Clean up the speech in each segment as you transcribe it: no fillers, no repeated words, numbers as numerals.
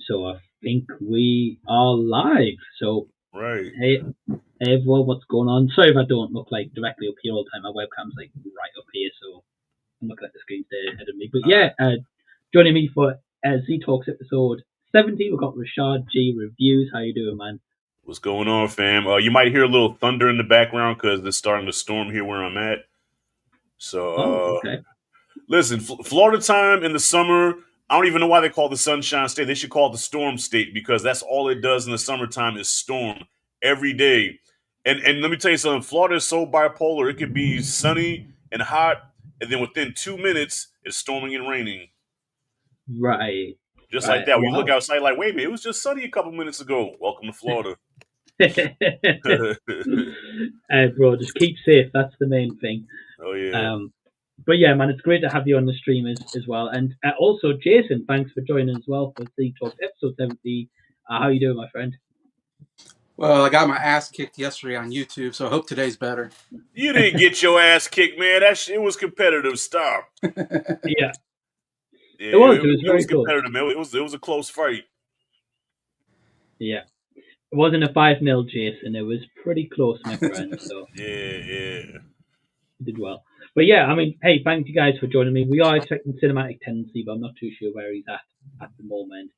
So I think we are live. So Right. hey, hey everyone, what's going on? Sorry if I don't look like directly up here all the time. My webcam's like right up here, so I'm looking at the screen there ahead of me. But All yeah, right. joining me for Z Talks episode 70, we've got Rashad G Reviews. How you doing, man? What's going on, fam? You might hear a little thunder in the background because it's starting to storm here where I'm at. Oh, So, okay. listen, Florida time in the summer. I don't even know why they call it the Sunshine State. They should call it the Storm State because that's all it does in the summertime is storm every day. And let me tell you something. Florida is so bipolar. It could be sunny and hot, and then within 2 minutes, it's storming and raining. Right, Just like right. that. When you look Wow. outside, like, wait a minute, it was just sunny a couple minutes ago. Welcome to Florida. Bro, just keep safe. That's the main thing. Oh yeah. Um, but yeah, man, it's great to have you on the stream as well. And also, Jason, thanks for joining as well for Z Talks episode 70. How you doing, my friend? Well, I got my ass kicked yesterday on YouTube, so I hope today's better. You didn't get your ass kicked, man. It was competitive. Stop. Yeah, Yeah, it was. It was it was very close. competitive, man. It was a close fight. Yeah, it wasn't a 5-0, Jason. It was pretty close, my friend. So Yeah, yeah. you did well. But yeah, I mean, hey, thank you guys for joining me. We are expecting cinematic tendency, but I'm not too sure where he's at the moment.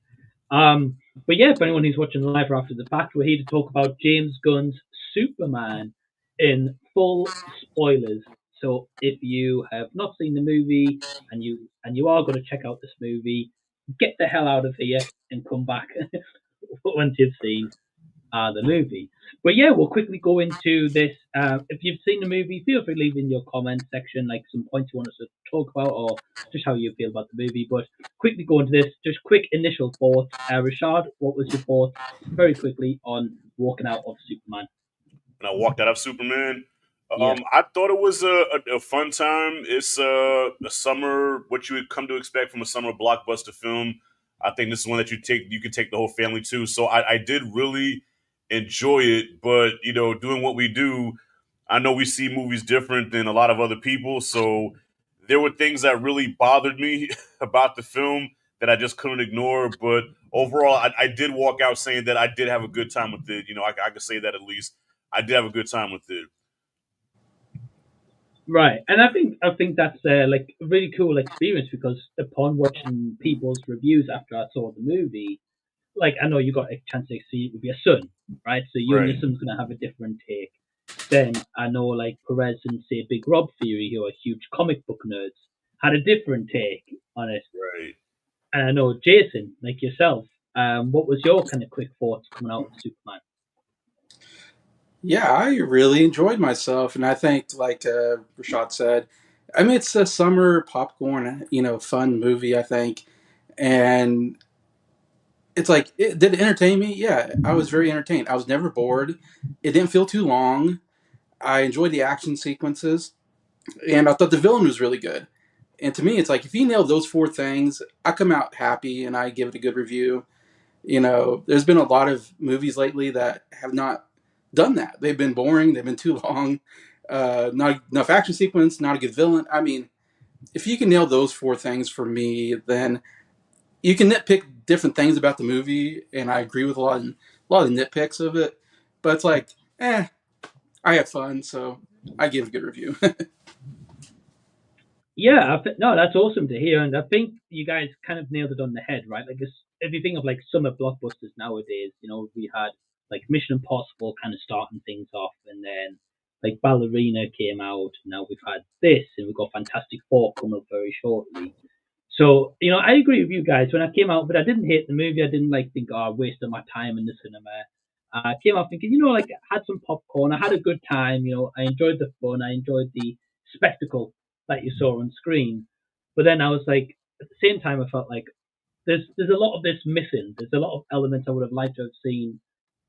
But yeah, for anyone who's watching live or after the fact, we're here to talk about James Gunn's Superman in full spoilers. So if you have not seen the movie and you are going to check out this movie, get the hell out of here and come back once you've seen the movie. But yeah, we'll quickly go into this. If you've seen the movie, feel free to leave in your comment section like some points you want us to talk about or just how you feel about the movie. But quickly go into this, just quick initial thoughts. Rashad, what was your thoughts very quickly on walking out of Superman? And I walked out of Superman. Yeah. I thought it was a fun time. It's a summer, what you would come to expect from a summer blockbuster film. I think this is one that you could take the whole family to. So I did really enjoy it. But doing what we do, I know we see movies different than a lot of other people. So there were things that really bothered me about the film that I just couldn't ignore. But overall, I did walk out saying that I did have a good time with it. I could say that at least. I did have a good time with it. Right, and I think that's like a really cool experience because upon watching people's reviews after I saw the movie, like I know you got a chance to see it with your son, right? So you and Right, your son's gonna have a different take. Then I know like Perez and say Big Rob Theory, who are huge comic book nerds, had a different take on it. right. And I know Jason, like yourself, what was your kind of quick thoughts coming out of Superman? Yeah, I really enjoyed myself, and I think, like Rashad said, I mean, it's a summer popcorn, fun movie. I think, and it's like, did it entertain me? Yeah, I was very entertained. I was never bored. It didn't feel too long. I enjoyed the action sequences, and I thought the villain was really good. And to me, it's like if you nail those four things, I come out happy and I give it a good review. There's been a lot of movies lately that have not done that. They've been boring. They've been too long. Not enough action sequence. Not a good villain. I mean, if you can nail those four things for me, then you can nitpick different things about the movie, and I agree with a lot of the nitpicks of it. But it's like, I had fun, so I give a good review. Yeah, no, that's awesome to hear, and I think you guys kind of nailed it on the head, right? Like, if you think of like summer blockbusters nowadays, we had like Mission Impossible kind of starting things off, and then like Ballerina came out. And now we've had this, and we've got Fantastic Four coming up very shortly. So, I agree with you guys. When I came out, but I didn't hate the movie. I didn't like think, oh, I wasted my time in the cinema. I came out thinking, like I had some popcorn. I had a good time. I enjoyed the fun. I enjoyed the spectacle that you saw on screen. But then I was like, at the same time, I felt like there's a lot of this missing. There's a lot of elements I would have liked to have seen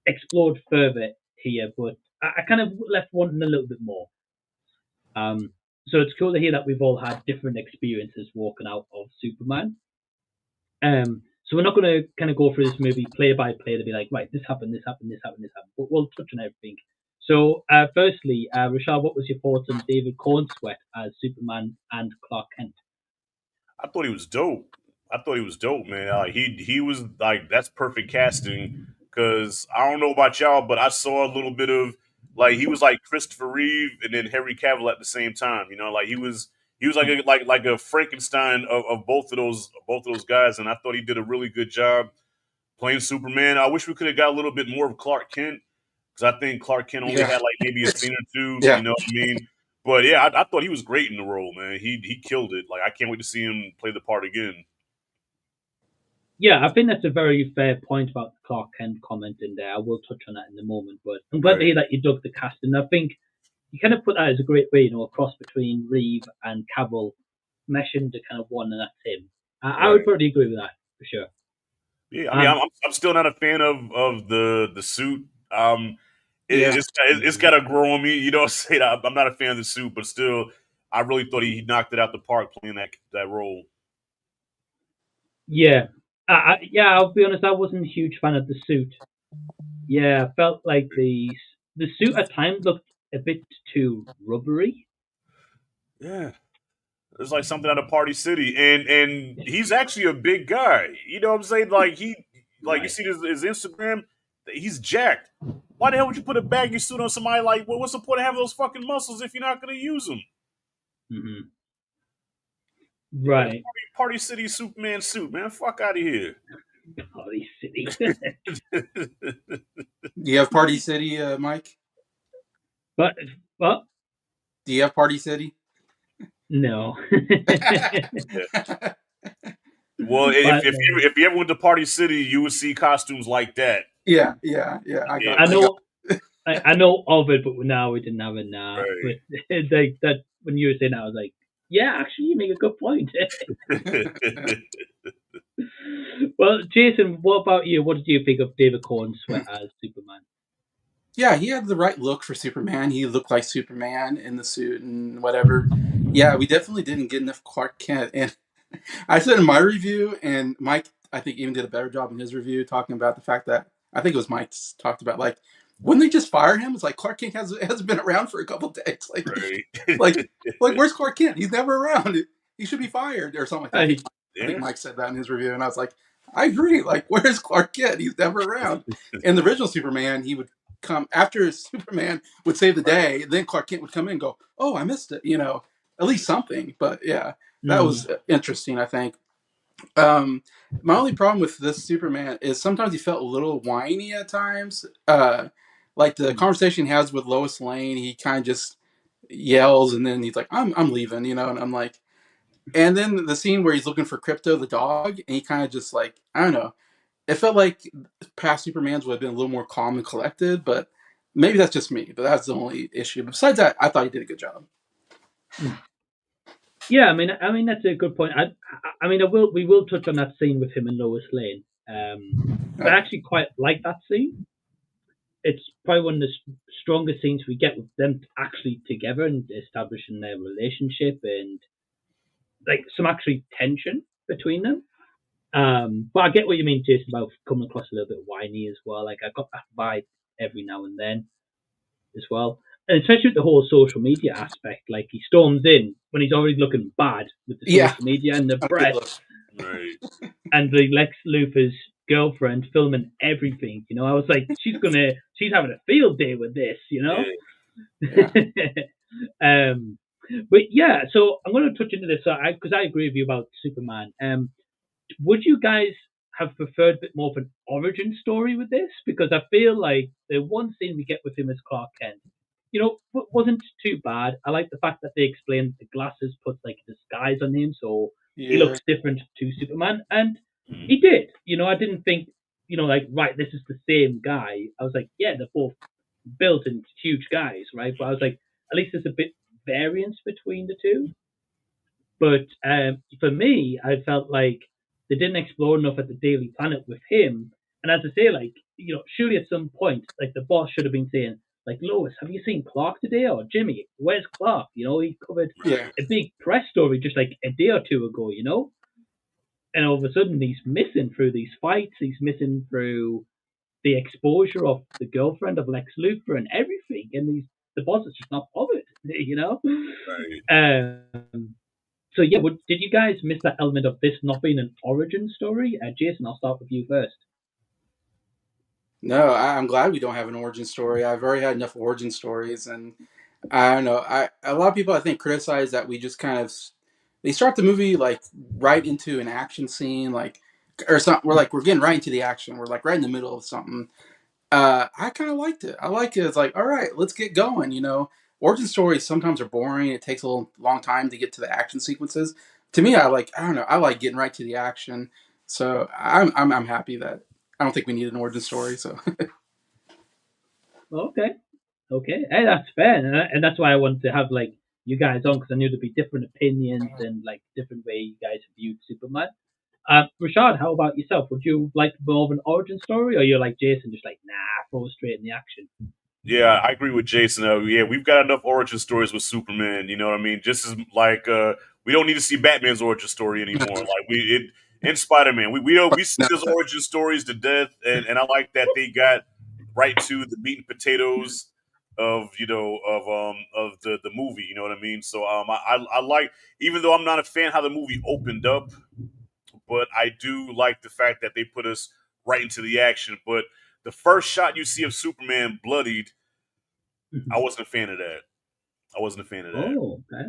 explored further here, but I kind of left wanting a little bit more. So it's cool to hear that we've all had different experiences walking out of Superman. So we're not going to kind of go through this movie play by play to be like, right, this happened, this happened, this happened, this happened. But we'll touch on everything. So, firstly, Rashad, what was your thoughts on David Cornsweet as Superman and Clark Kent? I thought he was dope. I thought he was dope, man. He was like that's perfect casting because I don't know about y'all, but I saw a little bit of like he was like Christopher Reeve and then Henry Cavill at the same time. You know, like he was like a Frankenstein of both of those guys, and I thought he did a really good job playing Superman. I wish we could have got a little bit more of Clark Kent because I think Clark Kent only Yeah, had like maybe a scene or two. yeah, You know what I mean? But yeah, I thought he was great in the role, man. He killed it. Like I can't wait to see him play the part again. Yeah, I think that's a very fair point about the Clark Kent comment in there. I will touch on that in a moment, but I'm glad to Right, hear that you dug the cast, and I think you kind of put that as a great way, a cross between Reeve and Cavill meshing to kind of one, and that's him. I would right. probably agree with that for sure. Yeah, I mean, Um, I'm still not a fan of the suit. yeah. It's got to grow on me. You know, say that I'm not a fan of the suit, but still, I really thought he knocked it out the park playing that role. yeah, yeah. I'll be honest. I wasn't a huge fan of the suit. Yeah, I felt like the suit at times looked a bit too rubbery. Yeah, it's like something out of Party City, and he's actually a big guy. You know what I'm saying? Like you Right. see his Instagram, he's jacked. Why the hell would you put a baggy suit on somebody like? What's the point of having those fucking muscles if you're not going to use them? Hmm. Yeah, Right. Party City Superman suit, man. Fuck out of here. Party City. Do you have Party City, Mike? but well, Do you have Party City? no. Well, but if you ever went to Party City, you would see costumes like that. Yeah, yeah, yeah. Yeah, I I got. know I know of it, but now we didn't have it now. But right. like that when you were saying that, I was like, yeah, actually, you make a good point. Well, Jason, what about you? What did you think of David Corn's sweat as Superman? Yeah, he had the right look for Superman. He looked like Superman in the suit and whatever. Yeah, we definitely didn't get enough Clark Kent. And I said in my review, and Mike, I think, even did a better job in his review talking about the fact that I think it was Mike's talked about like when they just fire him, it's like Clark Kent hasn't been around for a couple of days. Right. Like, like where's Clark Kent? He's never around. He should be fired or something like that. I, I think Yeah. Mike said that in his review, and I was like, I agree. Like, where's Clark Kent? He's never around. In the original Superman, he would come after Superman would save the Right. day. Then Clark Kent would come in and go, "Oh, I missed it," at least something. But yeah, that mm, was interesting. I think. Um, my only problem with this Superman is sometimes he felt a little whiny at times. Like the mm, conversation he has with Lois Lane, he kind of just yells and then he's like, "I'm leaving," and I'm like, and then the scene where he's looking for Crypto the dog, and he kind of just like, I don't know. It felt like past Supermans would have been a little more calm and collected, but maybe that's just me. But that's the only issue. But besides that, I thought he did a good job. mm. Yeah, I mean that's a good point. I mean, we will touch on that scene with him and Lois Lane. But I actually quite like that scene. It's probably one of the strongest scenes we get with them actually together and establishing their relationship and like some actually tension between them. But I get what you mean, Jason, about coming across a little bit whiny as well. Like I got that vibe every now and then as well. And especially with the whole social media aspect, like he storms in when he's already looking bad with the Yeah, social media and the not a good press look. Right. and the Lex Luthor's girlfriend filming everything. I was like, she's having a field day with this. Yeah. Yeah, um, but yeah, so I'm going to touch into this because I agree with you about Superman. Would you guys have preferred a bit more of an origin story with this? Because I feel like the one scene we get with him as Clark Kent, wasn't too bad. I like the fact that they explained the glasses puts like a disguise on him, so he yeah, looks different to Superman, and Mhm. he did. I didn't think, like, right, this is the same guy. I was like, yeah, they're both built and huge guys, right? But I was like, at least there's a bit variance between the two. But for me, I felt like they didn't explore enough at the Daily Planet with him. And as I say, like, surely at some point, like the boss should have been saying, like, Lois, have you seen Clark today? Or Jimmy, where's Clark? He covered yeah, Right. a big press story just like a day or two ago. And all of a sudden he's missing through these fights. He's missing through the exposure of the girlfriend of Lex Luthor and everything. And the boss is just not bothered, you know? Right. Um, So yeah, did you guys miss that element of this not being an origin story? Jason, I'll start with you first. No, I'm glad we don't have an origin story. I've already had enough origin stories, and I don't know. A lot of people I think criticize that we just kind of they start the movie like right into an action scene, like or something. We're getting right into the action. We're like right in the middle of something. I kind of liked it. I like it. It's like, all right, let's get going. Origin stories sometimes are boring. It takes a long time to get to the action sequences. To me, I don't know. I like getting right to the action. So I'm happy that I don't think we need an origin story. So Okay, okay, hey, that's fair, and that's why I wanted to have like you guys on because I knew there'd be different opinions and like different way you guys viewed Superman. Rashad, how about yourself? Would you like more of an origin story, or you're like Jason, just like nah, throw straight in the action? Yeah, I agree with Jason. Yeah, we've got enough origin stories with Superman. You know what I mean? Just as like we don't need to see Batman's origin story anymore. Like in Spider Man, we see no, those origin stories to death, and I like that they got right to the meat and potatoes of the movie. You know what I mean? So I like, even though I'm not a fan how the movie opened up, but I do like the fact that they put us right into the action. But the first shot you see of Superman bloodied, I wasn't a fan of that. I wasn't a fan of that. Oh, okay.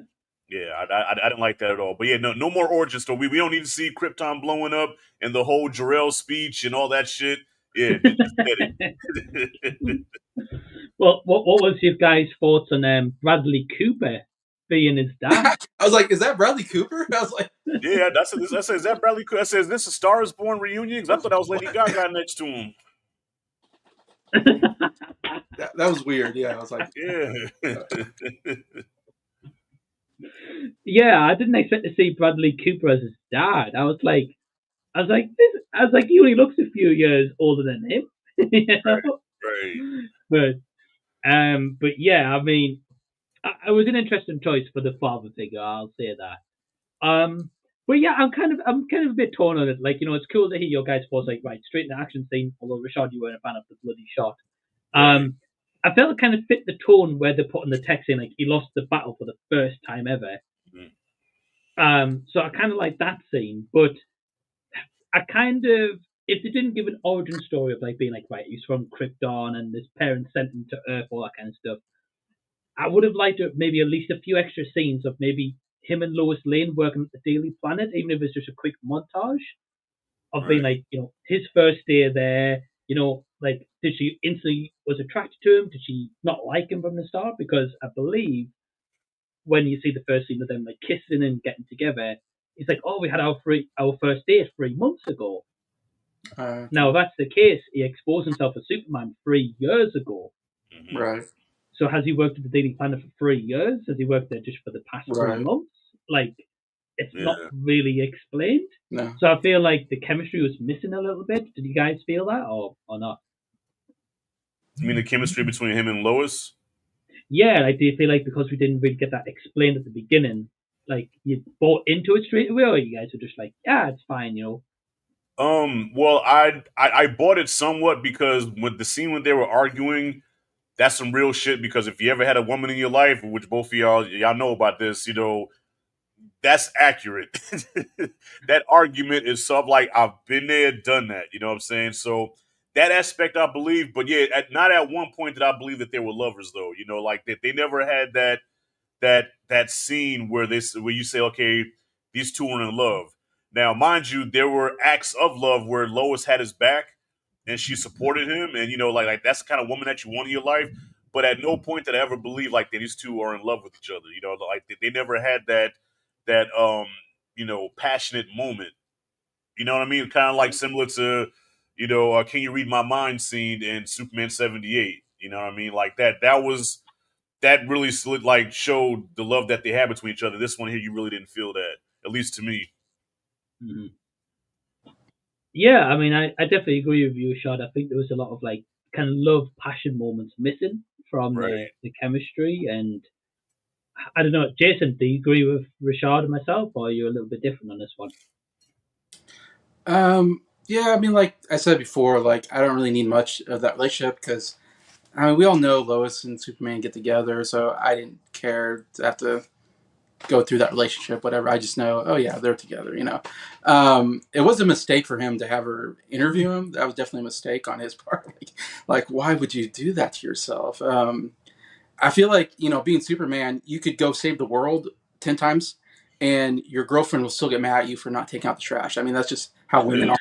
Yeah, I didn't like that at all. But yeah, no more origin story. We don't need to see Krypton blowing up and the whole Jor-El speech and all that shit. Yeah, just get it. Well, what was your guys' thoughts on Bradley Cooper being his dad? I was like, is that Bradley Cooper? I was like, Yeah, I said, is that Bradley Cooper? I said, is this a Star is Born reunion? Because I thought that was Lady what? Gaga next to him. That was weird. Yeah, I was like, Yeah. Yeah, I didn't expect to see Bradley Cooper as his dad. I was like, he only looks a few years older than him, you know. Right. But yeah, I mean, it was an interesting choice for the father figure. I'll say that. But yeah, I'm kind of a bit torn on it. Like, it's cool to hear your guys' thoughts. Like, right, straight in the action scene. Although Rashad, you weren't a fan of the bloody shot. Right. I felt it kind of fit the tone where they're putting the text in. Like, he lost the battle for the first time ever. Mhm. So I kind of like that scene, but I kind of, if they didn't give an origin story of like being like, right, he's from Krypton and his parents sent him to Earth, all that kind of stuff, I would have liked to maybe at least a few extra scenes of maybe him and Lois Lane working at the Daily Planet, even if it's just a quick montage of being Right. like, his first day there, like, did she instantly was attracted to him? Did she not like him from the start? Because I believe when you see the first scene of them like kissing and getting together, it's like, oh, we had our first date 3 months ago. Now, if that's the case, he exposed himself as Superman 3 years ago. Mhm. right, So has he worked at the Daily Planet for 3 years? Has he worked there just for the past three right. months? Like, it's not Yeah. really explained. No. So I feel like the chemistry was missing a little bit. Did you guys feel that or not? You mean the chemistry between him and Lois? Yeah, like do you feel like because we didn't really get that explained at the beginning, like you bought into it straight away, or you guys were just like, yeah, it's fine. Well, I bought it somewhat because with the scene when they were arguing, that's some real shit. Because if you ever had a woman in your life, which both of y'all know about this, that's accurate. That argument is sort of like I've been there, done that. You know what I'm saying? So that aspect I believe, but yeah, not at one point did I believe that they were lovers though. Like that they never had that scene where you say, okay, these two are in love. Now, mind you, there were acts of love where Lois had his back and she supported him, and like that's the kind of woman that you want in your life. But at no point did I ever believe like that these two are in love with each other. Like they never had that passionate moment. You know what I mean? Kind of like similar to Can You Read My Mind scene in Superman 78. You know what I mean? Like that really like showed the love that they had between each other. This one here, you really didn't feel that, at least to me. Mm-hmm. Yeah, I mean, I definitely agree with you, Shad. I think there was a lot of like kind of love passion moments missing from Right. the chemistry, and I don't know, Jason, do you agree with Rashad and myself, or are you a little bit different on this one? Yeah, I mean, like I said before, like I don't really need much of that relationship because I mean we all know Lois and Superman get together, so I didn't care to have to go through that relationship, whatever. I just know, oh yeah, they're together. It was a mistake for him to have her interview him. That was definitely a mistake on his part. Like why would you do that to yourself? I feel like being Superman, you could go save the world 10 times, and your girlfriend will still get mad at you for not taking out the trash. I mean, that's just how women are.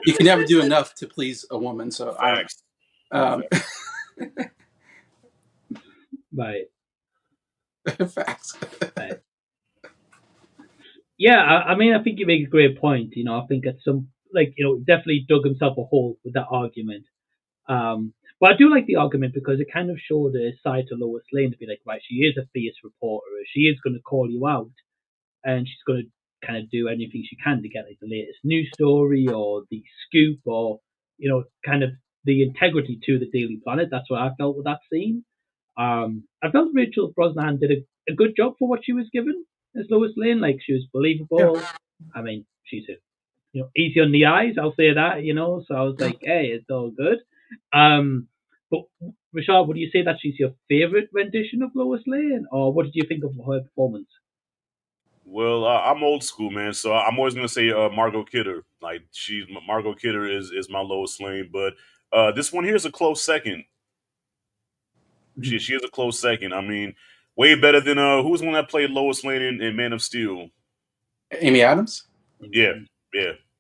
You can never do enough to please a woman. So Facts. I don't know. Right. Facts. Right. Yeah, I mean, I think you make a great point. I think at some definitely dug himself a hole with that argument. But I do like the argument because it kind of showed a side to Lois Lane to be like, right, she is a fierce reporter. She is going to call you out, and she's going to kind of do anything she can to get like the latest news story or the scoop or kind of the integrity to the Daily Planet. That's what I felt with that scene. I felt Rachel Brosnahan did a good job for what she was given as Lois Lane. Like she was believable. Yeah. I mean, she's easy on the eyes. I'll say that. So I was like, hey, it's all good. But Rashad, would you say that she's your favorite rendition of Lois Lane, or what did you think of her performance? Well, I'm old school, man, so I'm always gonna say Margot Kidder. Like Margot Kidder is my Lois Lane, but this one here is a close second. She is a close second. I mean, way better than who's the one that played Lois Lane in Man of Steel? Amy Adams. Yeah,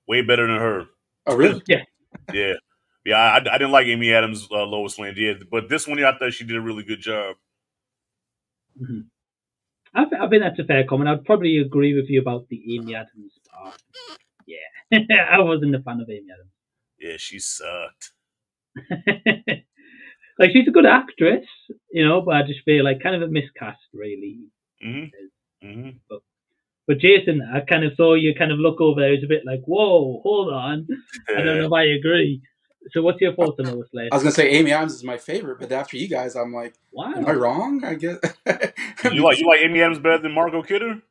way better than her. Oh, really? Yeah. Yeah. I didn't like Amy Adams' Lois Lane, but this one, I thought she did a really good job. Mm-hmm. I think that's a fair comment. I'd probably agree with you about the Amy Adams part. Yeah, I wasn't a fan of Amy Adams. Yeah, she sucked. Like she's a good actress, but I just feel like kind of a miscast, really. But Jason, I kind of saw you kind of look over there. It's a bit like, whoa, hold on. I don't know if I agree. So what's your thoughts on Lois Lane? I was gonna say Amy Adams is my favorite, but after you guys, I'm like, wow. Am I wrong? I guess. you like Amy Adams better than Margot Kidder?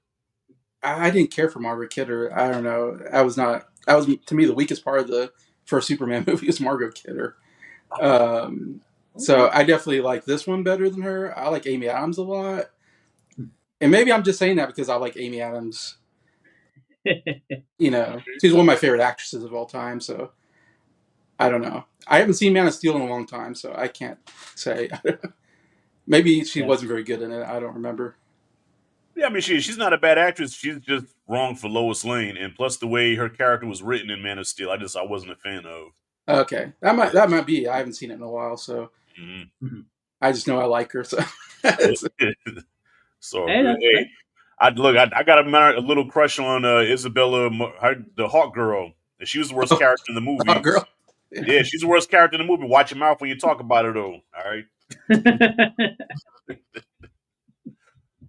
I didn't care for Margot Kidder. I don't know. That was to me the weakest part of the first Superman movie was Margot Kidder. So I definitely like this one better than her. I like Amy Adams a lot. And maybe I'm just saying that because I like Amy Adams. She's one of my favorite actresses of all time. So I don't know. I haven't seen Man of Steel in a long time, so I can't say. Maybe she wasn't very good in it. I don't remember. Yeah, I mean, she's not a bad actress. She's just wrong for Lois Lane, and plus the way her character was written in Man of Steel, I wasn't a fan of. Okay, that might be. I haven't seen it in a while, so I just know I like her. So, hey, I got a little crush on Isabella, the Hawk Girl. She was the worst character in the movie. Hawk Girl. Yeah, she's the worst character in the movie. Watch your mouth when you talk about her, though. All right.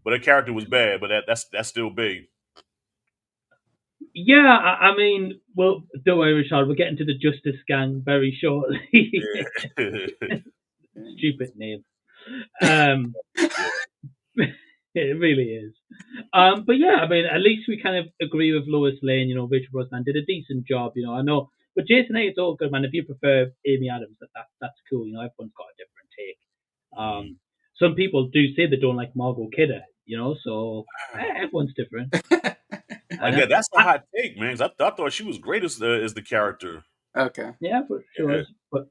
But her character was bad, but that's still big. Yeah, I mean, well, don't worry, Rashad. We'll get into the Justice Gang very shortly. Stupid name. It really is. But yeah, I mean, at least we kind of agree with Lois Lane. Rachel Brosnahan did a decent job. I know. But Jason, hey, it's all good, man. If you prefer Amy Adams, that's cool. Everyone's got a different take. Some people do say they don't like Margot Kidder. So everyone's different. That's a hot take, man. I thought she was great as the character. Okay. Yeah, for sure. But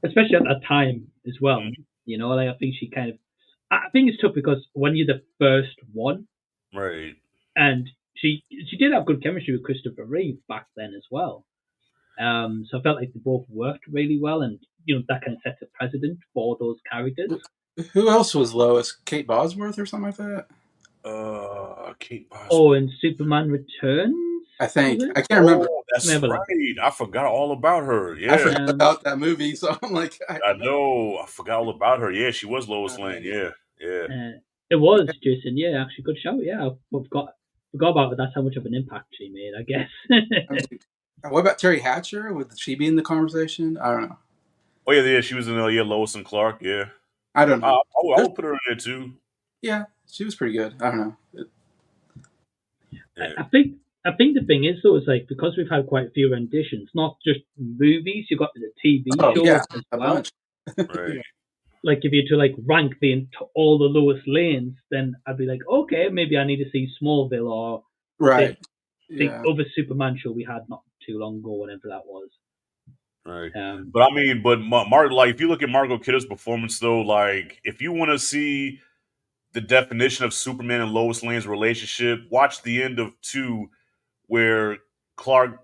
especially at that time as well. I think she kind of. I think it's tough because when you're the first one, right? And she did have good chemistry with Christopher Reeve back then as well. So I felt like they both worked really well, and that kind of sets a precedent for those characters. Who else was Lois? Kate Bosworth or something like that? Kate Bosworth. Oh, and Superman Returns. I think I can't remember. That's right. I forgot all about her. Yeah, I forgot about that movie. So I'm like, I know. I forgot all about her. Yeah, she was Lois Lane. Yeah. It was Jason. Yeah, actually, good show. Yeah, I forgot about it. That's how much of an impact she made, I guess. What about Terry Hatcher? Would she be in the conversation? I don't know. Oh yeah. She was in Lois and Clark. Yeah. I don't know. I would put her in there too. Yeah, she was pretty good. I don't know. I think the thing is though is like because we've had quite a few renditions, not just movies. You got the TV shows as well. Right. like if you to like rank all the lowest lanes, then I'd be like, okay, maybe I need to see Smallville or this Right. the Yeah. other Superman show we had not too long ago, whatever that was. Right. Um, But I mean, but Mark, like if you look at Margot Kidder's performance though, like if you want to see the definition of Superman and Lois Lane's relationship, watch the end of 2 where Clark,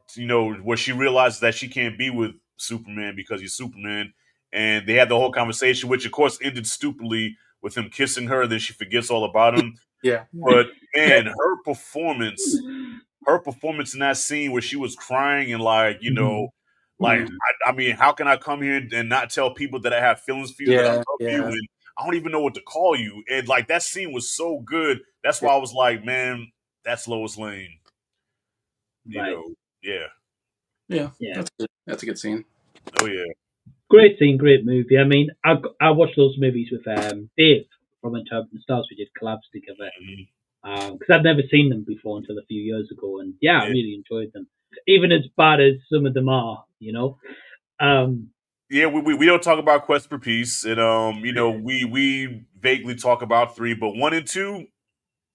where she realizes that she can't be with Superman because he's Superman, and they had the whole conversation, which of course ended stupidly with him kissing her. Then she forgets all about him. Yeah. But man, her performance in that scene where she was crying and like, mhm, like Mm. I mean, how can I come here and not tell people that I have feelings for you, that I Yeah. love you, Yeah. and I don't even know what to call you? And like that scene was so good. That's Yeah. why I was like, man, that's Lois Lane. right. Yeah. Yeah. Yeah. That's good. That's a good scene. Oh yeah. Great scene, great movie. I mean, I watched those movies with Dave from Interpreting Stars. We did collabs together Mhm. because I'd never seen them before until a few years ago, and yeah, I Yeah. really enjoyed them. Even as bad as some of them are, Um, Yeah, we don't talk about Quest for Peace, and we vaguely talk about 3, but 1 and 2,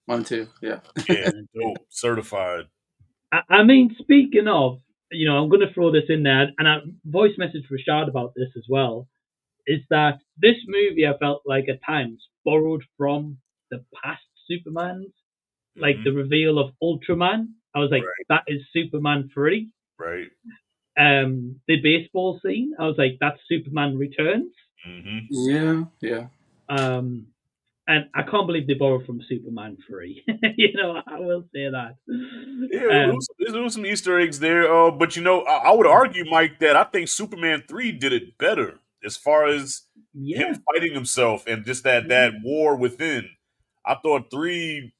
1, 2. Yeah. yeah, dope, certified. I mean, speaking of, I'm going to throw this in there, and I voice message Rashad about this as well. Is that this movie I felt like at times borrowed from the past Supermans, like Hmm. the reveal of Ultraman. I was like, Right, that is Superman 3. right. The baseball scene, I was like, that's Superman Returns. Hmm. Yeah. Yeah. Um, and I can't believe they borrowed from Superman 3. I will say that. Yeah, Um, there was some Easter eggs there, but I would argue, Mike, that I think Superman 3 did it better as far as him yeah, fighting himself and just that war within. I thought 3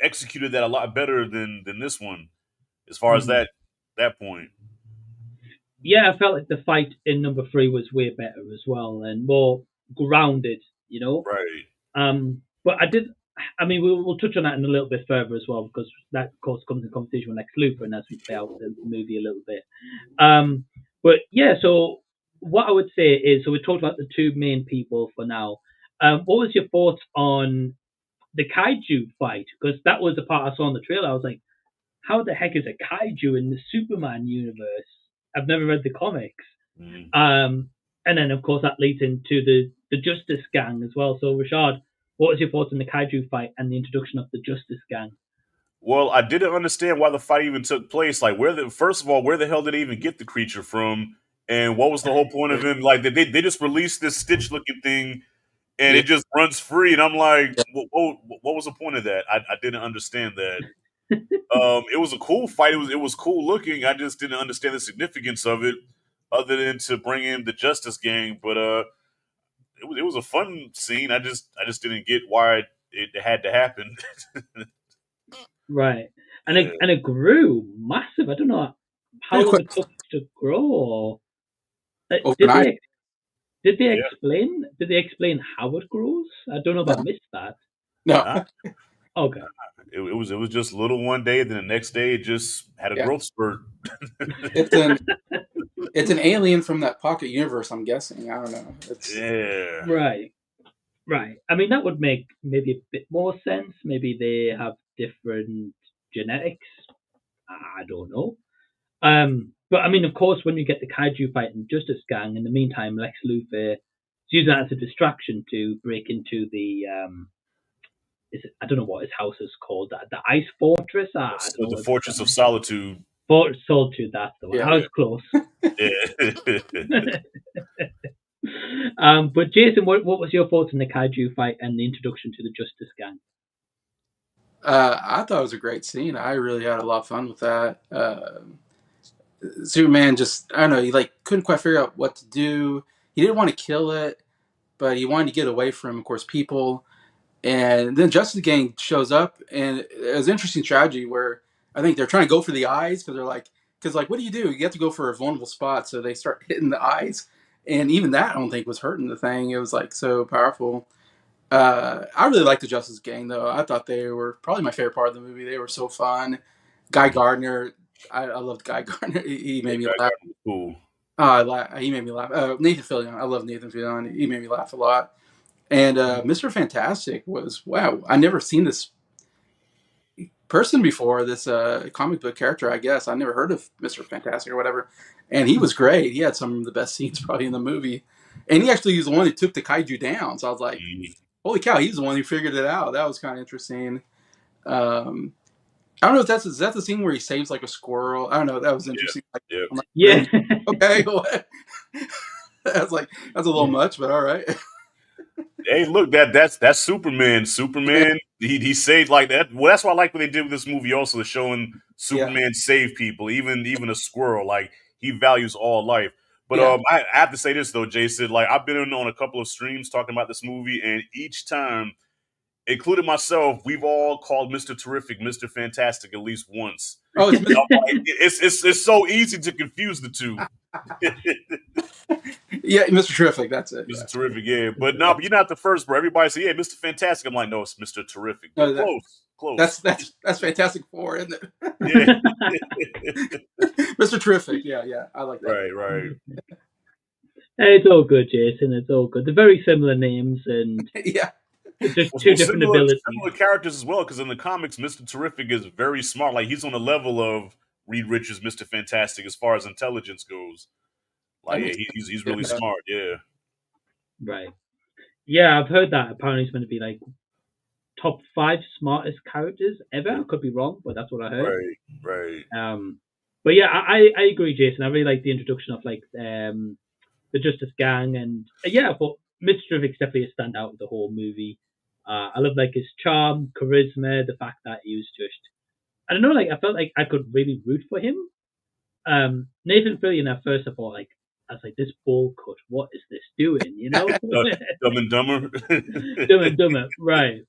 executed that a lot better than this one as far as mhm. that point. Yeah, I felt like the fight in number 3 was way better as well and more grounded, you know. Right. But I did. I mean, we'll touch on that in a little bit further as well because that, of course, comes in conversation with Lex Luthor and as we play out the movie a little bit. But yeah, so what I would say is, so we talked about the two main people for now. What was your thoughts on the kaiju fight? Because that was the part I saw in the trailer. I was like, how the heck is a kaiju in the Superman universe? I've never read the comics. Mhm. And then, of course, that leads into the Justice Gang as well. So, Rashad, what was your thoughts on the kaiju fight and the introduction of the Justice Gang? Well, I didn't understand why the fight even took place. Like, first of all, where the hell did they even get the creature from? And what was the whole point of him? Like, they just released this Stitch looking thing, and Yeah. it just runs free. And I'm like, what was the point of that? I didn't understand that. It was a cool fight. It was cool looking. I just didn't understand the significance of it, other than to bring in the Justice Gang. But it was a fun scene. I just didn't get why it had to happen. Right. And Yeah. it grew massive. I don't know how Yeah. long Quick. it took to grow. Or did Overnight. they Yeah. explain how it grows? I don't know if I No. missed that. No. Nah, Okay. it was just little one day, then the next day it just had a Yeah. growth spurt. It's an it's an alien from that pocket universe. I'm guessing. I don't know. It's Yeah. Right. Right. I mean, that would make maybe a bit more sense. Maybe they have different genetics. I don't know. But I mean, of course, when you get the kaiju fight in Justice Gang, in the meantime, Lex Luthor is using that as a distraction to break into the I don't know what his house is called, the Ice Fortress. I don't So know the what it's Fortress of called. Solitude. Fortress Solitude. That's the one. yeah. I was close. Yeah. But Jason, what was your thoughts on the kaiju fight and the introduction to the Justice Gang? I thought it was a great scene. I really had a lot of fun with that. Superman just I don't know. He like couldn't quite figure out what to do. He didn't want to kill it, but he wanted to get away from, of course, people. And then Justice Gang shows up, and it was an interesting strategy where I think they're trying to go for the eyes because like, what do? You have to go for a vulnerable spot, so they start hitting the eyes, and even that I don't think was hurting the thing. It was like so powerful. I really liked the Justice Gang though. I thought they were probably my favorite part of the movie. They were so fun. Guy Gardner, I loved Guy Gardner. He Yeah, made me Guy laugh. Gardner was cool. He made me laugh. Nathan Fillion. I love Nathan Fillion. He made me laugh a lot. And Mr. Fantastic was wow. I never seen this person before. This comic book character. I guess I never heard of Mr. Fantastic or whatever. And he was great. He had some of the best scenes probably in the movie. And he actually was the one who took the kaiju down. So I was like, holy cow, he's the one who figured it out. That was kind of interesting. I don't know if that's is that the scene where he saves like a squirrel. I don't know. That was interesting. Yeah. I'm like, Yeah. really? Okay. That's like that's a little much, but all right. Hey, look, that's Superman. Superman, he saved like that. Well, that's what I like what they did with this movie. Also, showing Superman save people, even a squirrel. Like he values all life. But I have to say this though, Jason. Like I've been on a couple of streams talking about this movie, and each time, including myself, we've all called Mr. Terrific Mr. Fantastic at least once. Oh, It's so easy to confuse the two. Yeah, Mr. Terrific. That's it. Mr. Terrific, yeah. But no, but you're not the first, bro. Everybody say, yeah, Mr. Fantastic. I'm like, no, it's Mr. Terrific. No, Close. That's Fantastic Four, isn't it? Yeah. Mr. Terrific. Yeah. I like that. Right. It's all good, Jason. It's all good. They're very similar names, and Yeah. it's just two different abilities. Similar characters as well, because in the comics, Mr. Terrific is very smart. Like he's on the level of Reed Richards, Mr. Fantastic, as far as intelligence goes. Like, yeah, he's really smart. Yeah. Right. Yeah, I've heard that. Apparently, it's going to be like top 5 smartest characters ever. I could be wrong, but that's what I heard. Right. But yeah, I agree, Jason. I really like the introduction of like the Justice Gang, and yeah, but Mr. Terrific's definitely a standout of the whole movie. I love like his charm, charisma, the fact that he was just, I don't know, like I felt like I could really root for him. Nathan Fillion at first I thought like, I was like, this bowl cut, what is this doing? You know? Dumb and Dumber. Dumb and Dumber. Right.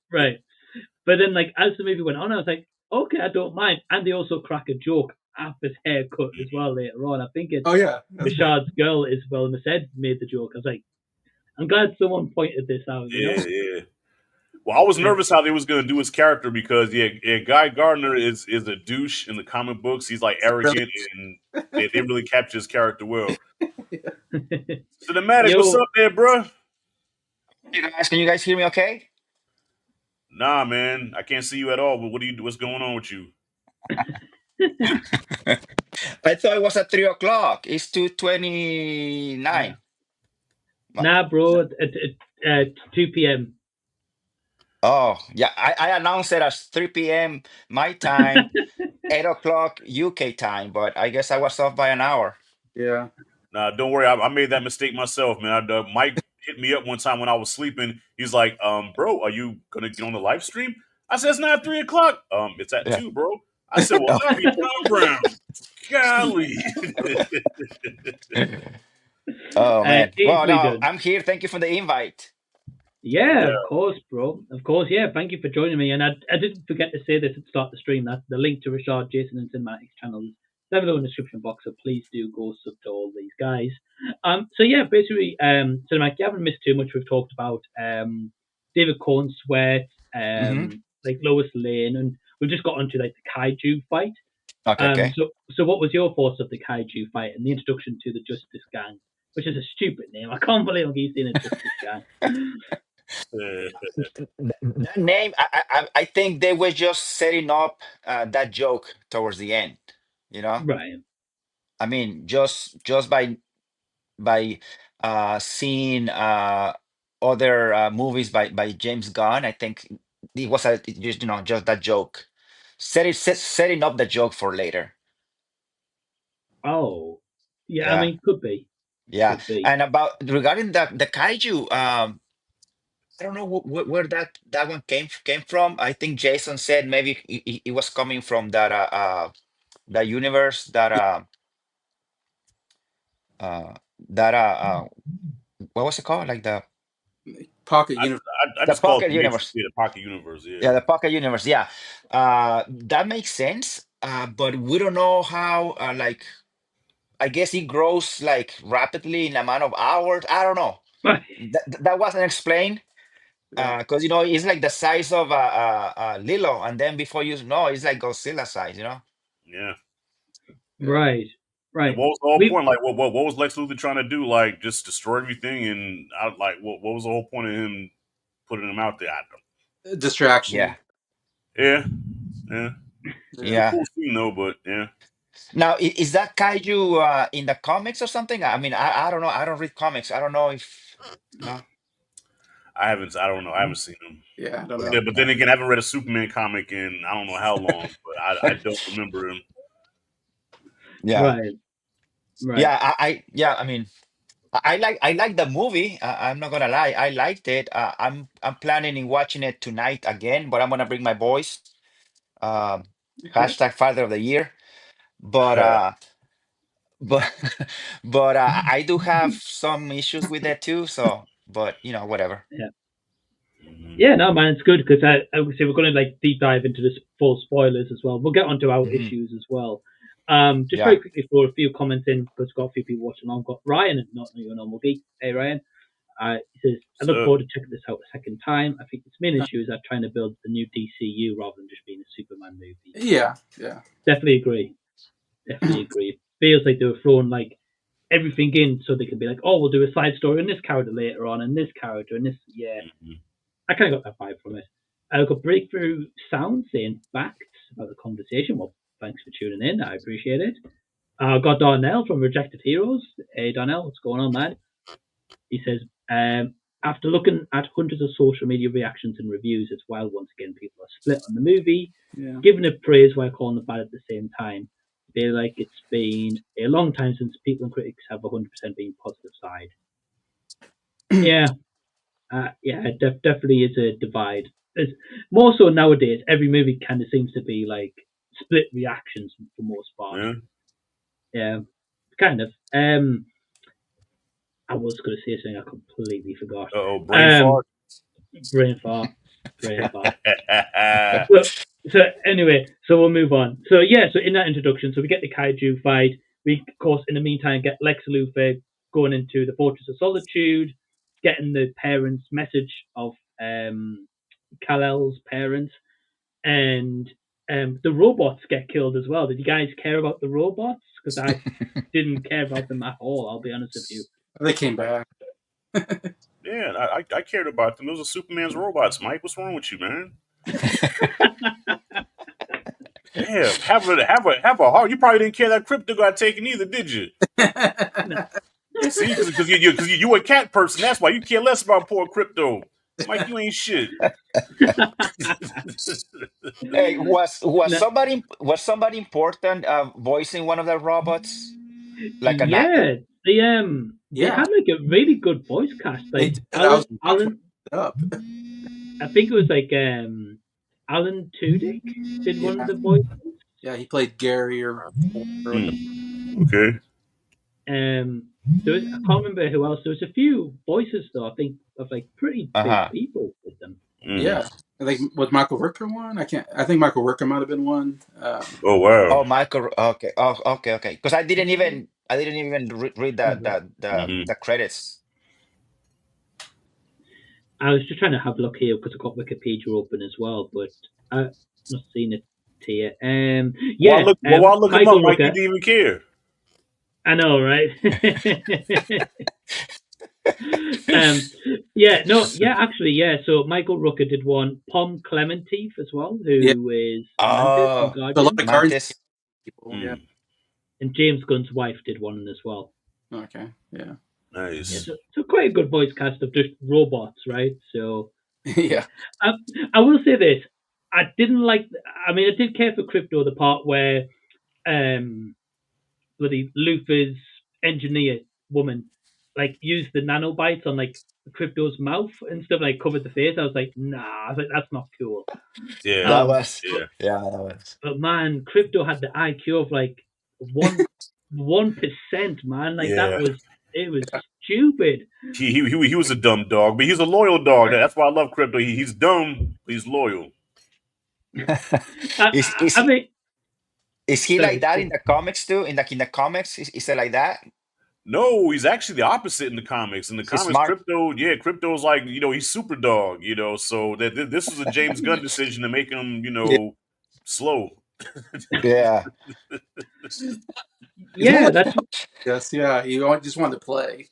But then like as the movie went on, I was like, okay, I don't mind. And they also crack a joke at his haircut as well later on. I think it's Rashad's girl, Isabel Merced, made the joke. I was like, I'm glad someone pointed this out. You know? Yeah. Well, I was nervous how they was going to do his character because, Guy Gardner is a douche in the comic books. He's like arrogant, and they really capture his character well. Cinematic, what's up there, bro? Can you guys hear me okay? Nah, man, I can't see you at all. But what's going on with you? I thought it was at 3:00. It's 2:29. Nah, bro, at 2 p.m. Oh, yeah. I announced it as 3 p.m. my time, 8:00 UK time, but I guess I was off by an hour. Yeah. Nah, don't worry. I made that mistake myself, man. Mike hit me up one time when I was sleeping. He's like, bro, are you going to get on the live stream? I said, it's not 3:00. It's at 2, bro. I said, well, I'll be Tom Brown. Golly. Oh, man. Well, no, I'm here. Thank you for the invite. Yeah, of course, bro. Of course, yeah. Thank you for joining me. And I didn't forget to say this at the start of the stream, that the link to Rashad, Jason, and Cinematics channels down below in the description box, so please do go sub to all these guys. So yeah, basically, Cinematic, you haven't missed too much. We've talked about David Corn Sweat, like Lois Lane, and we've just got onto like the kaiju fight. Okay. So what was your thoughts of the kaiju fight and the introduction to the Justice Gang, which is a stupid name? I can't believe I'm using a Justice Gang. That name, I think they were just setting up that joke towards the end, you know? Right. I mean, just by seeing other movies by James Gunn, I think it was just that joke, setting up the joke for later. Oh, yeah. I mean, could be. Yeah, Could be. and regarding the kaiju, I don't know where that one came from. I think Jason said maybe it was coming from that universe that what was it called? Like the Pocket Universe. I just call it Universe. Yeah, the Pocket Universe. Yeah, the Pocket Universe. Yeah, that makes sense. But we don't know how. Like, I guess it grows like rapidly in amount of hours. I don't know. That wasn't explained. Because it's like the size of Lilo, and then before you know, it's like Godzilla size. Yeah. Right. Right. What was the whole point? Like, what was Lex Luthor trying to do? Like, just destroy everything? And what was the whole point of him putting him out there? I don't. Distraction. Yeah. It's a cool Yeah. scene though, but yeah. Now, is that kaiju in the comics or something? I mean, I don't know. I don't read comics. I don't know if. No. I don't know. I haven't seen him. Yeah, I don't know. Yeah, but then again, I haven't read a Superman comic in I don't know how long, but I don't remember him. Yeah. Right. Yeah. I mean, I like the movie. I'm not gonna lie. I liked it. I'm planning in watching it tonight again, but I'm gonna bring my boys. Um, Okay. Father of the Year. But but I do have some issues with it too. So, but whatever. Yeah, no, man, it's good because I would say we're going to like deep dive into this full spoilers as well. We'll get onto our issues as well. Just very quickly throw a few comments in because we've got a few people watching along. We've got Ryan, not your normal geek. Hey, Ryan. He says, I look forward to checking this out a second time. I think its main issue is that trying to build the new DCU rather than just being a Superman movie. Yeah. Definitely agree. Feels like they were throwing like everything in so they could be like, oh, we'll do a side story on this character later on and this character and this. Yeah. I kind of got that vibe from it. I got Breakthrough Sound saying facts about the conversation. Well, thanks for tuning in. I appreciate it. Got Darnell from Rejected Heroes. Hey, Darnell, what's going on, man? He says, after looking at hundreds of social media reactions and reviews, it's wild once again people are split on the movie, giving it praise while calling it bad at the same time. They feel like it's been a long time since people and critics have 100% been positive side. Yeah. Definitely is a divide. There's more so nowadays. Every movie kind of seems to be like split reactions for most part. Yeah, kind of. I was going to say something I completely forgot. Brain fart. So anyway, so we'll move on. So in that introduction, so we get the kaiju fight. We of course in the meantime get Lex Luthor going into the Fortress of Solitude, getting the parents' message of Kal-El's parents, and the robots get killed as well. Did you guys care about the robots? Because I didn't care about them at all. I'll be honest with you. They came back. Yeah, I cared about them. Those are Superman's robots, Mike. What's wrong with you, man? Yeah, have a heart. You probably didn't care that Crypto got taken either, did you? See, because you a cat person. That's why you care less about poor Crypto. Mike, you ain't shit. Hey, was somebody important voicing one of the robots? Like an actor? They had like a really good voice cast. Like Alan up. I think it was like Alan Tudyk did one of the voices. Yeah, he played Gary or okay. I can't remember who else. There was a few voices though. I think of like pretty big people with them. Yeah, I think was Michael Rooker one. I think Michael Rooker might have been one. Oh wow. Oh, Michael. Okay. Oh, okay. Because I didn't even read the credits. I was just trying to have a look here because I've got Wikipedia open as well, but I've not seen it here. While looking him up, Mike, you didn't even care. I know, right? So Michael Rooker did one. Pom Clementif as well, who is Mantis. People, yeah. And James Gunn's wife did one as well. Okay, yeah. Nice. Yeah, so quite a good voice cast of just robots, right? So yeah. I will say this. I didn't like. I mean, I did care for Crypto, the part where bloody Luthor's engineer woman like used the nanobites on like Crypto's mouth and stuff, like covered the face. I was like, nah, I was like, that's not cool. Yeah, that was. But man, Crypto had the IQ of like 1%, man. Like it was stupid. He was a dumb dog, but he's a loyal dog. That's why I love Crypto. He's dumb, but he's loyal. Is he like that in the comics too? In the comics, is it like that? No, he's actually the opposite in the comics. In the comics, Crypto's like, he's super dog, so this was a James Gunn decision to make him, slow. Yeah. Yeah, that's Yes, yeah. He just wanted to play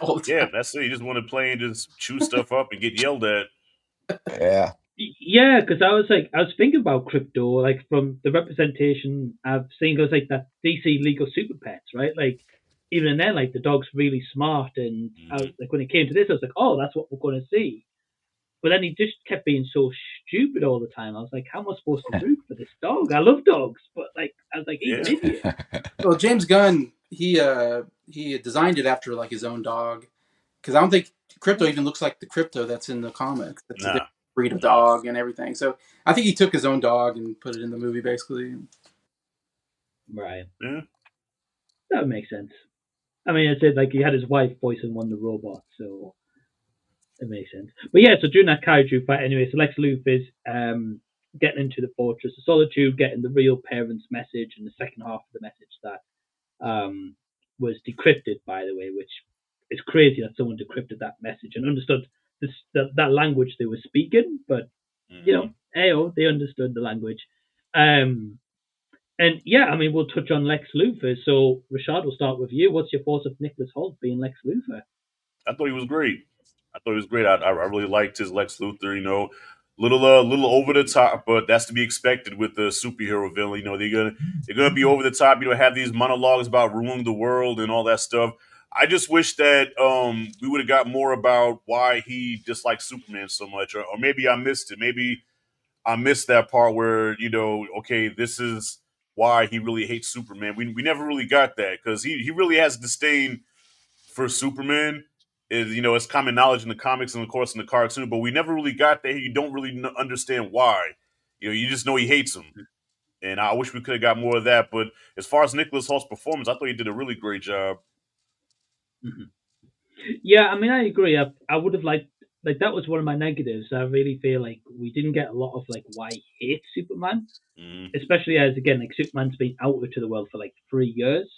all the Yeah, time. that's it. You just want to play and just chew stuff up and get yelled at. Yeah. yeah, because I was thinking about crypto, like from the representation I've seen, goes like that DC League of Super Pets, right? Like even in there, like the dog's really smart, and I was Hmm. like when it came to this, I was like, oh, that's what we're going to see. But then he just kept being so stupid all the time. I was like, how am I supposed to root for this dog? I love dogs, but like I was like, he's an Yeah, idiot. Well, James Gunn, he designed it after like his own dog, because I don't think Crypto even looks like the Crypto that's in the comics. It's a different nah, breed of nah. dog and everything. So I think he took his own dog and put it in the movie, basically. Right, Yeah, that makes sense. I mean, I said like he had his wife voicing one of the robots, so it makes sense. But yeah, so during that kaiju fight, anyway, so Lex Luthor's getting into the Fortress of Solitude, getting the real parents' message, and the second half of the message that was decrypted, by the way, which is crazy that someone decrypted that message and understood that language they were speaking. But you hmm know, AO, they understood the language. Um, and yeah, I mean, we'll touch on Lex Luthor. So Rashad, we'll start with you. What's your thoughts of Nicholas Hoult being Lex Luthor? I thought he was great. I thought he was great. I really liked his Lex Luthor. Little over the top, but that's to be expected with the superhero villain. They're gonna be over the top. Have these monologues about ruining the world and all that stuff. I just wish that we would have got more about why he dislikes Superman so much, or maybe I missed it. Maybe I missed that part where okay, this is why he really hates Superman. We never really got that because he really has disdain for Superman. Is it's common knowledge in the comics and of course in the cartoon, but we never really got there. You don't really understand why. You just know he hates him, and I wish we could have got more of that. But as far as Nicholas Holt's performance, I thought he did a really great job. Mhm. Yeah, I mean, I agree. I would have liked like that was one of my negatives. I really feel like we didn't get a lot of like why he hates Superman, Hmm. especially as again like Superman's been out to the world for like 3 years.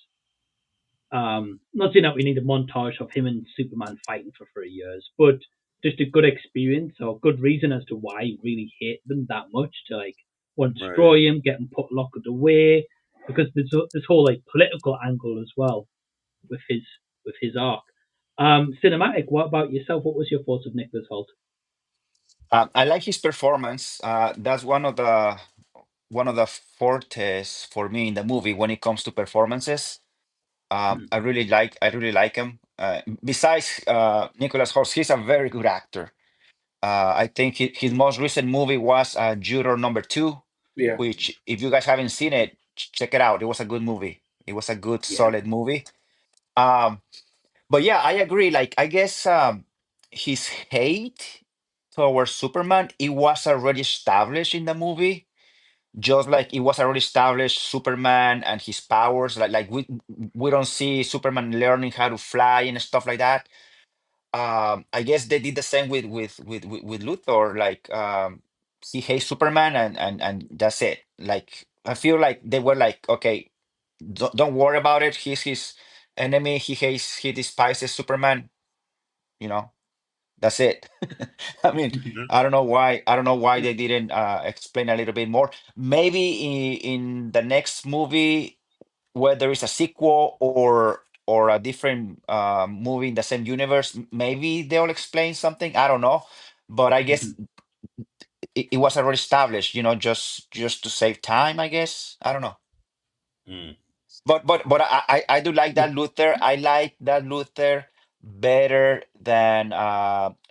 Not saying that we need a montage of him and Superman fighting for 3 years, but just a good experience or good reason as to why he really hate them that much to like want to Right. destroy him, get him put locked away, because there's this whole like political angle as well with his arc. Cinematic. What about yourself? What was your thoughts of Nicholas Holt? I like his performance. That's one of the fortes for me in the movie when it comes to performances. Mm, I really like him. Besides Nicholas Hoult, he's a very good actor. I think his most recent movie was Juror Number Two, Yeah. which if you guys haven't seen it, check it out. It was a good movie. It was a good, yeah. solid movie. Um, but yeah, I agree. Like I guess his hate towards Superman, it was already established in the movie. Just like it was already established, Superman and his powers. Like we don't see Superman learning how to fly and stuff like that. I guess they did the same with Luthor. Like he hates Superman and that's it. Like I feel like they were like, okay, don't worry about it. He's his enemy. He despises Superman. You know, that's it. I mean, Mhm, Yeah. I don't know why they didn't explain a little bit more. Maybe in the next movie, whether there is a sequel or a different movie in the same universe, maybe they'll explain something. I don't know, but I guess mhm, it was already established. Just to save time. I guess I don't know. Mm. But I do like yeah. that Luther. I like that Luther better than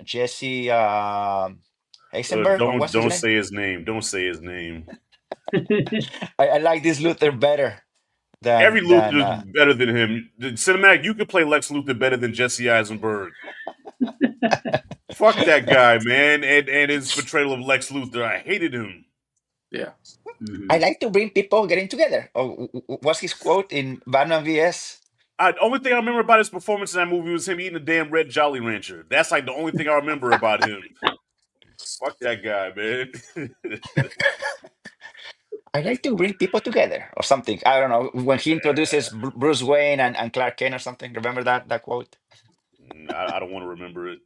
Jesse Eisenberg, or Don't what's his don't name? say his name. Don't say his name. I like this Luther better than Every than Luthor is better than him. The cinematic, you could play Lex Luthor better than Jesse Eisenberg. Fuck that guy, man, and his portrayal of Lex Luthor. I hated him. Yeah. I Mhm. like to bring people getting together. Oh, what's his quote in Batman vs? Only thing I remember about his performance in that movie was him eating a damn red Jolly Rancher. That's like the only thing I remember about him. Fuck that guy, man. I like to bring people together or something. I don't know. When he introduces Bruce Wayne and Clark Kent or something. Remember that quote? I don't want to remember it.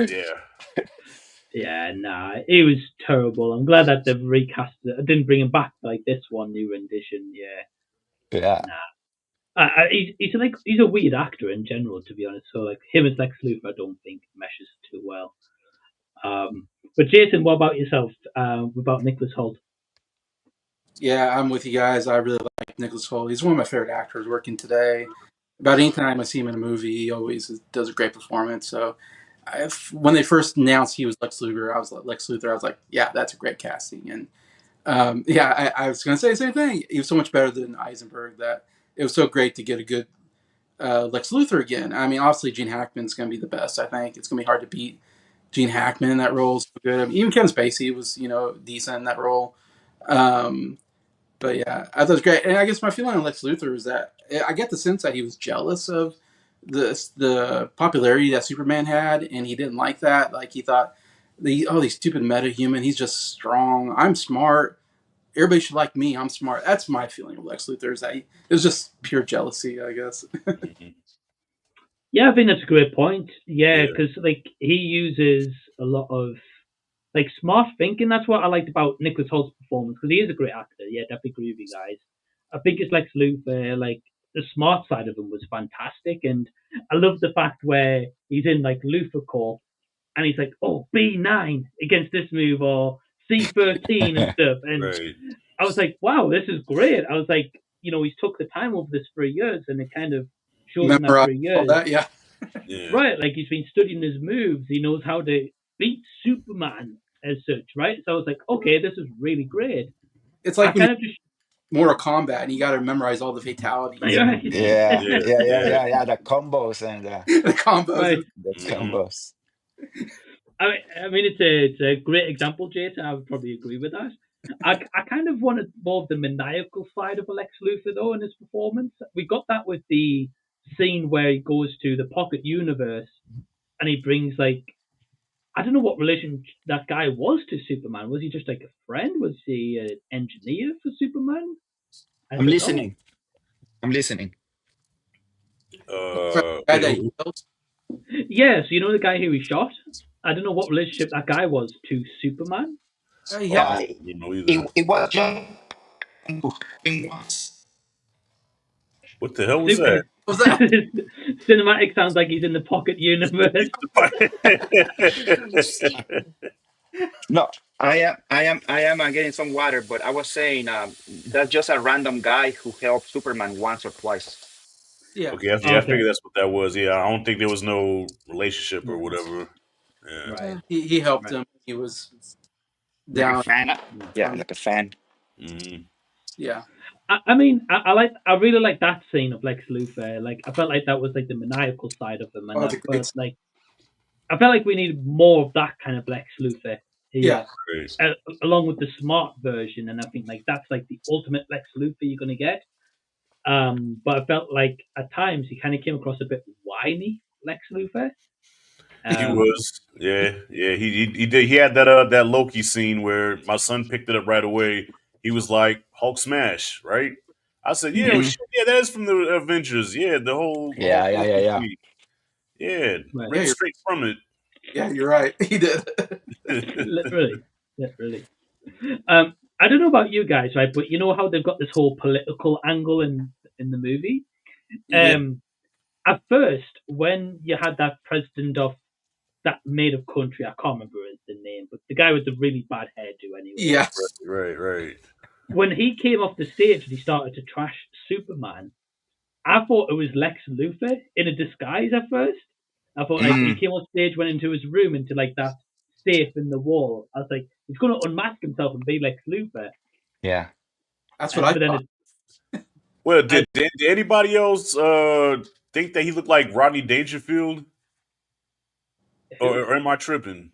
Yeah. Yeah, nah, it was terrible. I'm glad that they've recast it. I didn't bring him back like this one new rendition. Yeah, Yeah. nah. He's a weird actor in general, to be honest. So like him as Lex Luthor, I don't think meshes too well. But Jason, what about yourself? About Nicholas Hoult? Yeah, I'm with you guys. I really like Nicholas Hoult. He's one of my favorite actors working today. About any time I see him in a movie, he always does a great performance. So, when they first announced he was Lex Luthor, I was like, yeah, that's a great casting. And yeah, I was going to say the same thing. He was so much better than Eisenberg that it was so great to get a good Lex Luthor again. I mean, obviously Gene Hackman's going to be the best. I think it's going to be hard to beat Gene Hackman in that role. So good. I mean, even Kevin Spacey was decent in that role. Um, but yeah, I thought it was great. And I guess my feeling on Lex Luthor is that I get the sense that he was jealous of the popularity that Superman had, and he didn't like that. Like he thought, these stupid meta-human. He's just strong. I'm smart. Everybody should like me. I'm smart. That's my feeling of Lex Luthor. Is that it was just pure jealousy, I guess. Mhm. Yeah, I think that's a great point. Yeah, Yeah. because like he uses a lot of like smart thinking. That's what I liked about Nicholas Holt's performance because he is a great actor. Yeah, definitely agree with you guys. I think it's Lex Luthor. Like the smart side of him was fantastic, and I love the fact where he's in like Luthor Corp and he's like, "Oh, B9 against this move or C13 and stuff," and Right. I was like, "Wow, this is great." I was like, he's took the time over this 3 years, and it kind of shows in that Memorize three all years that. Yeah, Yeah. Right, like he's been studying his moves. He knows how to beat Superman as such, right? So I was like, okay, this is really great. it's I like when you kind of just Mortal Kombat and you got to memorize all the fatalities and right, Yeah, Yeah. yeah, yeah, Yeah. yeah, yeah. The combos and the combos. right. the Hmm. combos. I mean, it's a great example, Jason. I would probably agree with that. I kind of wanted more of the maniacal side of Lex Luthor though in his performance. We got that with the scene where he goes to the pocket universe and he brings like I don't know what relation that guy was to Superman. Was he just like a friend? Was he an engineer for Superman? I I'm don't know. listening. I'm listening. Guy that he Who? killed. Yeah, so you know the guy who he shot? I don't know what relationship that guy was to Superman. He Oh, I helped. Uh, don't know either. it was just once. What the hell was that? Super What was that? Cinematic sounds like he's in the pocket universe. No, I'm getting some water, but I was saying that's just a random guy who helped Superman once or twice. Yeah, Okay, yeah, I Okay, figured that's what that was. Yeah, I don't think there was no relationship or right, whatever. Yeah. right, he helped right. him. He was Like a down. fan. Yeah, On, like a fan. Hmm. yeah, I mean, I really like that scene of Lex Luthor. Like, I felt like that was like the maniacal side of him, oh, and it's a great. I felt like we needed more of that kind of Lex Luthor Yeah, here, Great. along with the smart version. And I think like that's like the ultimate Lex Luthor you're gonna get. But I felt like at times he kind of came across a bit whiny, Lex Luthor. He Um, was. Yeah, yeah. He did. He had that Loki scene where my son picked it up right away. He was like Hulk smash, right? I said, yeah, well, yeah, Hmm. shit, yeah, that is from the Avengers. Yeah, the whole Yeah, yeah, yeah, Loki yeah. scene. Yeah, right, yeah, ripped straight from it. you're right. He did. literally, literally. I don't know about you guys, right? But you know how they've got this whole political angle in the movie. Yeah, Um, at first, when you had that president of that made up country, I can't remember the name, but the guy with the really bad hairdo anyway. yeah. Right, right. When he came off the stage and he started to trash Superman, I thought it was Lex Luthor in a disguise at first. I thought like when he Mm, came off stage, went into his room into like that safe in the wall. I was like, he's gonna unmask himself and be Lex Luthor. yeah. That's what And I but then thought. Well, I, did anybody else think that he looked like Rodney Dangerfield, who? or am I tripping?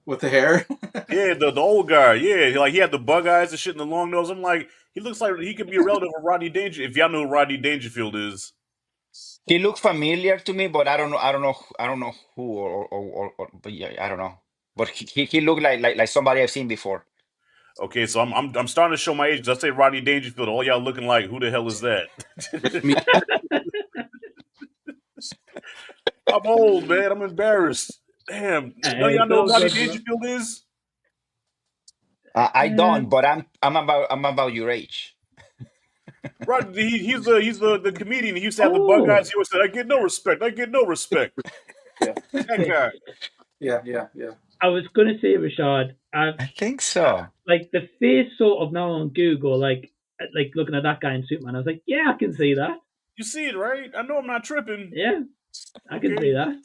With the hair. Yeah, the old guy. Yeah, like he had the bug eyes and shit and the long nose. I'm like, he looks like he could be a relative of Rodney Danger. If y'all know who Rodney Dangerfield is, He looked familiar to me, but I don't know. I don't know. I don't know who or but yeah, I don't know. But he looked like somebody I've seen before. okay, so I'm starting to show my age. I say Rodney Dangerfield. All y'all looking like, who the hell is that? Me, I'm old, man. I'm embarrassed. Damn, no, y'all know who Rodney Dangerfield is? I don't, but I'm about your age. Right, he's the comedian. He used to have the bug eyes. He always said, "I get no respect. I get no respect." Yeah. That guy. Yeah. I was gonna say, Rashad, I think so. like the face sort of now on Google, like looking at that guy in Superman, I was like, yeah, I can see that. You see it, right? I know I'm not tripping. Yeah, I can see that.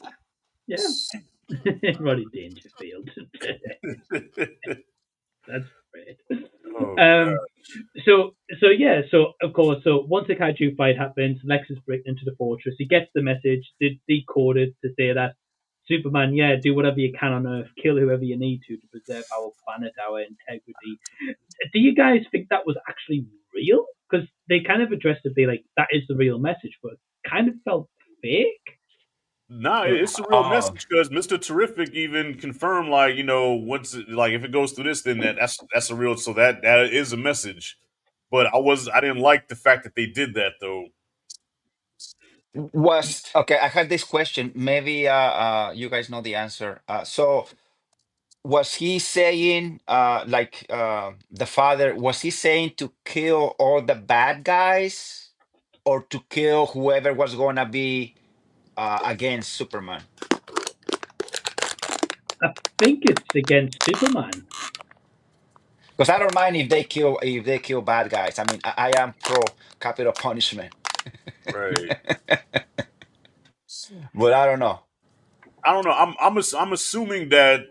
Yeah, Roddy Dangerfield. That's great. Oh, So of course, so once the kaiju fight happens, Lex is breaking into the fortress. He gets the message, decoded to say that Superman, yeah, do whatever you can on Earth, kill whoever you need to preserve our planet, our integrity. Do you guys think that was actually real? Because they kind of addressed it, be like, that is the real message, but it kind of felt fake. Nah, So, it's a real message because Mr. Terrific even confirmed, like, once like if it goes through this, then that's a real. So that is a message. But I didn't like the fact that they did that though. Was okay. I had this question. Maybe you guys know the answer. So was he saying like the father? Was he saying to kill all the bad guys, or to kill whoever was gonna be against Superman? I think it's against Superman. Because I don't mind if they kill bad guys. I mean, I am pro capital punishment, Right. but I don't know. I don't know. I'm assuming that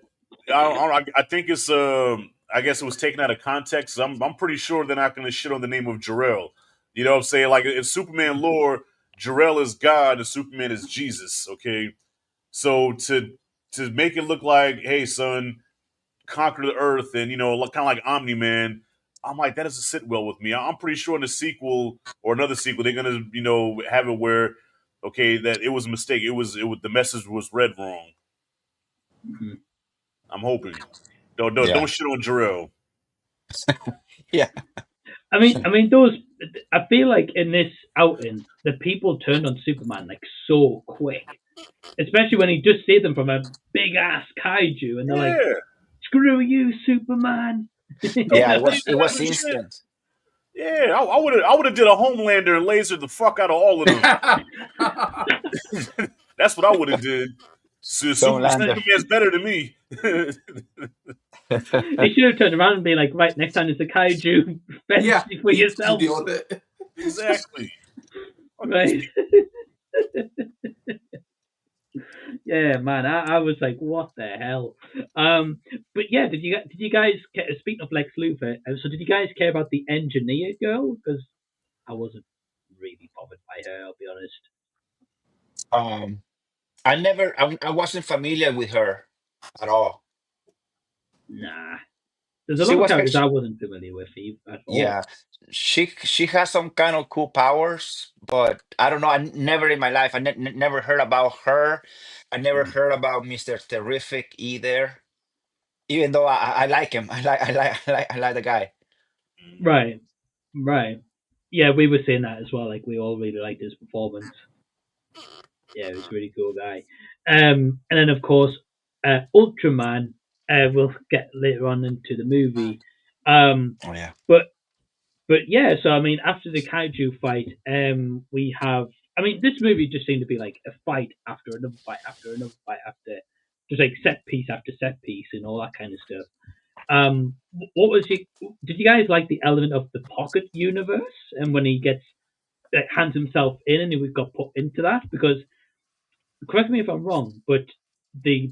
I think it's I guess it was taken out of context. I'm pretty sure they're not going to shit on the name of Jor-El. You know what I'm saying? Like in Superman lore, Jor-El is God and Superman is Jesus. Okay, so to make it look like, hey son, conquer the Earth and kind of like Omni Man, I'm like that doesn't sit well with me. I'm pretty sure in the sequel or another sequel they're gonna have it where okay that it was a mistake. It was the message was read wrong. Mm-hmm. I'm hoping. Don't Yeah, shit on Jarrell. yeah, I mean, those. I feel like in this outing, the people turned on Superman like so quick, especially when he just saved them from a big ass kaiju, and they're like, Yeah. "Screw you, Superman!" No, yeah. You It know? was it was legit. instant. Yeah, I would have did a Homelander and lasered the fuck out of all of them. That's what I would have did. Homelander. Superman's better than me. They should have turned around and be like, "Right, next time it's a kaiju, fend Yeah. for You yourself." deal with it. Exactly. Fuck these Right? people. Yeah, man, I was like, "What the hell?" But yeah, did you guys speaking of Lex Luthor? So did you guys care about the engineer girl? Because I wasn't really bothered by her. I'll be honest. um, I wasn't familiar with her at all. Nah, there's a She lot of was, characters I wasn't familiar with at all. yeah. She has some kind of cool powers, but I don't know. I never in my life. I never heard about her. I never Mm. heard about Mr. Terrific either. Even though I like him, I like the guy. Right, right. Yeah, we were saying that as well. Like we all really liked his performance. Yeah, he was a really cool guy. And then of course, Ultraman. We'll get later on into the movie. Oh yeah. But yeah, so I mean, after the kaiju fight, we have. I mean, this movie just seemed to be like a fight after another fight after another fight after, just like set piece after set piece and all that kind of stuff. What was your? Did you guys like the element of the pocket universe and when he gets hands himself in and he got put into that? Because correct me if I'm wrong, but the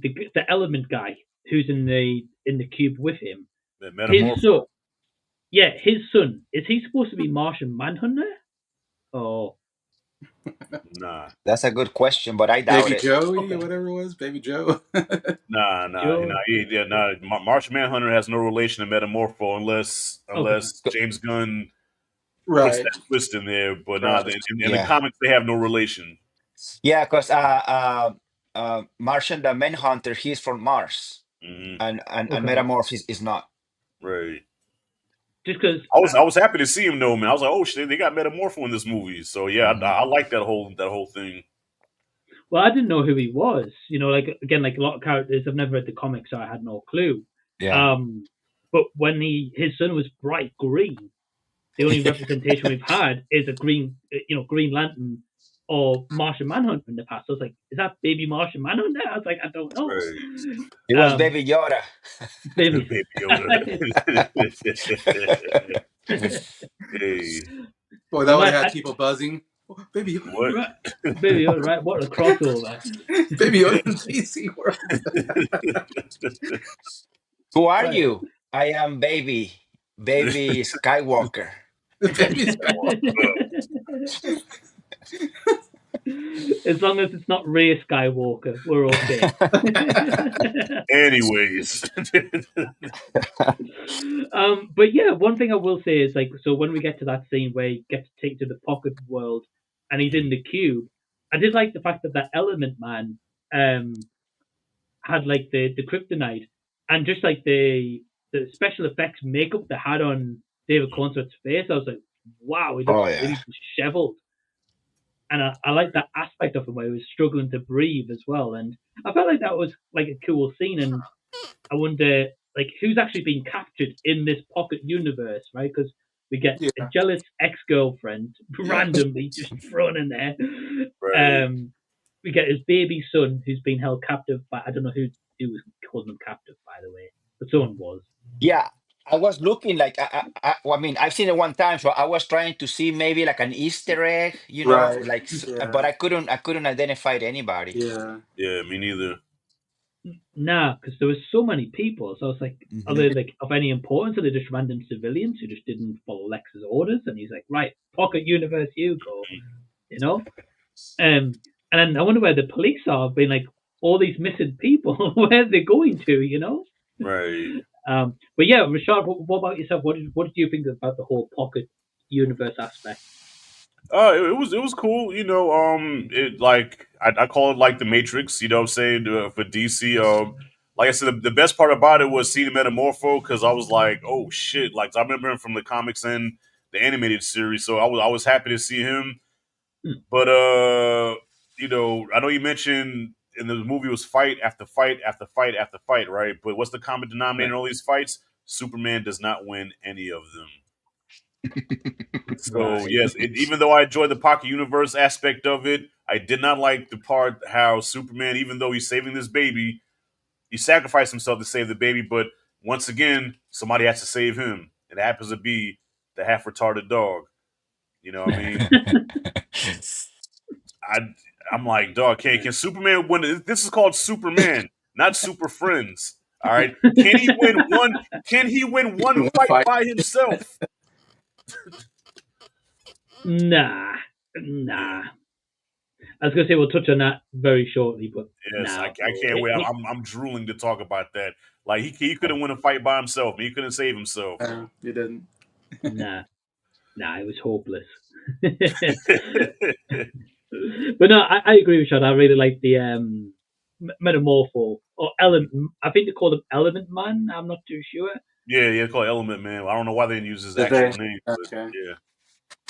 element guy who's in the cube with him, That his son, Metamorpho. yeah, his son, is he supposed to be Martian Manhunter? Oh, Nah. That's a good question, but I doubt Baby it. Joey, okay. or whatever it was. Baby Joe. Joe. Martian Manhunter has no relation to Metamorpho Okay. unless James Gunn puts Right. that twist in there. But nah, Right. in the Yeah, comics they have no relation. yeah, because Martian the Manhunter, he's from Mars, Hmm. and Okay. Metamorph is not. Right. Just because. I was happy to see him though, man. I was like, oh shit, they got Metamorpho in this movie. So yeah, Mhm. I like that whole thing. Well, I didn't know who he was. Like again, like a lot of characters, I've never read the comics, so I had no clue. Yeah. But when his son was bright green, the only representation we've had is a green, Green Lantern or Martian Manhunter in the past. I was like, is that baby Martian Manhunter? I was like, I don't know. Right. It was Baby Yoda. Baby. Baby Yoda. Hey, Boy, that would have had people buzzing. Oh, Baby Yoda. what? Right. Baby Yoda, right? What a crossover. Baby Yoda in DC World. Who are Right. you? I am Baby Skywalker. Baby As long as it's not Rey Skywalker, we're okay. Anyways. But yeah, one thing I will say is like, so when we get to that scene where he gets taken to the pocket world and he's in the cube, I did like the fact that that Element Man had like the kryptonite and just like the special effects makeup they had on David Cornsworth's face. I was like, wow, he looks really disheveled. And I like that aspect of him where he was struggling to breathe as well. And I felt like that was like a cool scene. And I wonder, like, who's actually being captured in this pocket universe, right? Because we get a jealous ex-girlfriend randomly just thrown in there. Right. We get his baby son who's been held captive by, I don't know who was holding him captive, by the way, but someone was. Yeah, I was looking like I mean I've seen it one time, so I was trying to see maybe like an Easter egg, Right. like, but I couldn't identify anybody. Yeah. Yeah, me neither. Nah, because there was so many people. So I was like, are they like of any importance? Are they just random civilians who just didn't follow Lex's orders? And he's like, right, pocket universe, you go, And then I wonder where the police are, being like, all these missing people, where are they going to, Right. But yeah, Rashad, what about yourself? What did you think about the whole pocket universe aspect? It was cool, it like I call it like the Matrix, you know what I'm saying, for DC. Like I said, the best part about it was seeing the Metamorpho, because I was like, oh shit, like I remember him from the comics and the animated series, so I was happy to see him. But I know you mentioned in the movie was fight after fight after fight after fight, right? But what's the common denominator in all these fights? Superman does not win any of them. So yes, even though I enjoy the pocket universe aspect of it, I did not like the part how Superman, even though he's saving this baby, he sacrificed himself to save the baby. But once again, somebody has to save him. It happens to be the half retarded dog. You know what I mean? I'm like, dog, can Superman win? This is called Superman, not Super Friends. All right, can he win one? Can he win one fight by himself? Nah. I was gonna say we'll touch on that very shortly, but yes, I can't wait. I'm drooling to talk about that. Like he couldn't win a fight by himself. He couldn't save himself. He didn't. Nah, it was hopeless. But no, I agree with Sean. I really like the Metamorpho or Element. I think they called him Element Man. I'm not too sure. Yeah, it's called Element Man. I don't know why they didn't use his actual name. Okay.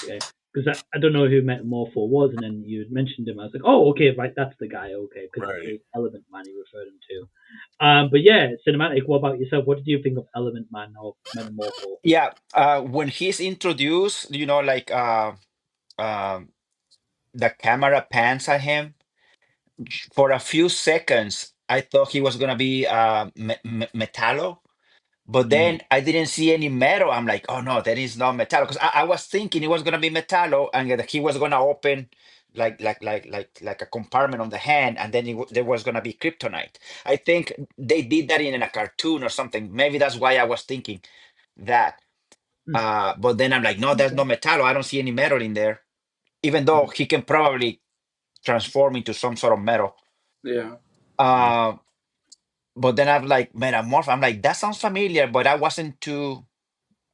Yeah. Because I don't know who Metamorpho was, and then you mentioned him. I was like, oh, okay, right, that's the guy. Okay, because it's Element Man he referred him to. But yeah, cinematic. What about yourself? What did you think of Element Man or Metamorpho? Yeah, when he's introduced, like the camera pans at him for a few seconds. I thought he was gonna be Metallo, but then I didn't see any metal. I'm like, oh no, that is not Metallo, because I was thinking it was gonna be Metallo, and that he was gonna open like a compartment on the hand, and then there was gonna be kryptonite. I think they did that in a cartoon or something. Maybe that's why I was thinking that. But then I'm like, no, there's no Metallo. I don't see any metal in there, even though he can probably transform into some sort of metal. Yeah. But then I'm like, Metamorph. I'm like, that sounds familiar, but I wasn't too.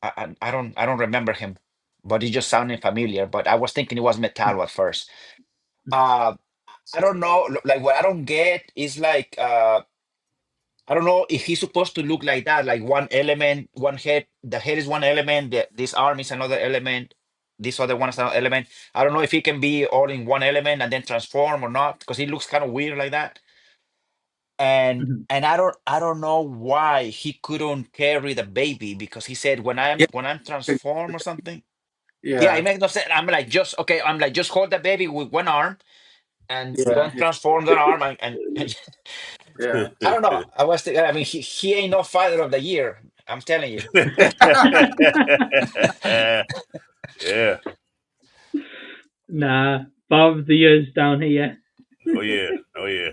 I don't remember him, but he just sounded familiar. But I was thinking it was Metallo at first. I don't know. Like what I don't get is like I don't know if he's supposed to look like that, like one element, one head. The head is one element. This arm is another element. this other one as an element. I don't know if he can be all in one element and then transform or not, because he looks kind of weird like that. And Mhm. I don't know why he couldn't carry the baby, because he said when Yeah, I'm transformed or something. Yeah, it yeah, makes no sense. I'm like, just okay. I'm like, just hold the baby with one arm and yeah, don't transform that arm. And yeah. I don't know. I mean, he ain't no father of the year. I'm telling you. Yeah. Nah, Bob of the years down here. Oh yeah. Oh yeah.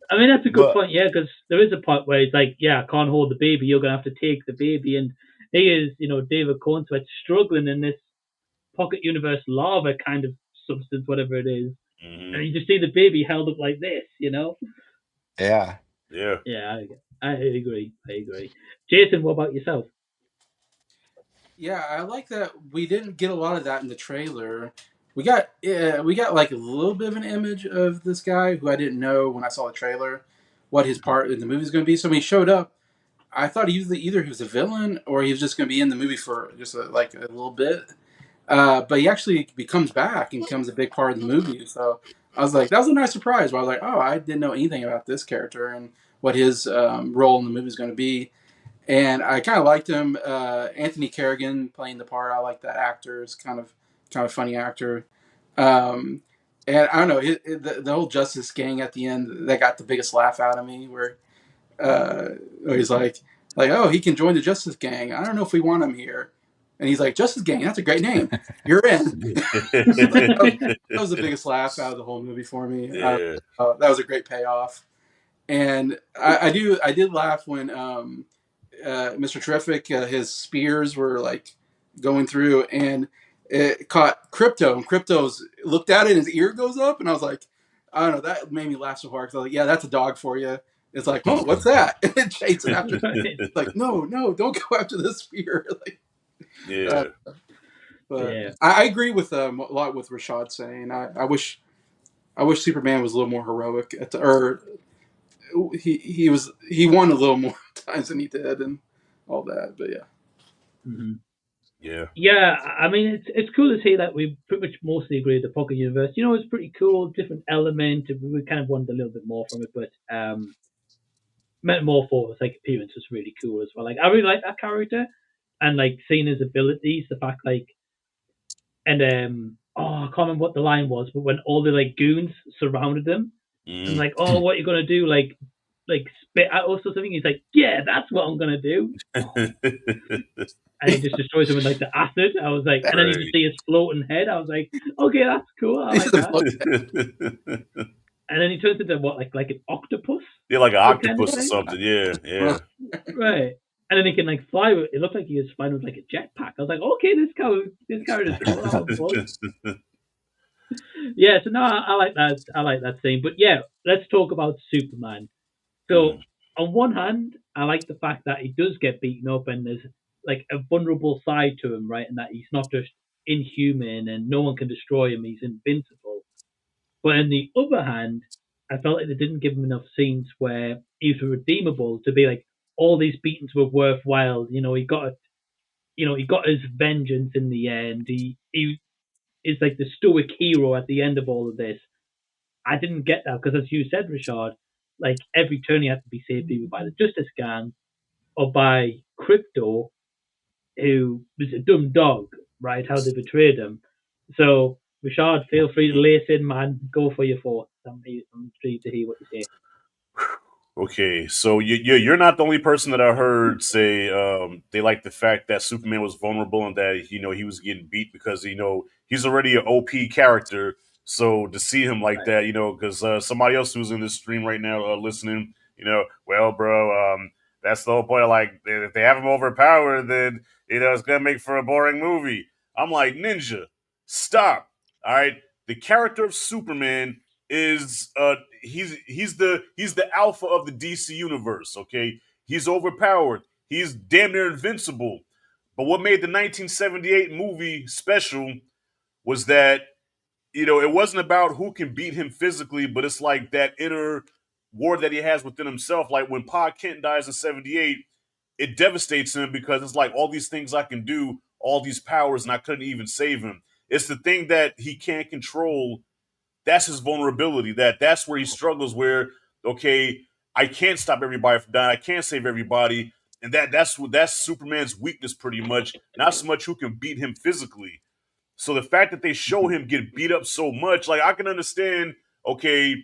I mean, that's a good But point, yeah, because there is a point where it's like, yeah, I can't hold the baby. You're gonna have to take the baby, and he is, David Cornsweat struggling in this pocket universe lava kind of substance, whatever it is, Hmm. and you just see the baby held up like this. yeah. Yeah. Yeah, I agree. I agree. Jason, what about yourself? Yeah, I like that we didn't get a lot of that in the trailer. We got like a little bit of an image of this guy who I didn't know when I saw the trailer what his part in the movie is going to be. So when he showed up, I thought either he was a villain or he was just going to be in the movie for just like a little bit. But he actually becomes back and becomes a big part of the movie. So I was like, that was a nice surprise. Where I was like, oh, I didn't know anything about this character and what his role in the movie is going to be. And I kind of liked him. Anthony Carrigan playing the part. I like that actor. It's kind of funny actor. Um, and I don't know the whole Justice Gang at the end that got the biggest laugh out of me. Uh, where he's like, oh, he can join the Justice Gang. I don't know if we want him here. And he's like, Justice Gang, that's a great name. You're in. Like, that was the biggest laugh out of the whole movie for me. Yeah. That was a great payoff. And I did laugh when Mr. Terrific, his spears were like going through, and it caught Crypto, and Crypto's looked at it, and his ear goes up, and I was like, I don't know, that made me laugh so hard because I was like, yeah, that's a dog for you. It's like, oh, what's that? And it chasing after, Right. like, no, don't go after the spear. Like, uh, Yeah. but Yeah. I agree with a lot with Rashad saying. I wish Superman was a little more heroic or he won a little more times than he did and all that. But yeah. Hmm. Yeah. Yeah, I mean, it's cool to see that we pretty much mostly agree with the Pocket Universe. It's pretty cool, different element. We kind of wanted a little bit more from it, but Metamorpho's like appearance was really cool as well. Like, I really like that character, and like seeing his abilities, the fact like, and oh, I can't remember what the line was, but when all the like goons surrounded him, and Hmm. like, oh, what are you gonna do? Like spit at us or something. He's like, yeah, that's what I'm gonna do. Oh, and he just destroys him with like the acid. I was like, and then you just Right. see his floating head. I was like, okay, that's cool. I He's like just that. like, And then he turns into what, like an octopus, Yeah, like an kind of octopus or thing, something. Yeah. Yeah. right? And then he can like fly. It looked like he was flying with like a jetpack. I was like, okay, this character is cool. I'm on board. Yeah, so no, I like that. I like that scene. But yeah, let's talk about Superman. So Mhm. on one hand, I like the fact that he does get beaten up and there's like a vulnerable side to him, right? And that he's not just inhuman and no one can destroy him. He's invincible. But on the other hand, I felt like they didn't give him enough scenes where he was redeemable to be like all these beatings were worthwhile. He got his vengeance in the end. He is like the stoic hero at the end of all of this. I didn't get that because, as you said, Rashad, like every turn he had to be saved either by the Justice Gang or by Crypto, who was a dumb dog, right? How they betrayed him. So, Rashad, feel free to lace in, man. Go for your fourth. I'm intrigued to hear what you say. Okay, so you're not the only person that I heard say they like the fact that Superman was vulnerable and that he was getting beat because he's already an OP character. So to see him like Right. that, because somebody else who's in this stream right now listening, well, bro, that's the whole point. Of, like, if they have him overpowered, then it's gonna make for a boring movie. I'm like, Ninja, stop. All right, the character of Superman is he's the alpha of the DC universe. Okay, he's overpowered. He's damn near invincible. But what made the 1978 movie special was that it wasn't about who can beat him physically, but it's like that inner war that he has within himself. Like when Pa Kent dies in '78, it devastates him because it's like all these things I can do, all these powers, and I couldn't even save him. It's the thing that he can't control. That's his vulnerability. That's where he struggles. Where okay, I can't stop everybody from dying. I can't save everybody, and that's Superman's weakness, pretty much. Not so much who can beat him physically. So the fact that they show him get beat up so much, like I can understand. Okay,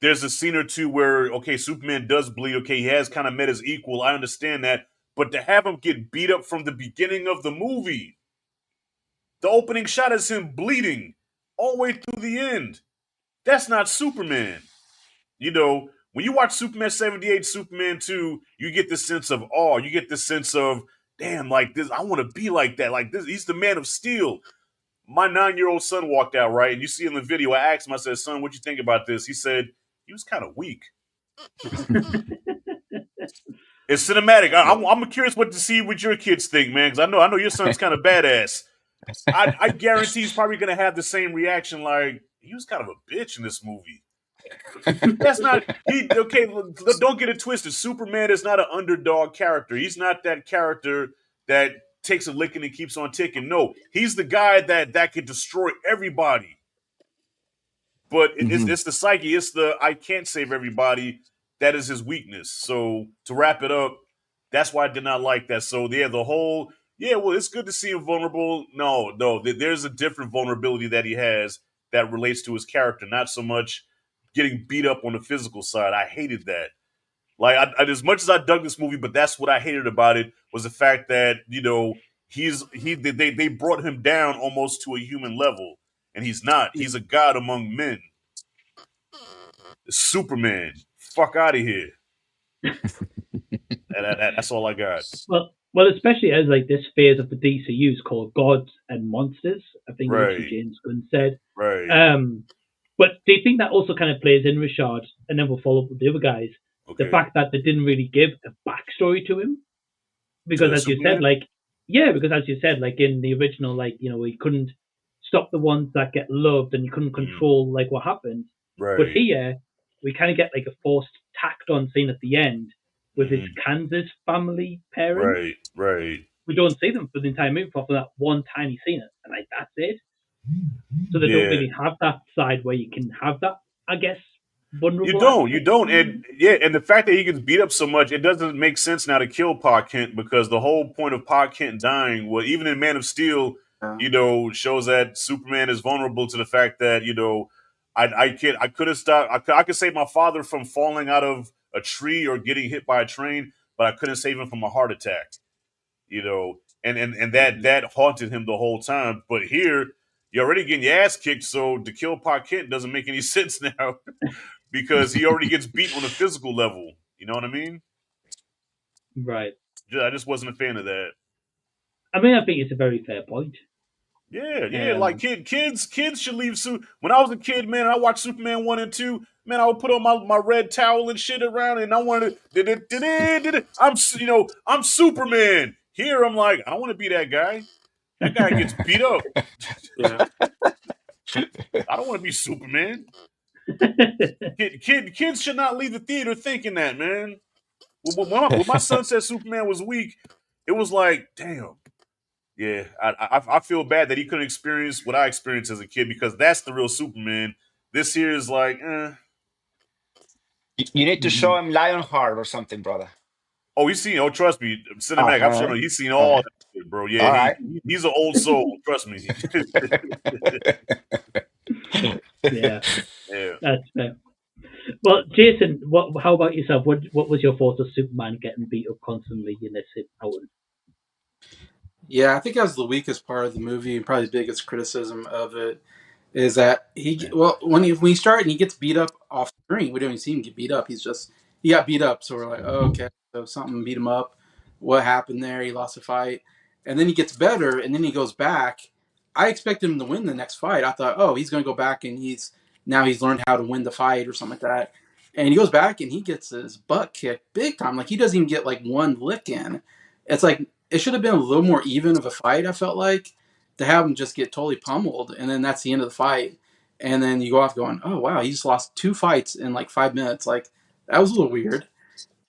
there's a scene or two where okay, Superman does bleed. Okay, he has kind of met his equal. I understand that, but to have him get beat up from the beginning of the movie, the opening shot is him bleeding all the way through the end. That's not Superman. You know, when you watch Superman 78, Superman 2, you get this sense of awe. You get this sense of, damn, like this, I want to be like that. Like this, he's the Man of Steel. My 9-year-old son walked out, right? And you see in the video, I asked him, I said, son, what'd you think about this? He said, he was kind of weak. It's cinematic. I'm curious what to see what your kids think, man, because I know your son's kind of badass. I guarantee he's probably going to have the same reaction. Like he was kind of a bitch in this movie. That's not he. Okay, don't get it twisted. Superman is not an underdog character. He's not that character that takes a licking and keeps on ticking. No, he's the guy that can destroy everybody. But it's the psyche. It's the I can't save everybody. That is his weakness. So to wrap it up, that's why I did not like that. So yeah, the whole well, it's good to see him vulnerable. No, there's a different vulnerability that he has that relates to his character, not so much getting beat up on the physical side. I hated that. Like as much as I dug this movie, but that's what I hated about it was the fact that they brought him down almost to a human level, and he's not. He's a god among men. Superman, fuck out of here. That's all I got. Well, especially as like this phase of the DCU is called Gods and Monsters. I think Right. James Gunn said. Right. But do you think that also kind of plays in Rashad, and then we'll follow up with the other guys? Okay. The fact that they didn't really give a backstory to him, because To as you Superman? said, because as you said, like in the original, like he couldn't stop the ones that get loved, and he couldn't control like what happens. Right. But here, we kind of get like a forced, tacked-on scene at the end with his Kansas family parents. Right. We don't see them for the entire movie, apart from that one tiny scene, and like that's it. So they don't really have that side where you can have that, I guess, vulnerable. You don't, and and the fact that he gets beat up so much, it doesn't make sense now to kill Pa Kent because the whole point of Pa Kent dying, well, even in Man of Steel, shows that Superman is vulnerable to the fact that I could have stopped. I could save my father from falling out of a tree or getting hit by a train, but I couldn't save him from a heart attack. And that haunted him the whole time. But here, you're already getting your ass kicked, so to kill Pa Kent doesn't make any sense now because he already gets beat on a physical level. You know what I mean? Right. I just wasn't a fan of that. I mean, I think it's a very fair point. Yeah. Like kids should leave soon. When I was a kid, man, I watched Superman 1 and 2. Man, I would put on my red towel and shit around, and I wanted to. I'm Superman. Here, I'm like, I don't want to be that guy. That guy gets beat up. Yeah. I don't want to be Superman. Kids should not leave the theater thinking that, man. When my son said Superman was weak, it was like, damn. Yeah, I feel bad that he couldn't experience what I experienced as a kid because that's the real Superman. This here is like, You need to show him Lionheart or something, brother. Oh, he's seen. Oh, trust me, cinematic. Oh, I'm showing him. He's seen all that shit, bro. Yeah, all right. He's an old soul. Trust me. Yeah, that's fair. Well, Jason, how about yourself? What was your thoughts of Superman getting beat up constantly in this outing? Yeah, I think that was the weakest part of the movie and probably the biggest criticism of it is that when he started and he gets beat up off screen, we don't even see him get beat up. He got beat up, so we're like, oh, okay, so something beat him up. What happened there? He lost a fight, and then he gets better, and then he goes back. I expected him to win the next fight. I thought, oh, he's going to go back and he's learned how to win the fight or something like that. And he goes back and he gets his butt kicked big time. Like he doesn't even get like one lick in. It's like it should have been a little more even of a fight. I felt like to have him just get totally pummeled, and then that's the end of the fight. And then you go off going, oh wow, he just lost 2 fights in like 5 minutes. Like that was a little weird.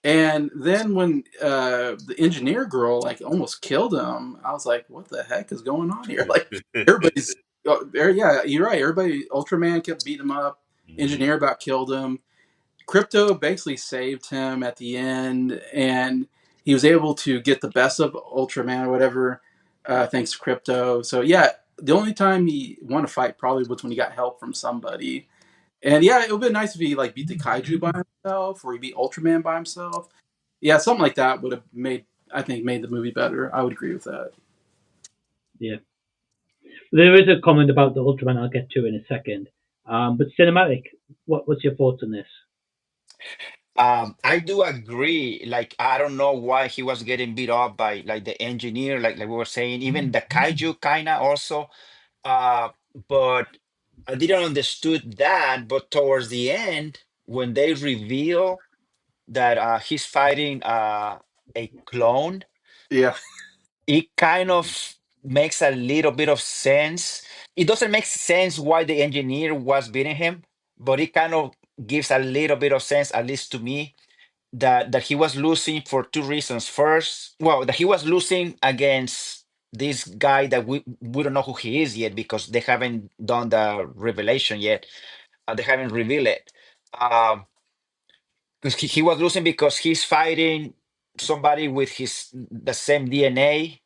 And then when the engineer girl like almost killed him, I was like, "What the heck is going on here?" Like everybody's, yeah, you're right. Everybody, Ultraman kept beating him up. Mhm. Engineer about killed him. Crypto basically saved him at the end, and he was able to get the best of Ultraman or whatever, thanks to Crypto. So yeah, the only time he won a fight probably was when he got help from somebody. And yeah, it would have been nice if he like beat the kaiju by himself, or he beat Ultraman by himself. Yeah, something like that would have made, I think, made the movie better. I would agree with that. Yeah. There is a comment about the Ultraman I'll get to in a second. But cinematic, what's your thoughts on this? I do agree. Like, I don't know why he was getting beat up by like the engineer, like we were saying, even the kaiju kinda also. Uh, but I didn't understood that. But towards the end, when they reveal that he's fighting a clone, Yeah, it kind of makes a little bit of sense. It doesn't make sense why the engineer was beating him, but it kind of gives a little bit of sense, at least to me, that he was losing for two reasons. First, well, that he was losing against this guy that we don't know who he is yet because they haven't done the revelation yet. They haven't revealed it. Um, because he was losing because he's fighting somebody with his the same DNA.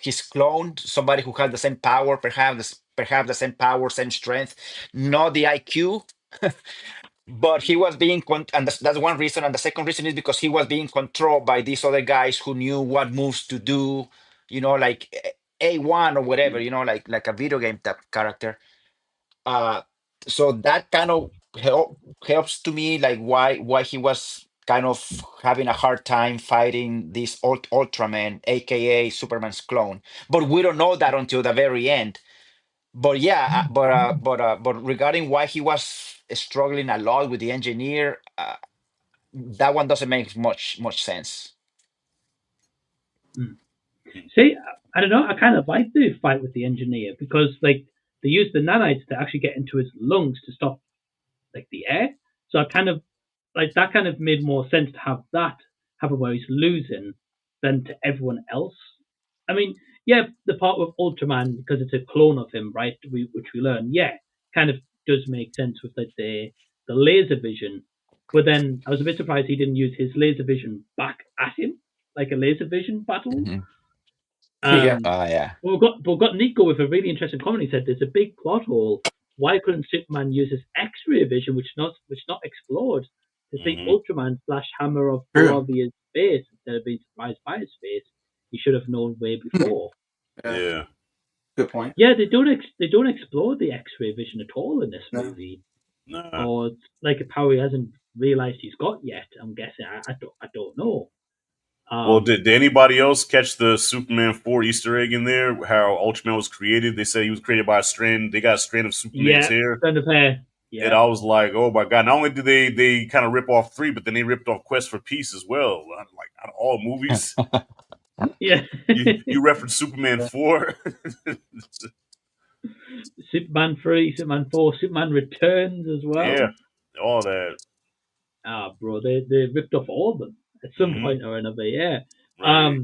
His clone, somebody who has the same power, perhaps the same power, same strength, not the IQ. But he was being and that's one reason, and the second reason is because he was being controlled by these other guys who knew what moves to do, like A1 or whatever, like a video game type character. uh so that kind of helps to me, like why he was kind of having a hard time fighting this Ultraman, aka Superman's clone. But we don't know that until the very end. But yeah, but regarding why he was struggling a lot with the engineer, that one doesn't make much sense. Hmm. See, I don't know. I kind of like the fight with the engineer because like they used the nanites to actually get into his lungs to stop like the air. So I kind of like that kind of made more sense to have that happen where he's losing than to everyone else. I mean, yeah, the part with Ultraman because it's a clone of him, right? Which we learn, yeah, kind of does make sense with like the laser vision. But then I was a bit surprised he didn't use his laser vision back at him, like a laser vision battle. Hmm. yeah, Um, Yeah. but we've got Nico with a really interesting comment. He said there's a big plot hole. Why couldn't Superman use his X-ray vision, which not explored, to see Mhm. Ultraman flash hammer off true. Borovia's face instead of being surprised by his face? He should have known way Hmm. before. Yeah, Yeah. good point. Yeah, they don't explore the X-ray vision at all in this No. movie, Nah. or it's like a power he hasn't realized he's got yet. I'm guessing. I don't know. Well, Um, did anybody else catch the Superman 4 Easter egg in there? How Ultraman was created? They said he was created by a strand. They got a strand of Superman's yeah, hair. kind of hair. And Yeah, I was like, oh my God. Not only did they kind of rip off 3, but then they ripped off Quest for Peace as well. I'm like, out of all movies, yeah. you reference Superman Yeah. 4? Superman 3, Superman 4, Superman Returns as Yeah. well. All that. Ah, bro, they ripped off all of them at some Hmm. point or another, yeah. Right.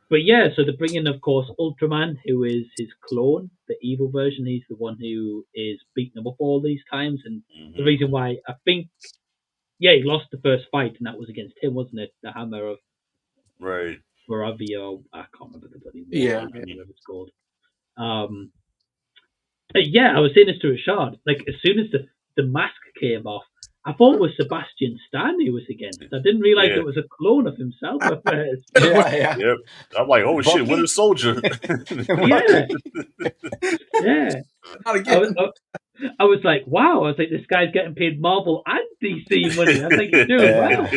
But yeah, so they bring in, of course, Ultraman, who is his clone, the evil version. He's the one who is beating him up all these times, and the Hmm. reason why I think, yeah, he lost the first fight, and that was against him, wasn't it? The Hammer of Right. Baravia, I can't remember the bloody war Yeah, hammer, yeah. whatever it's called. Um, yeah, I was saying this to Rashad. Like as soon as the mask came off, I thought it was Sebastian Stan he was against. I didn't realize Yeah. it was a clone of himself at first. Yeah. Yep. I'm like, oh shit, Winter Bucky. Soldier. Yeah, Bucky. yeah. Not I was, again. I was like, wow. I was like, this guy's getting paid Marvel and DC money. I think he's doing Yeah. well.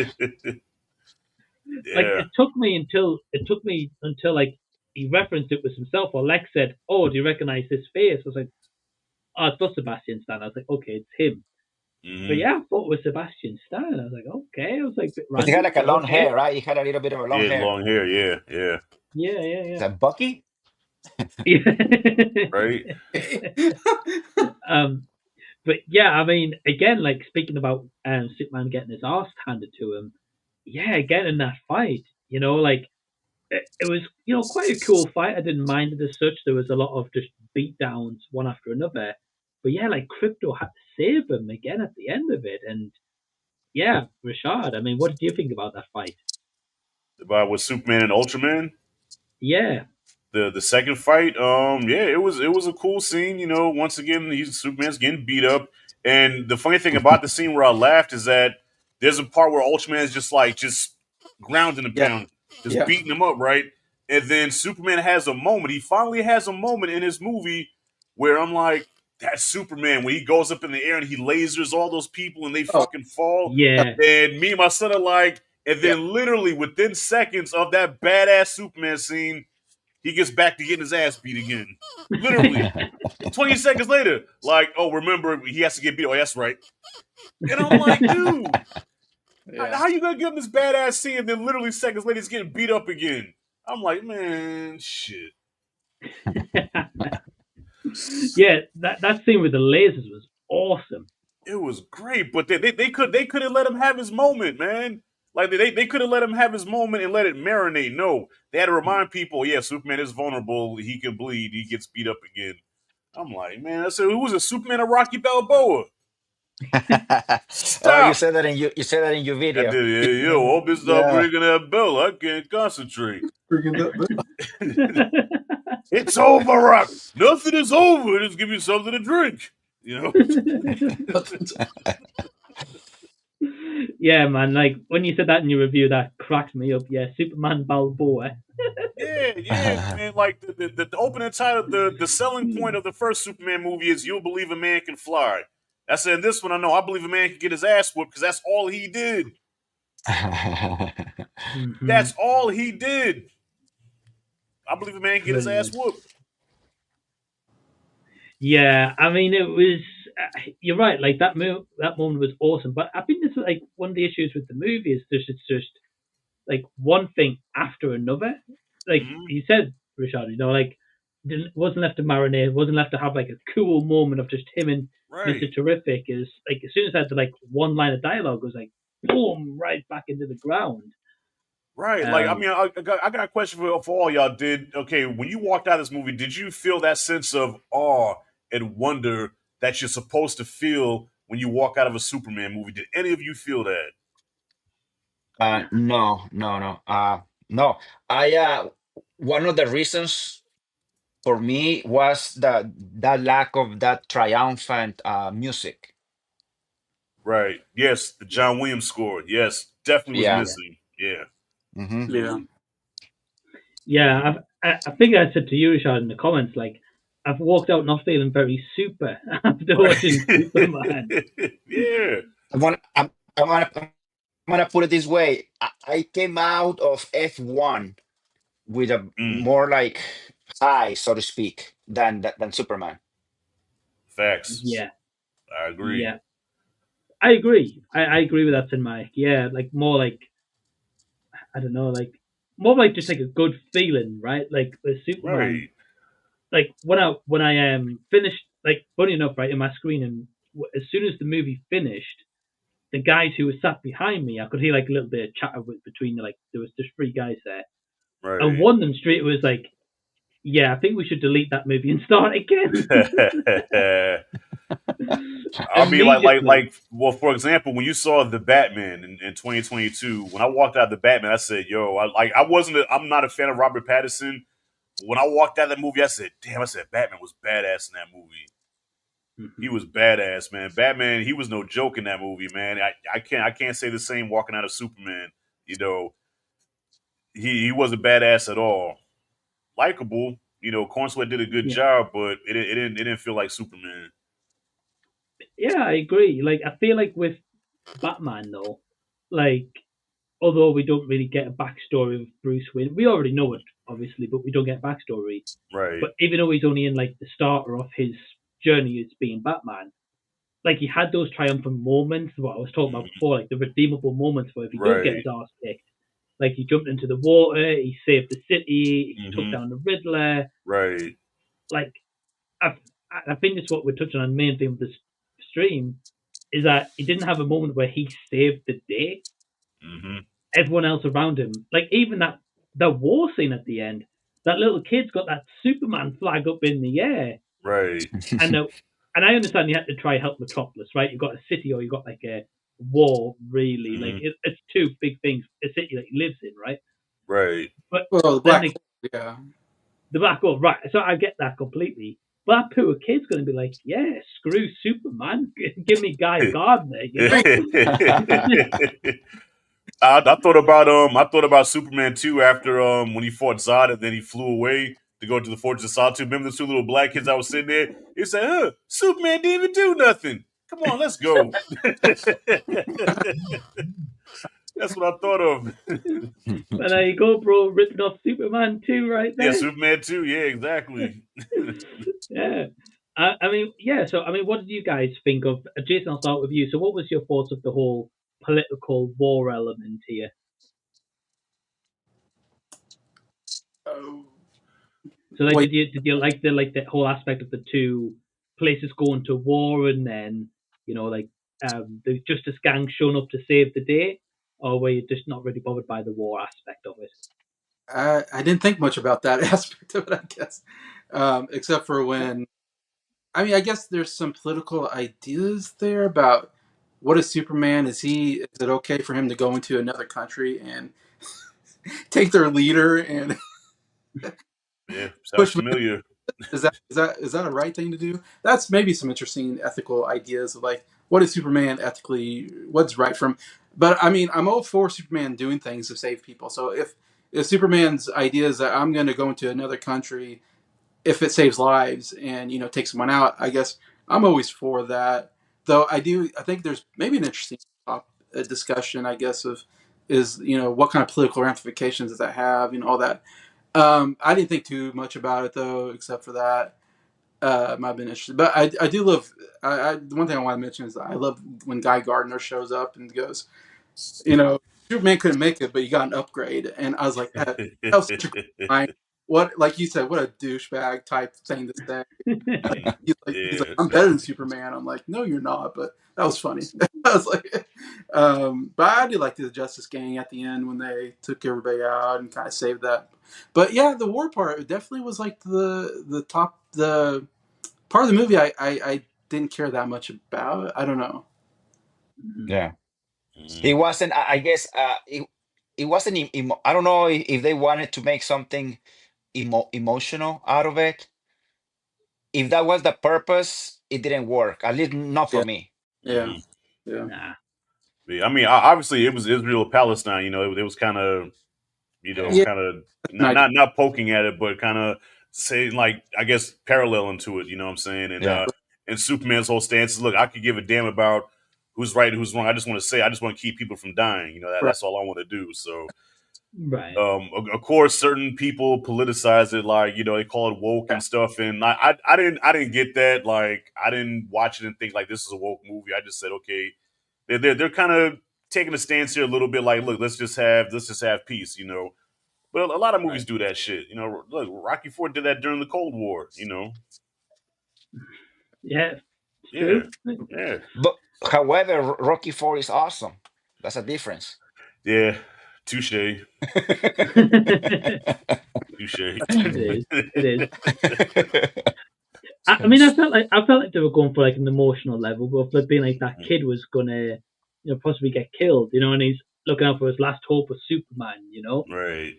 Like Yeah. it took me until like he referenced it was himself, or Lex said, "Oh, do you recognize this face?" I was like, "Oh, it's not Sebastian Stan." I was like, "Okay, it's him." But Hmm. yeah, I thought it was Sebastian Stan. I was like, okay. I was like, a bit Because he had random, like a but long okay. hair, right? He had a little bit of a long Yeah, hair. long hair. Yeah. Yeah. Yeah, Is yeah, that Bucky? yeah. Right. um, but yeah, I mean, again, like speaking about Superman getting his ass handed to him, yeah, getting that fight, like it was, quite a cool fight. I didn't mind it as such. There was a lot of just beat downs one after another. But yeah, like Crypto had to save him again at the end of it. And yeah, Rashad, I mean, what did you think about that fight? About with Superman and Ultraman. Yeah. The second fight, yeah, it was a cool scene. Once again, Superman's getting beat up, and the funny thing about the scene where I laughed is that there's a part where Ultraman is just grounding and Yeah. pounding, just Yeah. beating him up, right? And then Superman has a moment. He finally has a moment in his movie where I'm like, that's Superman when he goes up in the air and he lasers all those people and they Oh, fucking fall. Yeah. And me and my son are like, and yeah. then literally within seconds of that badass Superman scene, he gets back to getting his ass beat again. Literally. 20 seconds later, like, oh, remember, he has to get beat. Oh, that's right. And I'm like, dude, Yeah. how you going to give him this badass scene and then literally seconds later he's getting beat up again? I'm like, man, shit. Yeah, that scene with the lasers was awesome. It was great, but they could have let him have his moment, man. Like they could have let him have his moment and let it marinate. No, they had to remind people, yeah, Superman is vulnerable. He can bleed. He gets beat up again. I'm like, man, I said, who was a Superman or Rocky Balboa? Oh, you Stop! said that in your I video. did. Yo, hope it's not Yeah. ringing that bell. I can't concentrate. Freaking that. It's over, Rock. Nothing is over. Just give me something to drink. Yeah, man. Like when you said that in your review, that cracked me up. Yeah, Superman Balboa. Yeah, man. Like the opening title, the selling point of the first Superman movie is "You'll believe a man can fly." I said this one. I know. I believe a man can get his ass whooped because that's all he did. Mm-hmm. That's all he did. I believe a man can get his ass whooped. Yeah, I mean, it was. You're right. Like that moment was awesome. But I think this is like one of the issues with the movie is it's just like one thing after another. Like Mm-hmm. you said, Rashad, like wasn't left to marinate, wasn't left to have like a cool moment of just him and Right. Mr. Terrific. Is like as soon as I had the like one line of dialogue, it was like boom, right back into the ground. Right. Like, I mean, I got a question for all y'all. Okay, when you walked out of this movie, did you feel that sense of awe and wonder that you're supposed to feel when you walk out of a Superman movie? Did any of you feel that? No, no, no. No. One of the reasons for me was that lack of that triumphant music. Right. Yes, the John Williams score. Yes, definitely was Yeah. missing. Yeah. Hmm. Yeah. Yeah, I think I said to you, Rashad, in the comments, like I've walked out not feeling very super after watching Superman. Yeah. I'm gonna put it this way. I came out of F1 with a Mm, more like high, so to speak, than Superman. facts. Yeah, I agree. yeah, I agree. I agree with that, Tin Mike. Yeah, like more like I don't know, like more like just like a good feeling, right? Like with Superman, Right. like when I finished, like funny enough, right in my screen, and as soon as the movie finished, the guys who were sat behind me, I could hear like a little bit of chatter between like there was just three guys there, and Right. one of them straight was like, "Yeah, I think we should delete that movie and start again." I mean, Immediately. well, for example, when you saw the Batman in 2022, when I walked out of the Batman, I said, "Yo, I'm not a fan of Robert Pattinson." When I walked out of that movie, I said, "Damn!" I said, "Batman was badass in that movie. He Mhm. was badass, man. Batman, he was no joke in that movie, man. I can't say the same walking out of Superman. You know, he wasn't badass at all. Likable, Corn Sweat did a good Yeah, job, but it didn't feel like Superman. yeah, I agree. Like I feel like with Batman though, like although we don't really get a backstory of Bruce Wayne, we already know it obviously, but we don't get a backstory. Right. But even though he's only in like the starter of his journey as being Batman, like he had those triumphant moments, what I was talking about before, like the redeemable moments where if he does get Right. his ass kicked, like he jumped into the water, he saved the city, he took Hmm. down the Riddler. Right. Like I, I think that's what we're touching on. The main thing with this stream is that he didn't have a moment where he saved the day. Hmm. everyone else around him, like even that the war scene at the end, that little kid's got that Superman flag up in the air, Right. and and I understand you had to try help Metropolis, right? You've got a city or you've got like a war, really. Like Mhm. it's two big things. A city that he lives in, right? Right. But Well, the then black, yeah. the black hole, right? So I get that completely. But that poor kid's going to be like, yeah, screw Superman, give me Guy Gardner, you know? I thought about Superman 2 after when he fought Zod and then he flew away to go to the Fortress of Solitude. Remember the two little black kids I was sitting there? He said, Superman didn't even do nothing. Come on, let's go. That's what I thought of. And there you go, bro, ripping off Superman 2 right Yeah, there. Superman 2. Yeah, exactly. Yeah. I mean, yeah. So, I mean, what did you guys think of? Jason, I'll start with you. So, what was your thoughts of the whole political war element here? So, like, Wait, did you like the whole aspect of the two places going to war, and then like the Justice Gang showing up to save the day, or were you just not really bothered by the war aspect of it? I didn't think much about that aspect of it, I guess, except for when. I mean, I guess there's some political ideas there about what is Superman? Is it okay for him to go into another country and take their leader and Yeah, sounds push him? familiar. Is that a right thing to do? That's maybe some interesting ethical ideas of like what is Superman ethically, what's right from. But I mean, I'm all for Superman doing things to save people. So if Superman's idea is that I'm going to go into another country if it saves lives and takes someone out, I guess I'm always for that. Though I think there's maybe an interesting discussion, I guess, of is what kind of political ramifications does that have, all that. I didn't think too much about it though, except for that. Might have been interesting, but I do love. The one thing I want to mention is I love when Guy Gardner shows up and goes, Superman couldn't make it, but you got an upgrade, and I was like, that was such a great line. What, like you said, what a douchebag type thing to say. He's like, Yeah. I'm better than Superman. I'm like, no, you're not. But that was funny. I was like, but I did like the Justice Gang at the end when they took everybody out and kind of saved that. But yeah, the war part definitely was like the part of the movie I didn't care that much about. I don't know. Yeah. It Mhm. wasn't. I guess. It wasn't. I don't know if they wanted to make something emotional out of it. If that was the purpose, it didn't work. At least not for Yeah, me. yeah, Mhm. yeah, Nah. Yeah, I mean, obviously, it was Israel Palestine. It was kind of Yeah. yeah. kind of That's an not idea. not poking at it, but kind of saying like I guess paralleling to it. You know what I'm saying? Yeah. And Superman's whole stance is, look, I could give a damn about who's right and who's wrong. I just want to keep people from dying. Right. That's all I want to do. So, Right. of course, certain people politicize it, like they call it woke Yeah. and stuff. And I didn't get that. Like I didn't watch it and think like this is a woke movie. I just said, okay, they're kind of taking a stance here a little bit. Like, look, let's just have peace. But a lot of movies Right. do that shit. Look, Rocky Ford did that during the Cold War. Yeah. It's Yeah, true. yeah, But however, Rocky Four is awesome. That's a difference. yeah. Touche, It touche. is. It is. I mean, I felt like they were going for like an emotional level, but for being like that kid was gonna, possibly get killed, and he's looking out for his last hope of Superman. Right.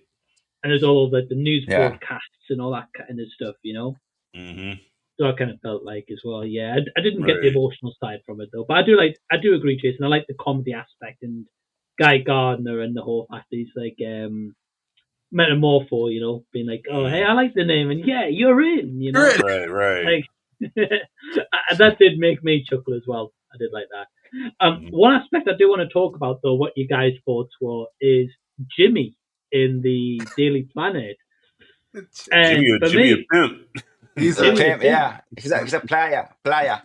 And there's all of like the news Yeah. broadcasts and all that kind of stuff. Mm-hmm. So I kind of felt like as well, yeah. I didn't get the Right. emotional side from it though, but I do agree, Jason. I like the comedy aspect and Guy Gardner and the whole fact that he's like metamorpho, being like, oh hey, Mm-hmm. I like the name, and yeah, you're in, You're in. Right. Right. like that did make me chuckle as well. I did like that. Mm-hmm. One aspect I do want to talk about though, what you guys' thoughts were, is Jimmy in the Daily Planet. And for Jimmy a me, pimp. He's The a Jimmy the pimp, Pimp. yeah. He's a playa.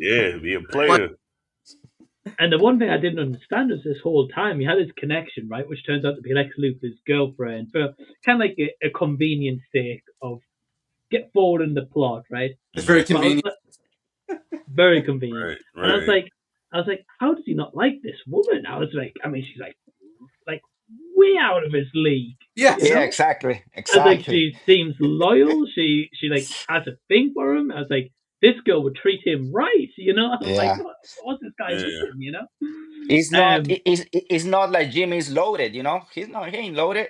Yeah, be a what? player. And the one thing I didn't understand was this whole time he had his connection, right, which turns out to be Lex Luthor's girlfriend, for kind of like a convenient sake of get forward in the plot, right? It's very But I was convenient. very convenient. Right. And Right. I was like, how does he not like this woman? I was like, I mean, she's like way out of his league. Yes. You Yeah, know? exactly. I was like, Exactly. she seems loyal. She like has a thing for him. I was like, this girl would treat him right. You know? I was like, Yeah. what's this guy Yeah. missing? You know? It's not it's not like Jimmy's loaded, you know? He ain't loaded.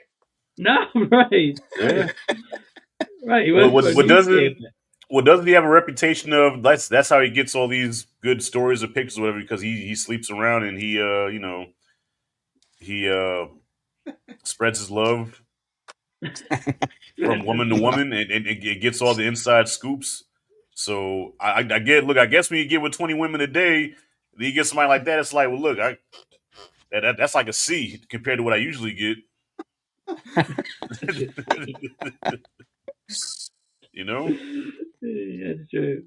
No, right, Yeah. right. He What works for what a what doesn't newspaper. what doesn't he have a reputation of? That's how he gets all these good stories or pictures or whatever, because he sleeps around and he spreads his love from woman to woman, and it gets all the inside scoops. So I get, look, I guess when you get with 20 women a day, you get somebody like that. It's like, well, look, that's like a C compared to what I usually get. You know, That's true.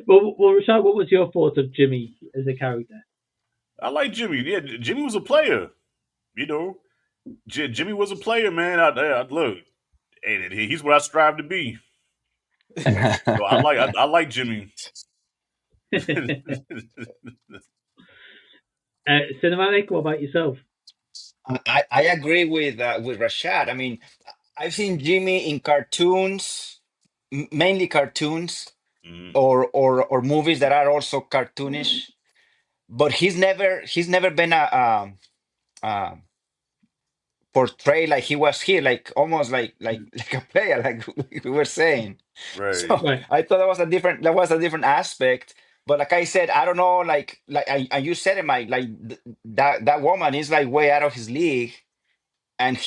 Well, Rashad, what was your thoughts of Jimmy as a character? I like Jimmy. Yeah, Jimmy was a player. You know, Jimmy was a player, man. Look, and he's what I strive to be. So I like Jimmy. Cinematic. What about yourself? I agree with Rashad. I mean, I've seen Jimmy in cartoons, mainly cartoons, Mhm. or movies that are also cartoonish. But he's never been a portrayed like he was here, like almost like a player, like we were saying. Right. So Right. I thought that was a different aspect. But like I said, I don't know, and you said it, Mike, like that woman is like way out of his league, and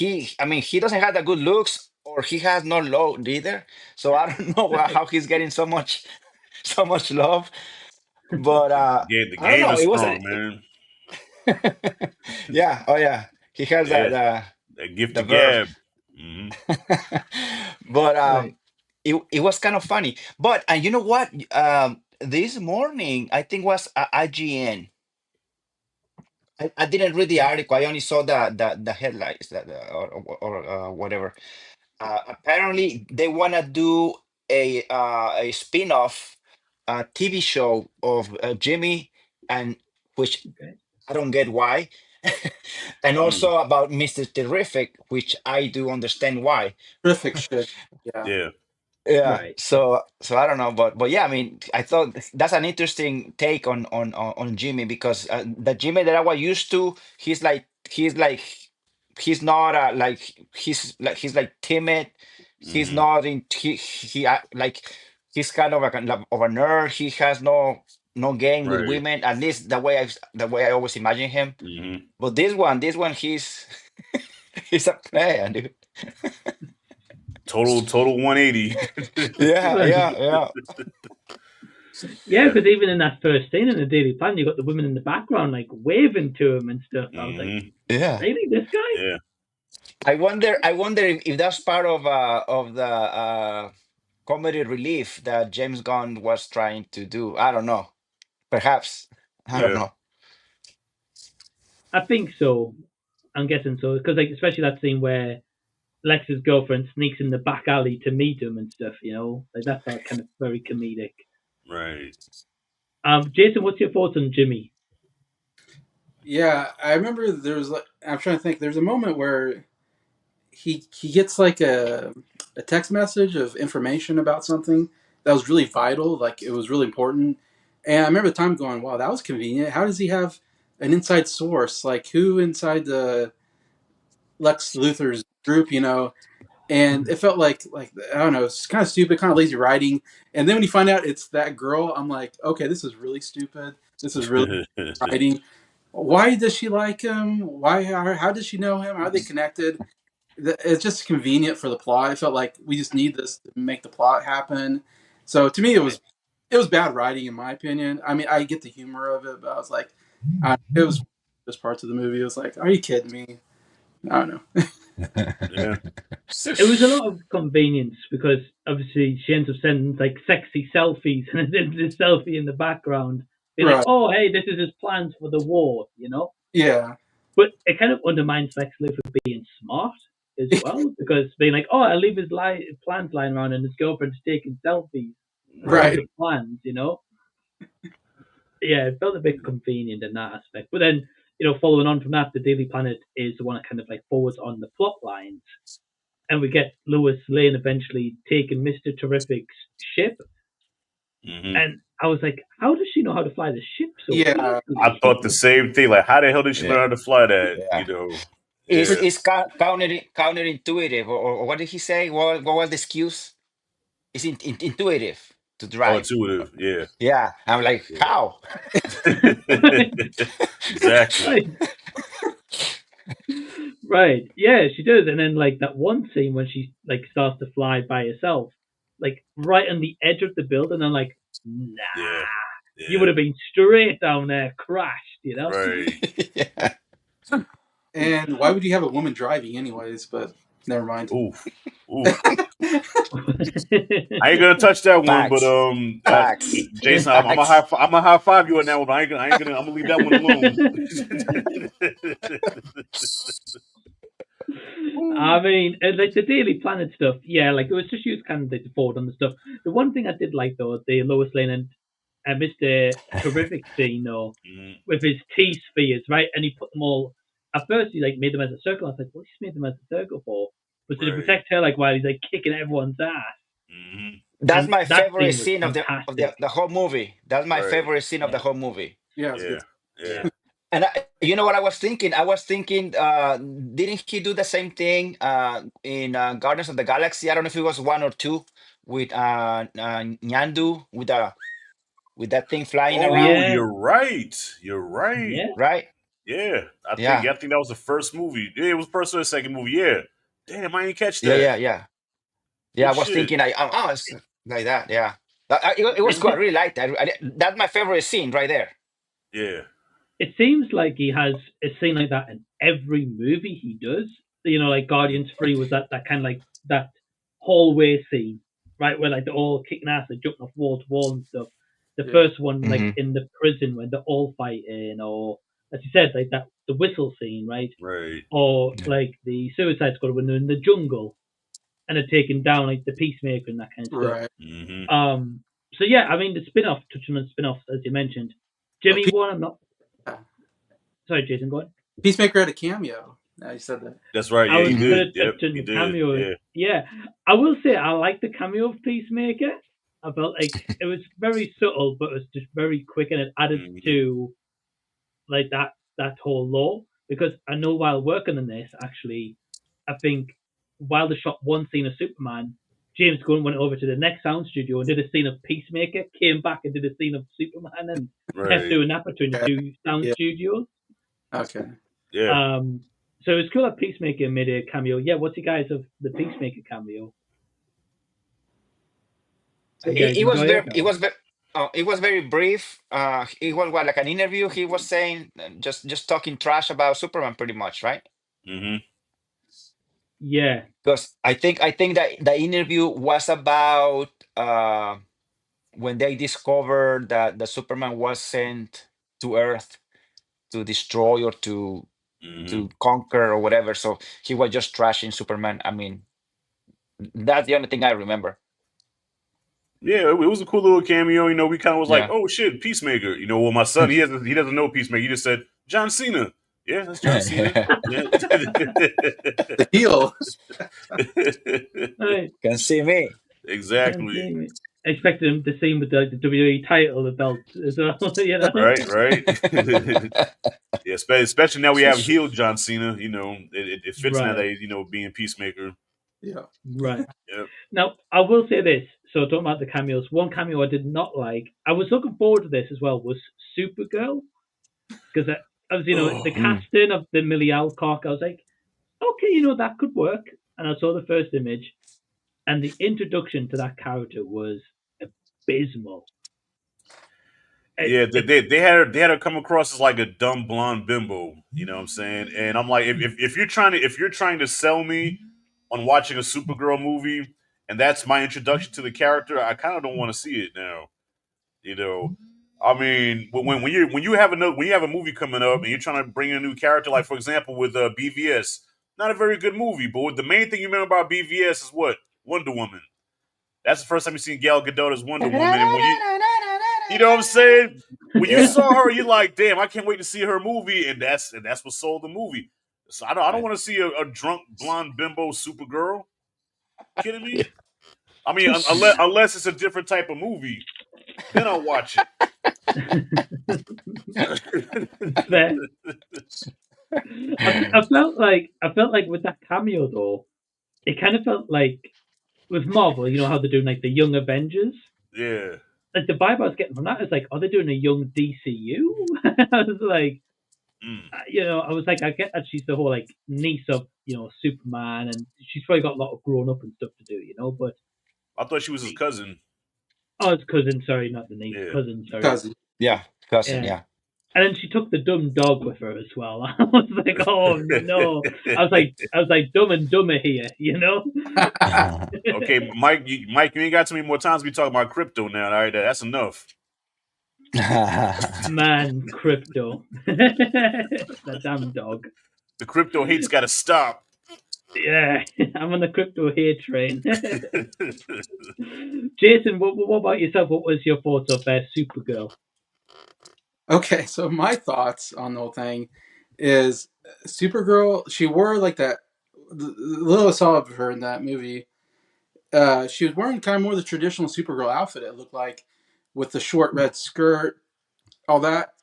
I mean, he doesn't have the good looks, or he has no load either. So I don't know how he's getting so much so much love. But Yeah, the I don't game know. is It was strong, man. yeah, oh yeah, he has Yeah, the that gift the of verve. gab. Hmm. But Right. it was kind of funny. But and you know what? This morning I think was IGN. I didn't read the article. I only saw the headlines or whatever. Apparently, they want to do a spin-off TV show of Jimmy, and which Okay. I don't get why, and Mm. also about Mr. Terrific, which I do understand why. Terrific shit. Yeah. Yeah. Yeah, Right. so I don't know, but yeah, I mean, I thought that's an interesting take on Jimmy, because the Jimmy that I was used to, he's not he's like timid. He's Hmm. not in like he's kind of like of a nerd. He has no game with Right. women, at least the way I always imagine him. Hmm. But this one he's he's a player, dude. Total 180. Yeah, Right. yeah, yeah. Yeah, Yeah. because even in that first scene in the Daily Plan, you got the women in the background like waving to him and stuff. I was like, Hmm. Yeah. really, this guy? Yeah. I wonder if that's part of the comedy relief that James Gunn was trying to do. I don't know. Perhaps. I don't Yeah. know. I think so. I'm guessing so because like especially that scene where Lex's girlfriend sneaks in the back alley to meet him and stuff. You know, like that's all kind of very comedic. Right. Jason, what's your thoughts on Jimmy? Yeah, I remember there was like I'm trying to think. There's a moment where he gets like a text message of information about something that was really vital, like it was really important. And I remember the time going, "Wow, that was convenient. How does he have an inside source? Like who inside the Lex Luthor's group, you know?" And it felt like I don't know, it's kind of stupid, kind of lazy writing. And then when you find out it's that girl, I'm like, okay, this is really stupid. This is really writing. Why does she like him? Why? How does she know him? How are they connected? It's just convenient for the plot. I felt like we just need this to make the plot happen. So to me, it was bad writing in my opinion. I mean, I get the humor of it, but I was like, it was just parts of the movie. It was like, are you kidding me? I don't know. Yeah. It was a lot of convenience because obviously she ends up sending like sexy selfies and there's this selfie in the background. Being like, Right? oh, hey, this is his plans for the war, you know? Yeah. But it kind of undermines Lex Luthor being smart as well because being like, oh, I'll leave his plans lying around and his girlfriend's taking selfies of Right. Right. the plans, you know? Yeah, it felt a bit convenient in that aspect. But then following on from that, the Daily Planet is the one that kind of like forwards on the plot lines, and we get Lois Lane eventually taking Mister Terrific's ship, and I was like, how does she know how to fly the ship so Yeah. I thought the same thing. Like, how the hell did she learn how to fly that? Yeah. Yeah. It's counterintuitive, or what did he say? What was the excuse? It's intuitive to Oh, drive. intuitive. Yeah. Yeah, I'm like, how? Exactly. Right. Yeah, she does. And then like that one scene when she like starts to fly by herself, like right on the edge of the building, I'm like, nah. Yeah. You would have been straight down there, crashed, Right. Yeah. And why would you have a woman driving anyways? But never mind. Oof. I ain't gonna touch that one, but Facts. Jason, I'm gonna high five you on that one. I'm gonna leave that one alone. I mean, like the Daily Planet stuff, yeah, like it was just used kind of like to forward on the stuff. The one thing I did like though, the Lois Lane and Mr. Terrific scene though, with his T spheres, right? And he put them all. At first, he like made them as a circle. I was like, "What he's made them as a circle for?" But to protect her, like while he's like kicking everyone's ass. That's And my that favorite scene scene of the whole movie. That's my favorite scene of the whole movie. Yeah. Yeah. And you know what I was thinking? Didn't he do the same thing in Guardians of the Galaxy? I don't know if it was 1 or 2 with Nyandu with that thing flying Oh, around. Yeah. you're right. You're right. Yeah. Right? Yeah. I think that was the first movie. Yeah, it was first or the second movie. Yeah. Damn, I didn't catch that. Yeah, I was thinking, it's like that. Yeah, it was good. I really liked that. That's my favorite scene right there. Yeah. It seems like he has a scene like that in every movie he does. Like Guardians 3 was that kind of like that hallway scene, right, where like they're all kicking ass, like jumping off wall to wall and stuff. The first one, like in the prison when they're all fighting, or as you said, like that the whistle scene, right? Right. Or like the Suicide Squad when they're in the jungle and they're taking down like the Peacemaker and that kind of stuff. Right. So yeah, I mean the spin-off, touching on spin-offs as you mentioned. Jimmy, one I'm not. Sorry, Jason, go on. Peacemaker had a cameo. Now you said that. That's right. Yeah, I was he did. the cameo. Yeah, I will say I like the cameo of Peacemaker. I felt like it was very subtle, but it was just very quick, and it added to like that whole lore. Because I know while working on this, actually, I think while they shot one scene of Superman, James Gunn went over to the next sound studio and did a scene of Peacemaker, came back and did a scene of Superman, and kept doing that between the two sound studios. Okay. Yeah. So it's cool that Peacemaker made a cameo. Yeah, what's you guys of the Peacemaker cameo? It was very brief. It was like an interview. He was saying just talking trash about Superman, pretty much, right? Yeah. Because I think that the interview was about when they discovered that the Superman was sent to Earth to destroy or to conquer or whatever. So he was just trashing Superman. I mean, that's the only thing I remember. Yeah, it was a cool little cameo. We kind of was like, "Oh shit, Peacemaker." Well, my son, he doesn't know Peacemaker. He just said John Cena. Yeah, that's John Cena. The heel. Can see me. Exactly. I expected him to see him with the WWE title, the belt as well. Right. Yeah, especially now we have heel John Cena. It fits now that being Peacemaker. Yeah. Right. Yep. Now I will say this. So talking about the cameos, one cameo I did not like. I was looking forward to this as well. Was Supergirl, because as the casting of the Millie Alcock, I was like, okay, that could work. And I saw the first image, and the introduction to that character was abysmal. Yeah, they had her come across as like a dumb blonde bimbo. You know what I'm saying? And I'm like, if you're trying to sell me on watching a Supergirl movie, and that's my introduction to the character, I kind of don't want to see it now. I mean, when you have a movie coming up and you're trying to bring in a new character, like for example with BVS, not a very good movie, but the main thing you remember about BVS is what? Wonder Woman. That's the first time you seen Gal Gadot as Wonder Woman, and You know what I'm saying? When you saw her, you're like, damn, I can't wait to see her movie, and that's what sold the movie. So I don't want to see a drunk blonde bimbo Supergirl. Kidding me? I mean, unless it's a different type of movie, then I'll watch it. Fair. I felt like with that cameo though, it kind of felt like with Marvel, you know how they're doing like the Young Avengers. Yeah. Like the vibe I was getting from that is like, are they doing a young DCU? I was like, I was like, I get that she's the whole like niece of Superman, and she's probably got a lot of grown up and stuff to do, But I thought she was his cousin. oh, it's cousin, sorry, not the niece, Yeah. cousin, sorry. Cousin. Yeah, cousin. Yeah. And then she took the dumb dog with her as well. I was like, oh no! I was like, Dumb and Dumber here, Okay, Mike, you ain't got too many more times to be talking about crypto now. All right, that's enough. Man, crypto, that damn dog. The crypto hate's got to stop. Yeah, I'm on the crypto hate train. Jason, what about yourself? What was your thoughts of Supergirl? Okay, so my thoughts on the whole thing is Supergirl. She wore like that. The little I saw of her in that movie, she was wearing kind of more the traditional Supergirl outfit. It looked like with the short red skirt, all that.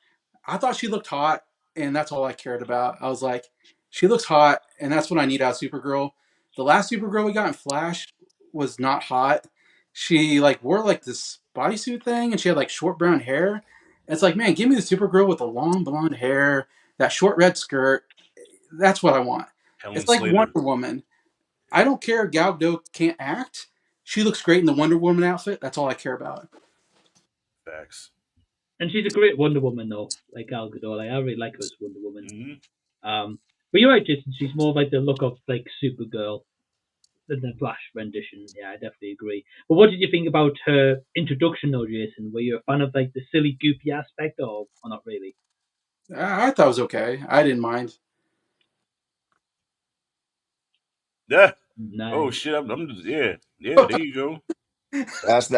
I thought she looked hot, and that's all I cared about. I was like, she looks hot, and that's what I need out of Supergirl. The last Supergirl we got in Flash was not hot. She like wore like this bodysuit thing, and she had like short brown hair. And it's like, man, give me the Supergirl with the long blonde hair, that short red skirt. That's what I want. Helen It's like Slater. Wonder Woman. I don't care if Gal Gadot can't act. She looks great in the Wonder Woman outfit. That's all I care about. Facts. And she's a great Wonder Woman, though, like Gal Gadot. Like, I really like her as Wonder Woman. Mm-hmm. But you're right, Jason. She's more like the look of like Supergirl than the Flash rendition. Yeah, I definitely agree. But what did you think about her introduction, though, Jason? Were you a fan of like the silly, goofy aspect, or not really? I thought it was okay. I didn't mind. Yeah. Nice. Oh shit! I'm just, yeah. There you go. That's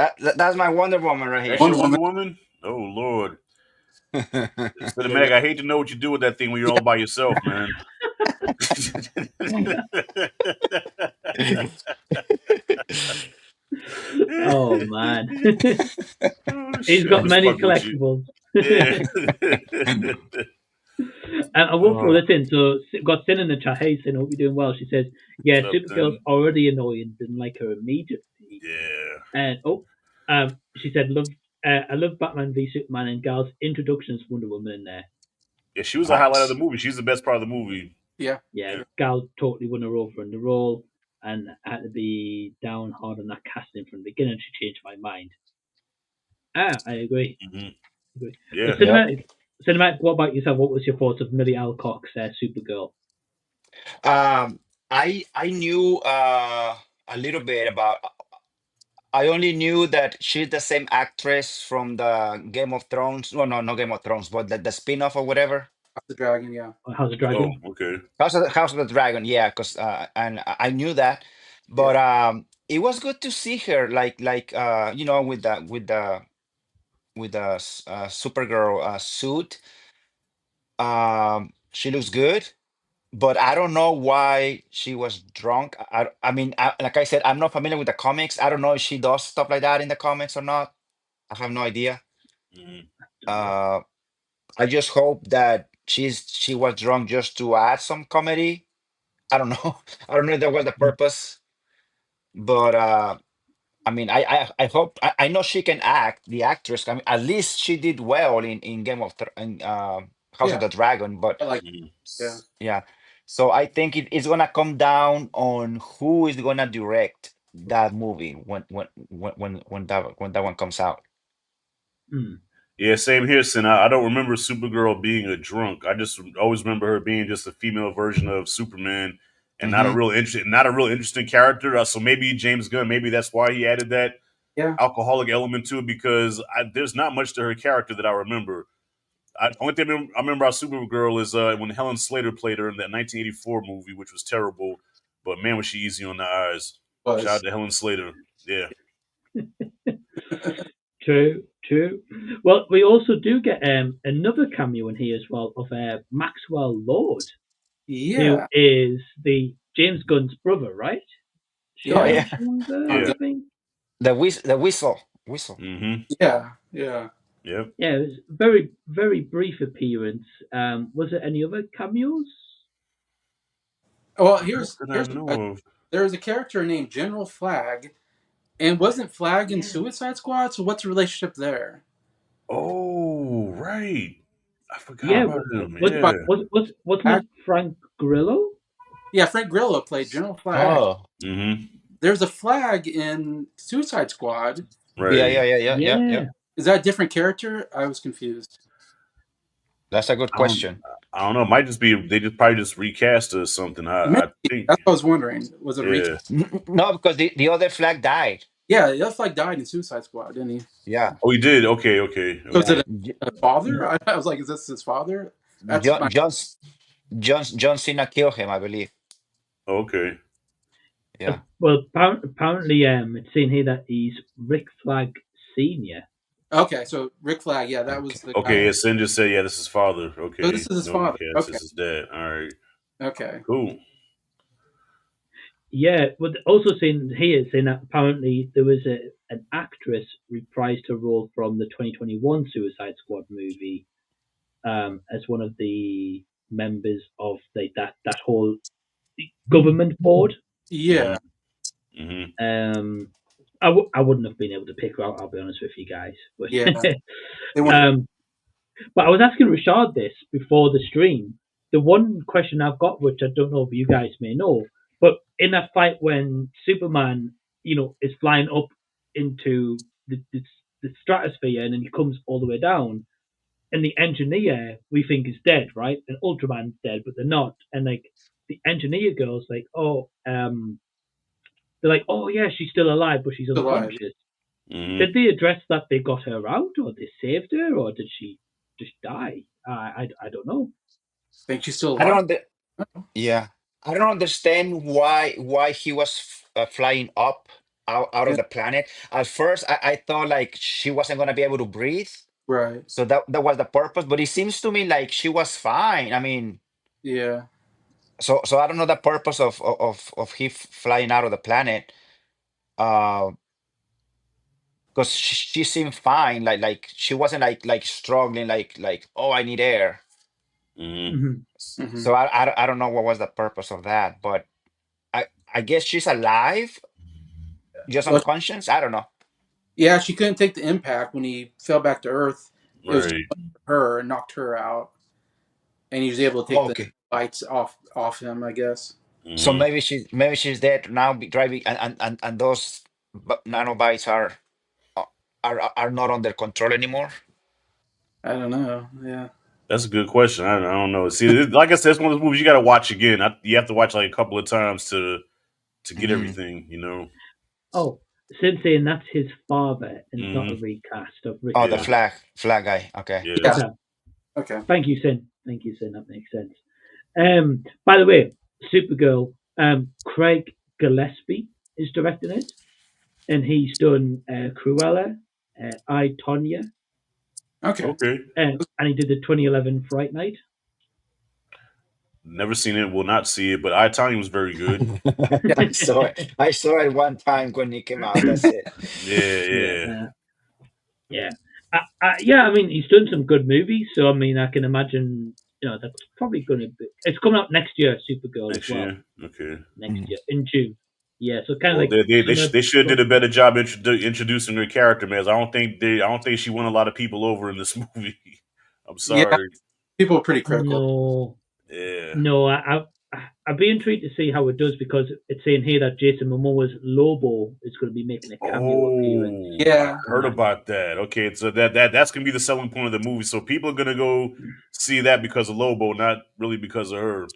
my Wonder Woman right here. That's your Wonder Woman. Oh Lord. Cinematic, I hate to know what you do with that thing when you're all by yourself, man. Oh man, he's got many collectibles. Yeah. And I will throw this in. So got Sin in the chat. Hey Sin, hope you're doing well. She says, "Yeah, Supergirl's already annoying. Didn't like her immediately." Yeah. And she said, I love Batman v Superman and Gal's introduction as Wonder Woman in there. Yeah, she was a highlight of the movie. She's the best part of the movie. Yeah. Gal totally won her over in the role, and had to be down hard on that casting from the beginning. She changed my mind. I agree. Mm-hmm. Yeah. Cinematic, what about yourself? What was your thoughts of Millie Alcock's Supergirl? I knew a little bit about. I only knew that she's the same actress from the Game of Thrones. Well, no, not Game of Thrones, but the spin-off or whatever. House of the Dragon, yeah. House of Dragon. Oh, okay. House of the Dragon, yeah, because and I knew that, but it was good to see her like with the Supergirl suit. She looks good, but I don't know why she was drunk. I mean, like I said, I'm not familiar with the comics. I don't know if she does stuff like that in the comics or not. I have no idea. Mm-hmm. I just hope that she was drunk just to add some comedy. I don't know. I don't know if that was the purpose, but I mean, I hope I know she can act, the actress. I mean, at least she did well in House of the Dragon. But I like, yeah, so I think it's gonna come down on who is gonna direct that movie when that one comes out. Yeah, same here, Sin. I don't remember Supergirl being a drunk. I just always remember her being just a female version of Superman, and not a real interesting character. So maybe James Gunn, maybe that's why he added that alcoholic element to it, because there's not much to her character that I remember. Only thing I remember about Supergirl is when Helen Slater played her in that 1984 movie, which was terrible. But man, was she easy on the eyes. Shout out to Helen Slater. Yeah. True. Well, we also do get another cameo in here as well of Maxwell Lord, who Yeah, is the James Gunn's brother, right? Oh yeah. Sean, yeah, Sean, Yeah. I think. the whistle. Mm-hmm. Yeah. Yep. Yeah, it was a very, very brief appearance. Was there any other cameos? Well, Not that I here's a know question. of. There's a character named General Flag, and wasn't Flag in Yeah. Suicide Squad? So what's the relationship there? Oh, right. I forgot Yeah, about him. Played by Yeah. wasn't Flag. it Frank Grillo? Yeah, Frank Grillo played General Flag. Oh Mm-hmm. There's a Flag in Suicide Squad. yeah, Right. yeah, yeah, yeah, yeah, yeah. Yeah. Is that a different character? I was confused. That's a good I don't. question. I don't know. It might just be they just probably just recast it or something. Maybe. I think. That's what I was wondering. Was it a recap? Yeah. No, because the other flag died. Yeah, the other Flag died in Suicide Squad, didn't he? Yeah, Oh, he did. Okay. Okay. So is Okay. yeah. it a father? I was like, is this his father? That's John my John Cena killed him, I believe. Okay. Yeah. Well, apparently, it's saying here that he's Rick Flag Senior. okay. So Rick Flag, yeah, that Okay. was the guy. Okay. Yeah. Sin just said, "Yeah, this is father." So this Okay. is his No father. recast. Okay, This is dad. All right. okay. Cool. Yeah, but also saying here saying that apparently there was an actress reprised her role from the 2021 Suicide Squad movie as one of the members of that whole government board. Yeah, Mm-hmm. I wouldn't have been able to pick her out. I'll be honest with you guys, but yeah. They want. um, but I was asking Rashad this before the stream. The one question I've got, which I don't know if you guys may know, but in that fight when Superman, is flying up into the stratosphere and then he comes all the way down, and the engineer we think is dead, right? And Ultraman's dead, but they're not. And like the engineer girl's like, they're like, oh yeah, she's still alive, but she's alive. unconscious. Mm-hmm. Did they address that they got her out, or they saved her, or did she just die? I don't know. Think she's still I alive? don't under, yeah. I don't understand why he was flying up out of Yeah, the planet. At first, I thought like she wasn't gonna be able to breathe, right. so that was the purpose. But it seems to me like she was fine. I mean, Yeah. so I don't know the purpose of he flying out of the planet. Uh, because she seemed fine. Like she wasn't like struggling. Like oh, I need air. Mm-hmm. Mm-hmm. Hmm. So I don't know what was the purpose of that, but I guess she's alive, just Well, unconscious. I don't know. yeah, she couldn't take the impact when he fell back to Earth. It was too Right. much for her and knocked her out, and he was able to take the Okay, bites off him. I guess. so Mm-hmm. maybe she's dead now, driving, and those nanobites are not under control anymore. I don't know. Yeah. That's a good question. I don't know. See, like I said, it's one of those movies you got to watch again. You have to watch like a couple of times to get Hmm. everything. You know. Oh, Sid saying that's his father, and it's not a Mm-hmm. recast of Rick Oh, the Yeah. Flag. flag guy. Okay. Yeah. Yeah. Okay, Okay. thank you, Sin. Thank you, Sin. That makes sense. By the way, Supergirl. Craig Gillespie is directing it, and he's done Cruella, I Tonya, Okay. Okay. and he did the 2011 Fright Night. Never seen it. Will not see it. But I Tanya was very good. Yeah. I saw it. I saw it one time when it came out. That's it. Yeah. Yeah, Yeah. yeah, yeah. I mean, he's done some good movies, so I mean, I can imagine. That's probably going to be. It's coming out next year, Supergirl as Next well. year. Okay. Next Mm. year in June. Yeah, so kind of Well, like summer. they should have did a better job introducing her character, man. I don't think she won a lot of people over in this movie. I'm Yeah. sorry. People were pretty critical. No, Yeah. no. I'd be intrigued to see how it does because it's saying here that Jason Momoa's Lobo is going to be making a cameo appearance. Oh, I Yeah. heard about that. Okay, so that's gonna be the selling point of the movie. So people are gonna go see that because of Lobo, not really because of her.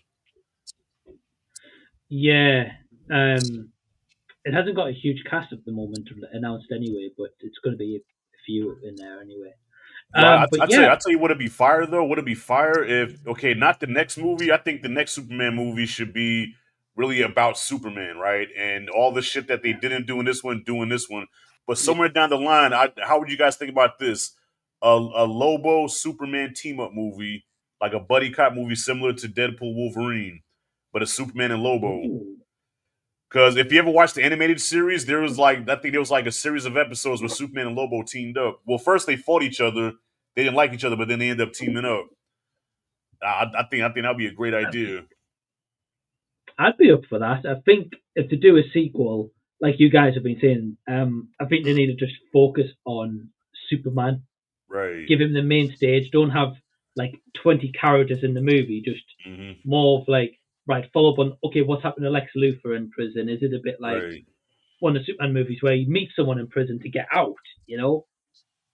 Yeah. It hasn't got a huge cast at the moment announced anyway, but it's going to be a few in there anyway. Well, But yeah, I tell you, would it be fire though? Would it be fire if okay, not the next movie? I think the next Superman movie should be really about Superman, right? And all the shit that they didn't do in this one, doing this one. But Yeah. somewhere down the line, how would you guys think about this? a Lobo Superman team up movie, like a buddy cop movie similar to Deadpool Wolverine, but a Superman and Lobo. Ooh. Because if you ever watched the animated series, there was like I think there was like a series of episodes where Superman and Lobo teamed up. Well, first they fought each other, they didn't like each other, but then they ended up teaming up. I think that'd be a great idea. I'd be up for that. I think if to do a sequel, like you guys have been saying, I think they need to just focus on Superman. Right. Give him the main stage. Don't have like 20 characters in the movie. Just more of like, right, follow up on, okay, what's happened to Lex Luthor in prison? Is it a bit like one of the Superman movies where you meet someone in prison to get out, you know?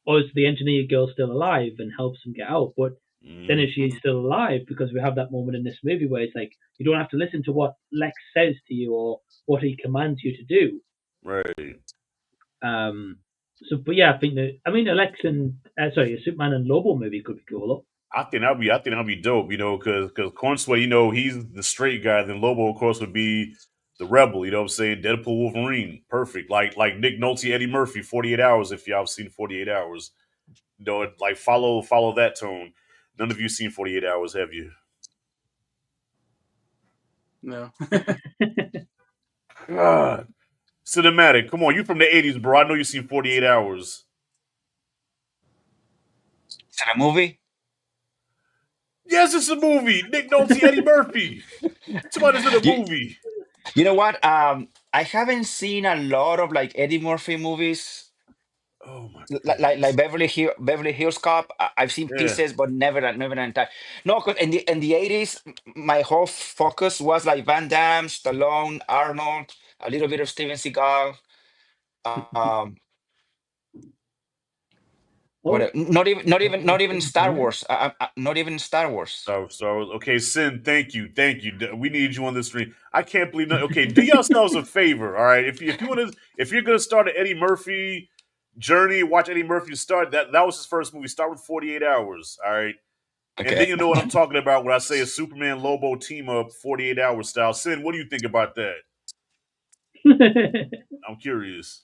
Or is the engineer girl still alive and helps him get out? But then if she's still alive, because we have that moment in this movie where it's like, you don't have to listen to what Lex says to you or what he commands you to do. Right. So, but yeah, I mean, a Superman and Lobo movie could be cool. I think that'd be dope, you know, because Cornsway, you know, he's the straight guy. Then Lobo, of course, would be the rebel. You know what I'm saying? Deadpool, Wolverine, perfect. Like Nick Nolte, Eddie Murphy, 48 Hours. If y'all have seen 48 Hours, you know, like follow that tone. None of you seen 48 Hours, have you? No. God. Cinematic. Come on, you from the 80s, bro. I know you seen 48 Hours. Is it a movie? Yes, it's a movie. Nick Nolte, Eddie Murphy. Somebody's in a movie. You know what? I haven't seen a lot of like Eddie Murphy movies. Oh my Like Beverly Hills Cop. I've seen pieces, but never an entire. No, because in the 80s, my whole focus was like Van Damme, Stallone, Arnold, a little bit of Steven Seagal. Not even Star Wars. Not even Star Wars. So okay, Sin, thank you. We need you on this stream. I can't believe that. Okay, do yourselves a favor, all right? If you're gonna start an Eddie Murphy journey, watch Eddie Murphy start. That was his first movie. Start with 48 Hours, all right? Okay. And then you know what I'm talking about when I say a Superman Lobo team up 48 hour style. Sin, what do you think about that? I'm curious.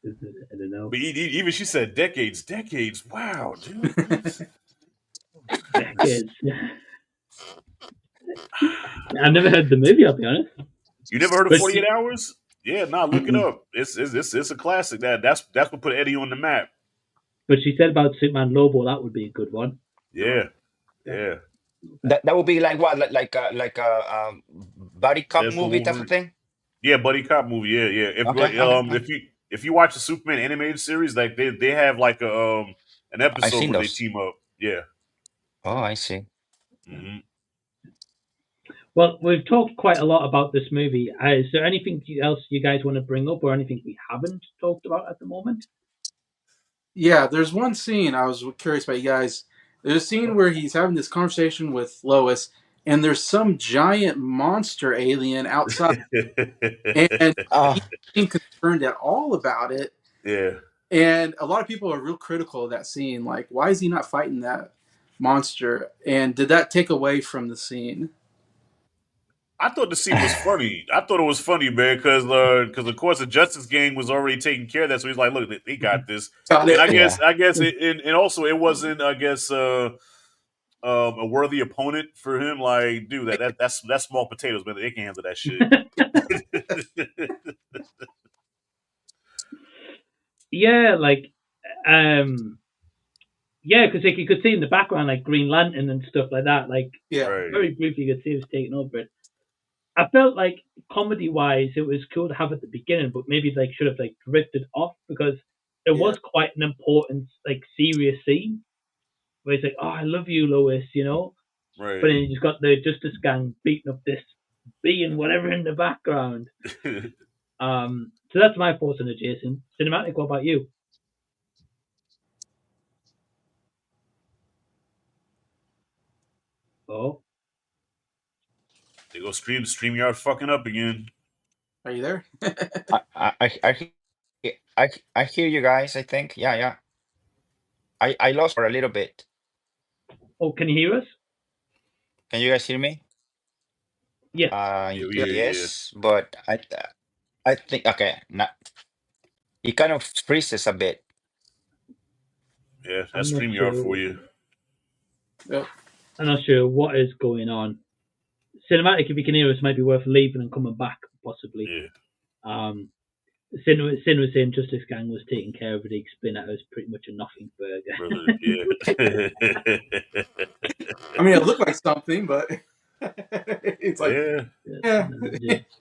I don't know. But even she said decades. Wow, dude. Decades. I've never heard the movie, I'll be honest. You never heard of 48 Hours? Yeah, look it up. It's a classic. That's what put Eddie on the map. But she said about Superman Lobo, that would be a good one. Yeah. That would be like what, like a buddy cop movie type of thing. Yeah, buddy cop movie. Yeah. If you watch the Superman animated series, like they have like an episode where they team up. Yeah. Oh, I see. Mm-hmm. Well, we've talked quite a lot about this movie. Is there anything else you guys want to bring up, or anything we haven't talked about at the moment? Yeah, there's one scene I was curious about you guys. There's a scene where he's having this conversation with Lois, and there's some giant monster alien outside, and he ain't concerned at all about it. Yeah. And a lot of people are real critical of that scene. Like, why is he not fighting that monster? And did that take away from the scene? I thought the scene was funny. I thought it was funny, man, because of course the Justice Gang was already taking care of that. So he's like, "Look, they got this." And I guess, and also it wasn't, I guess, a worthy opponent for him. Like, dude, that's small potatoes, man. They can handle that shit. Yeah, like, yeah, because like you could see in the background like Green Lantern and stuff like that. Like, very briefly, you could see it was taking over it. I felt like comedy-wise, it was cool to have at the beginning, but maybe like should have like drifted off because it was quite an important, like, serious scene where he's like, "Oh, I love you, Lois," you know. Right. But then you just got the Justice Gang beating up this being whatever in the background. So that's my thoughts on it, Jason. Cinematic, what about you? Oh. They go StreamYard fucking up again. Are you there? I hear you guys. I think yeah. I lost for a little bit. Oh, can you hear us? Can you guys hear me? Yeah. Yes, but I think okay. It kind of freezes a bit. Yeah, I'm that's not StreamYard sure. for you. Yep. I'm not sure what is going on. Cinematic, if you can hear us, might be worth leaving and coming back, possibly. Yeah. Sin was saying Justice Gang was taking care of it. He explained that it was pretty much a nothing burger. Brother, yeah. I mean, it looked like something, but it's like, yeah.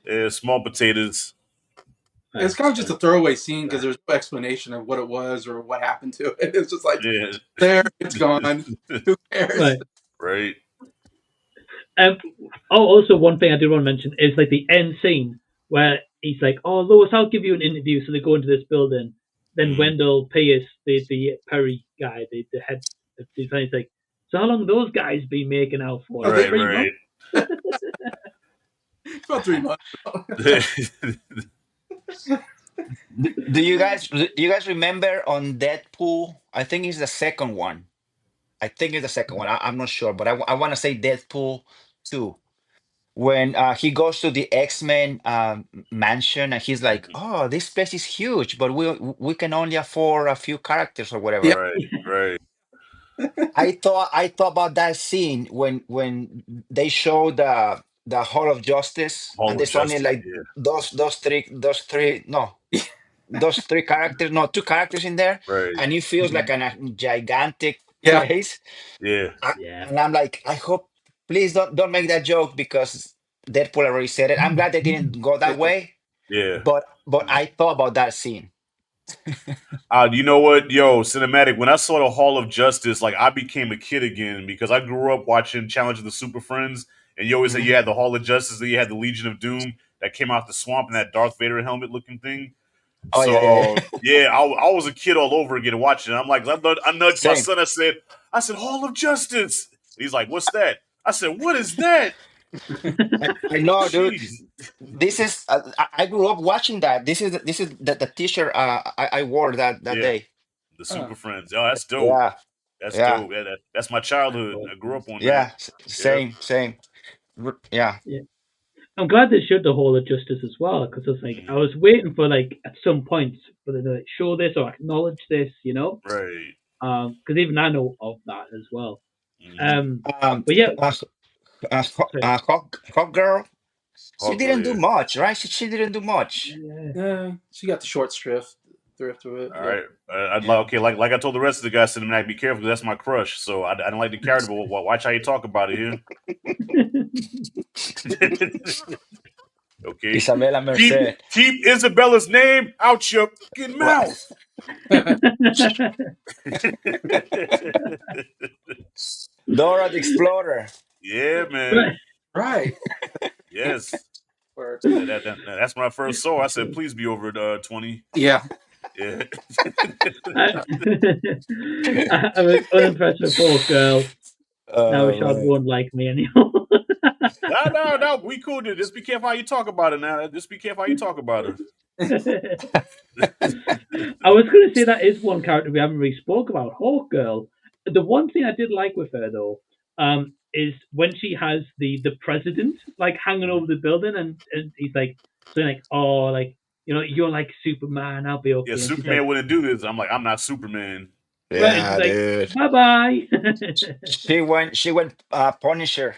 Yeah, small potatoes. It's kind of just a throwaway scene because there's no explanation of what it was or what happened to it. It's just like, Yeah. there, it's gone. Who cares? Right. Right. Also, one thing I do want to mention is like the end scene where he's like, "Oh, Lois, I'll give you an interview." So they go into this building. Then Wendell Pierce, the Perry guy, the head of design, is like, "So how long have those guys been making out for?" Oh, Like, Right, 3 right. months? About 3 months. Do you guys remember on Deadpool? I think it's the second one. I think it's the second one. I'm not sure, but I want to say Deadpool 2. When he goes to the X-Men mansion and he's like, "Oh, this place is huge, but we can only afford a few characters or Yeah. whatever." Right, right. I thought about that scene when they show the Hall of Justice Hall and of there's only Justice. like Yeah. those three characters, no, two characters in there, Right. and it feels like a gigantic Yeah. place. Yeah. And I'm like, I hope, please don't make that joke because Deadpool already said it. I'm glad they didn't go that way, Yeah. but I thought about that scene. You know what, yo, cinematic. When I saw the Hall of Justice, like I became a kid again because I grew up watching Challenge of the Super Friends, and you always say you had the Hall of Justice, then you had the Legion of Doom that came out the swamp and that Darth Vader helmet looking thing. Oh yeah. So yeah, I was a kid all over again watching. I'm like, I nudged my Same. son. I said, Hall of Justice. He's like, what's that? I said, what is that? I know, dude. Jeez. This is I grew up watching that. This is the T-shirt I wore that Yeah, day. the Super Friends. Oh, that's dope. Yeah, That's yeah, dope. Yeah, that's my childhood. I grew up on that. yeah. Yep. Same. Yeah. Yeah. I'm glad they showed the Hall of Justice as well because I was like, I Mhm. was waiting for like at some point for them to like, show this or acknowledge this, you know, Right. because even I know of that as well. Mhm. But yeah, sorry. Hawk Girl. She Hawk Girl, didn't do yeah. much, right? She didn't do much. Yeah. She got the short thrift to it. All But right. I'd like okay, like I told the rest of the guys, cinematic, be careful because that's my crush. So I don't like the character, but watch how you talk about it here. Okay. Isabella Merced. Keep Isabella's name out your fucking mouth. Dora the Explorer. Yeah, man. right. Yes. Or- That's when I first saw her. I said, please be over 20. yeah. Yeah. I was unimpressed with Hawk Girl. Now Rashad Right. won't like me anymore. No. We cool, dude. Just be careful how you talk about it now. Just be careful how you talk about it. I was going to say that is one character we haven't really spoke about, Hawk Girl. The one thing I did like with her though, is when she has the president like hanging over the building, and he's like saying like, "Oh, like you're like Superman, I'll be okay." Yeah, And she's Superman like, wouldn't do this. I'm like, I'm not Superman. right, and she's like, Dude. "Bye bye." She went Punisher.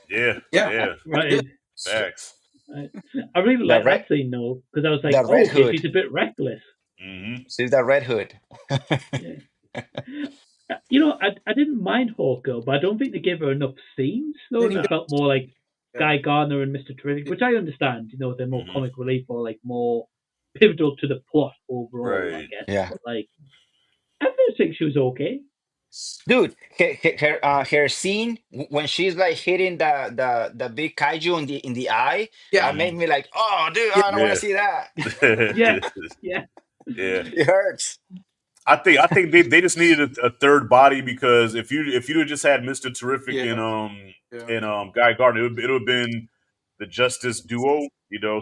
Yeah. Yeah. Yeah. Right. Facts. Right. I really The like red that scene though, because I was like, the "Oh, Red okay, Hood. she's a bit reckless." Mm-hmm. She's the Red Hood. Yeah. I didn't mind Hawk Girl, but I don't think they gave her enough scenes. Though Then you that felt more like Yeah. Guy Gardner and Mr. Terrific, which I understand. They're more Mhm. comic relief or like more pivotal to the plot overall, I Right. guess. Yeah. But like, I don't think she was okay. Dude, her scene when she's like hitting the big kaiju in the eye, Yeah. that made me like, oh, dude, Yeah. I don't want Yeah. to see that. Yeah, yeah. Yeah. It hurts. I think they just needed a third body because if you'd have just had Mr. Terrific Yeah. and Guy Gardner, it would have been the Justice duo,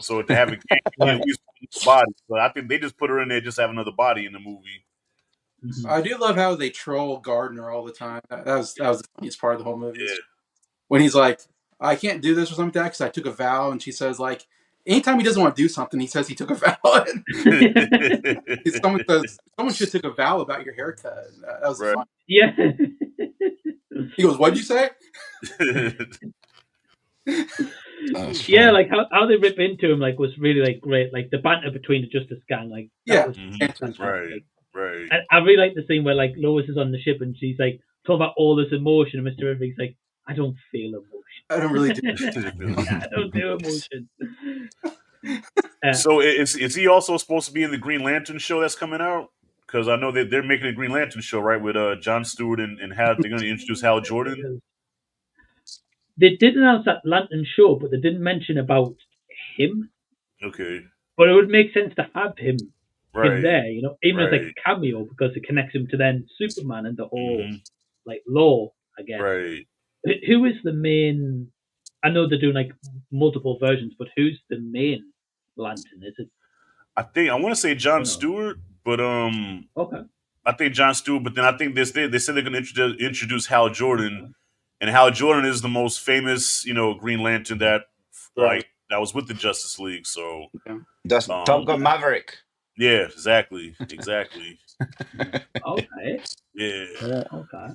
So to have a gang, Right. at least one body, but I think they just put her in there just to have another body in the movie. Mhm. I do love how they troll Gardner all the time. That was the funniest part of the whole movie. Yeah. When he's like, I can't do this or something like that because I took a vow, and she says like, anytime he doesn't want to do something, he says he took a vow. Someone should took a vow about your haircut. That was Right. fun. Yeah. He goes, "What'd you say?" Yeah, like how they rip into him like was really like great. Like the banter between the Justice Gang, like that was fantastic. Right. Right. I really like the scene where like Lois is on the ship and she's like talking about all this emotion, and Mr. Irving's like, I don't feel emotion. I don't really do. I don't do emotion. So is he also supposed to be in the Green Lantern show that's coming out? Because I know they're making a Green Lantern show, right, with Jon Stewart and Hal. They're going to introduce Hal Jordan. They did announce that Lantern show, but they didn't mention about him. Okay. But it would make sense to have him Right. in there, you know, even as like Right. a cameo, because it connects him to then Superman and the whole like lore, I guess. Right. Who is the main? I know they're doing like multiple versions, but who's the main Lantern? Is it? I want to say Jon Stewart, but Okay. I think Jon Stewart, but then I think they said they're going to introduce Hal Jordan, and Hal Jordan is the most famous, you know, Green Lantern that that was with the Justice League. So that's Top Gun Maverick. Yeah, exactly. Okay. Yeah. Okay.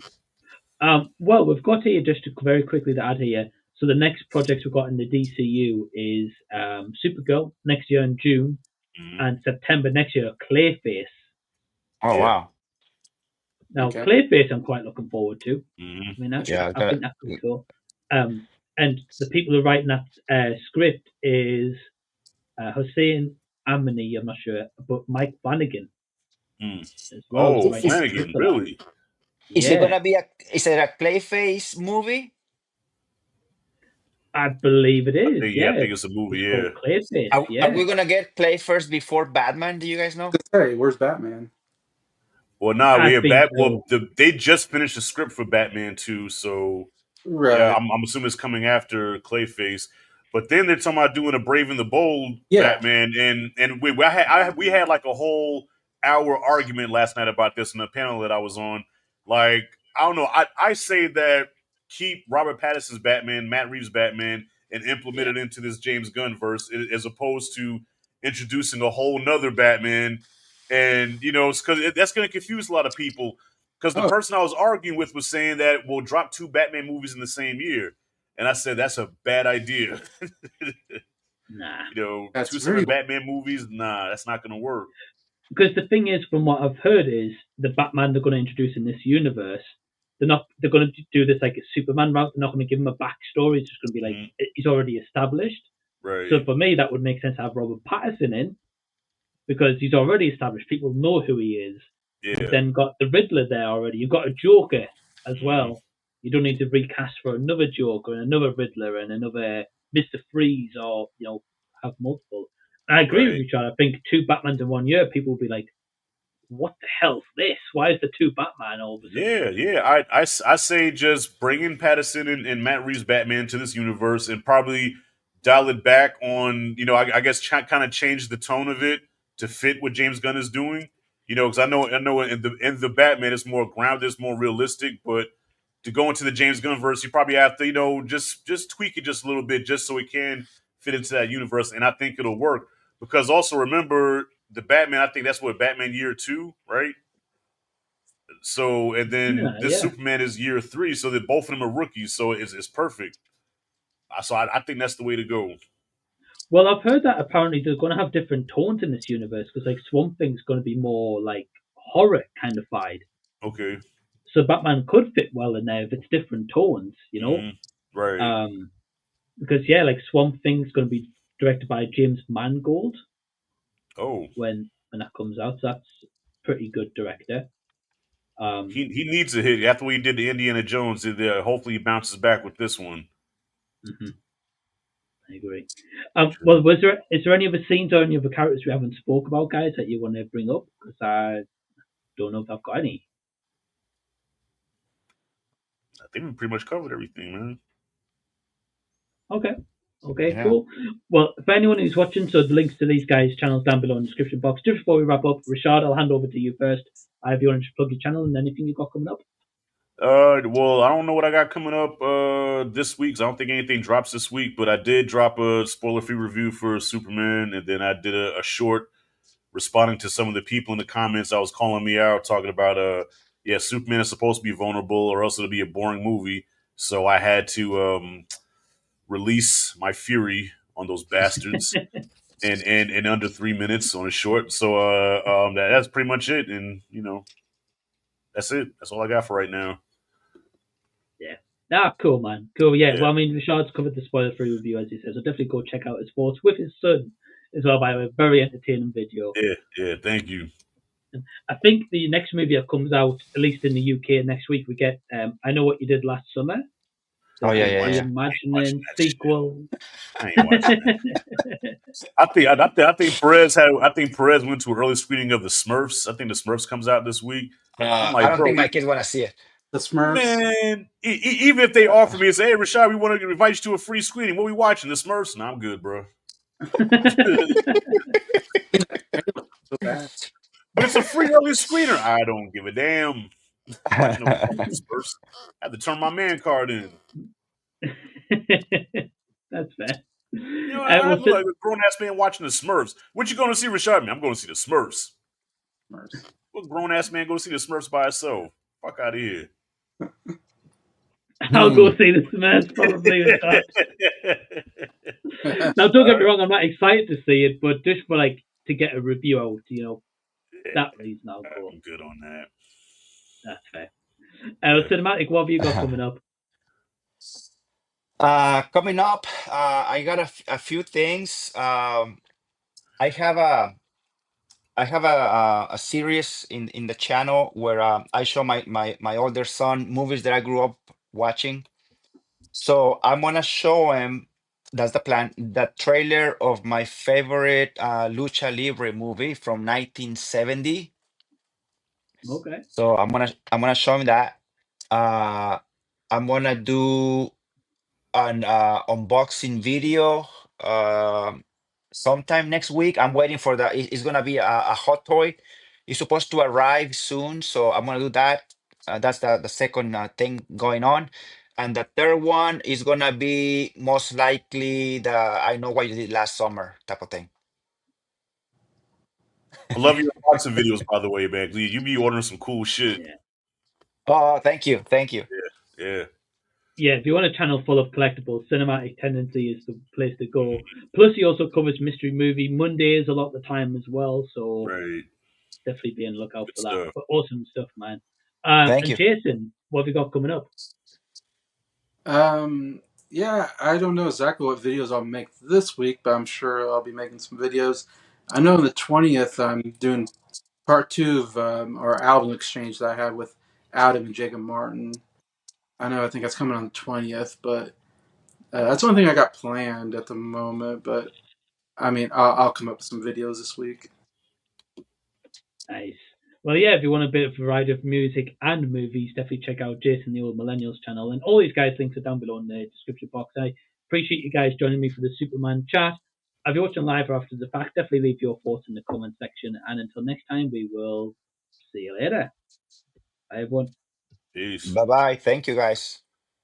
Well, we've got here just to very quickly to add here. So the next project we've got in the DCU is Supergirl next year in June, and September next year Clayface. Oh wow! Now Clayface, I'm quite looking forward to. Mm-hmm. I mean, I think that's pretty cool. And the people who are writing that script is Hossein Amini, I'm not sure, but Mike Flanagan. As well. Oh, Flanagan, really? Is it gonna be is it a Clayface movie? I believe it is. I think it's a movie. Clayface. Are we gonna get Clay first before Batman? Do you guys know? Hey, where's Batman? Well, we have Batman. Well, they just finished the script for Batman 2, so yeah, I'm assuming it's coming after Clayface. But then they're talking about doing a Brave and the Bold Batman, and we had like a whole hour argument last night about this in the panel that I was on. Like, I don't know, I say that keep Robert Pattinson's Batman, Matt Reeves' Batman, and implement it into this James Gunn verse, as opposed to introducing a whole nother Batman. And, you know, because that's going to confuse a lot of people. Because the person I was arguing with was saying that we'll drop 2 Batman movies in the same year. And I said, that's a bad idea. Nah. You know, 2 separate Batman movies, that's not going to work. Because the thing is, from what I've heard, is the Batman they're going to introduce in this universe, they're going to do this like a Superman route. They're not going to give him a backstory. It's just going to be like, he's already established. Right. So for me, that would make sense to have Robert Pattinson in, because he's already established. People know who he is. Yeah. You've then got the Riddler there already. You've got a Joker as well. You don't need to recast for another Joker and another Riddler and another Mr. Freeze, or, you know, have multiple. And I agree with you, Chad. I think 2 Batmans in 1 year, people will be like, what the hell's this? Why is the 2 Batman all of a sudden? Yeah. I say just bring in Pattinson and Matt Reeves' Batman to this universe and probably dial it back on, you know, I guess kind of change the tone of it to fit what James Gunn is doing. You know, because I know in the Batman it's more grounded, it's more realistic, but to go into the James Gunn verse, you probably have to, you know, just tweak it just a little bit, just so it can fit into that universe, and I think it'll work. Because also remember the Batman, I think that's what Batman year 2, right? So and then Superman is year 3, so that both of them are rookies, so it's perfect. So I think that's the way to go. Well, I've heard that apparently they're going to have different tones in this universe, because like Swamp Thing's going to be more like horror kind of vibe. Okay. So Batman could fit well in there if it's different tones, you know? Right. Because like Swamp Thing's going to be directed by James Mangold. Oh. When that comes out, so that's pretty good director. He needs a hit after we did the Indiana Jones. Hopefully he bounces back with this one. Mm-hmm. I agree. Well, is there any other scenes or any other characters we haven't spoke about, guys, that you want to bring up? Because I don't know if I've got any. I think we pretty much covered everything, man. Okay, cool. Well, for anyone who's watching, so the links to these guys' channels down below in the description box. Just before we wrap up, Rashad, I'll hand over to you first. If you want to plug your channel and anything you've got coming up. Well, I don't know what I got coming up this week. 'Cause I don't think anything drops this week, but I did drop a spoiler-free review for Superman, and then I did a short responding to some of the people in the comments that was calling me out, talking about yeah, Superman is supposed to be vulnerable, or else it'll be a boring movie. So I had to release my fury on those bastards in under 3 minutes on a short. So that's pretty much it, and that's it. That's all I got for right now. Yeah. Ah, cool, man. Cool. Yeah. Yeah. Well, I mean, Rashad's covered the spoiler-free review, as he says. So definitely go check out his thoughts with his son as well, by the way. Very entertaining video. Yeah. Thank you. I think the next movie that comes out, at least in the UK next week, we get I Know What You Did Last Summer. So Oh, yeah. Reimagining sequel. I ain't watching that. I think Perez went to an early screening of the Smurfs. I think the Smurfs comes out this week. I'm I like, don't bro, think my kids want to see it. The Smurfs. man, even if they offer me and say, hey, Rashad, we want to invite you to a free screening. What are we watching? The Smurfs? No, I'm good, bro. So bad. But it's a free early screener. I don't give a damn. Watching no fucking Smurfs. I had to turn my man card in. That's fair. I look like a grown ass man watching the Smurfs. What you going to see, Rashad? I'm going to see the Smurfs. Smurfs. What grown ass man go to see the Smurfs by itself? Fuck out of here. I'll go see the Smurfs probably. Now, don't get me wrong, I'm not excited to see it, but just for to get a review out, that reason I'll go. I'm good on that. That's fair. Cinematic, what have you got coming up? Coming up, I got a few things. I have a series in the channel where I show my older son movies that I grew up watching. So I'm gonna show him. That's the plan. The trailer of my favorite lucha libre movie from 1970. Okay. So I'm gonna show him that. I'm gonna do an unboxing video sometime next week. I'm waiting for it's gonna be a hot toy. It's supposed to arrive soon, so I'm gonna do that. That's the second thing going on. And the third one is gonna be most likely the I Know What You Did Last Summer type of thing. I love your unboxing videos, by the way, man. You be ordering some cool shit. Yeah. Oh, thank you. Yeah. Yeah, if you want a channel full of collectibles, Cinematic Tendency is the place to go. Plus, he also covers mystery movie Mondays a lot of the time as well, so Right. definitely be on the lookout Good for stuff. that. But awesome stuff, man. Thank And you. Jason, what have you got coming up? Yeah, I don't know exactly what videos I'll make this week, but I'm sure I'll be making some videos. I know on the 20th I'm doing part 2 of our album exchange that I had with Adam and Jacob Martin. I think that's coming on the 20th, but that's the only thing I got planned at the moment. But I mean, I'll come up with some videos this week. Nice. Well, yeah, if you want a bit of variety of music and movies, definitely check out Jason the Old Millennials channel. And all these guys' links are down below in the description box. I appreciate you guys joining me for the Superman chat. If you're watching live or after the fact, definitely leave your thoughts in the comment section. And until next time, we will see you later. Bye, everyone. Peace. Bye bye. Thank you, guys.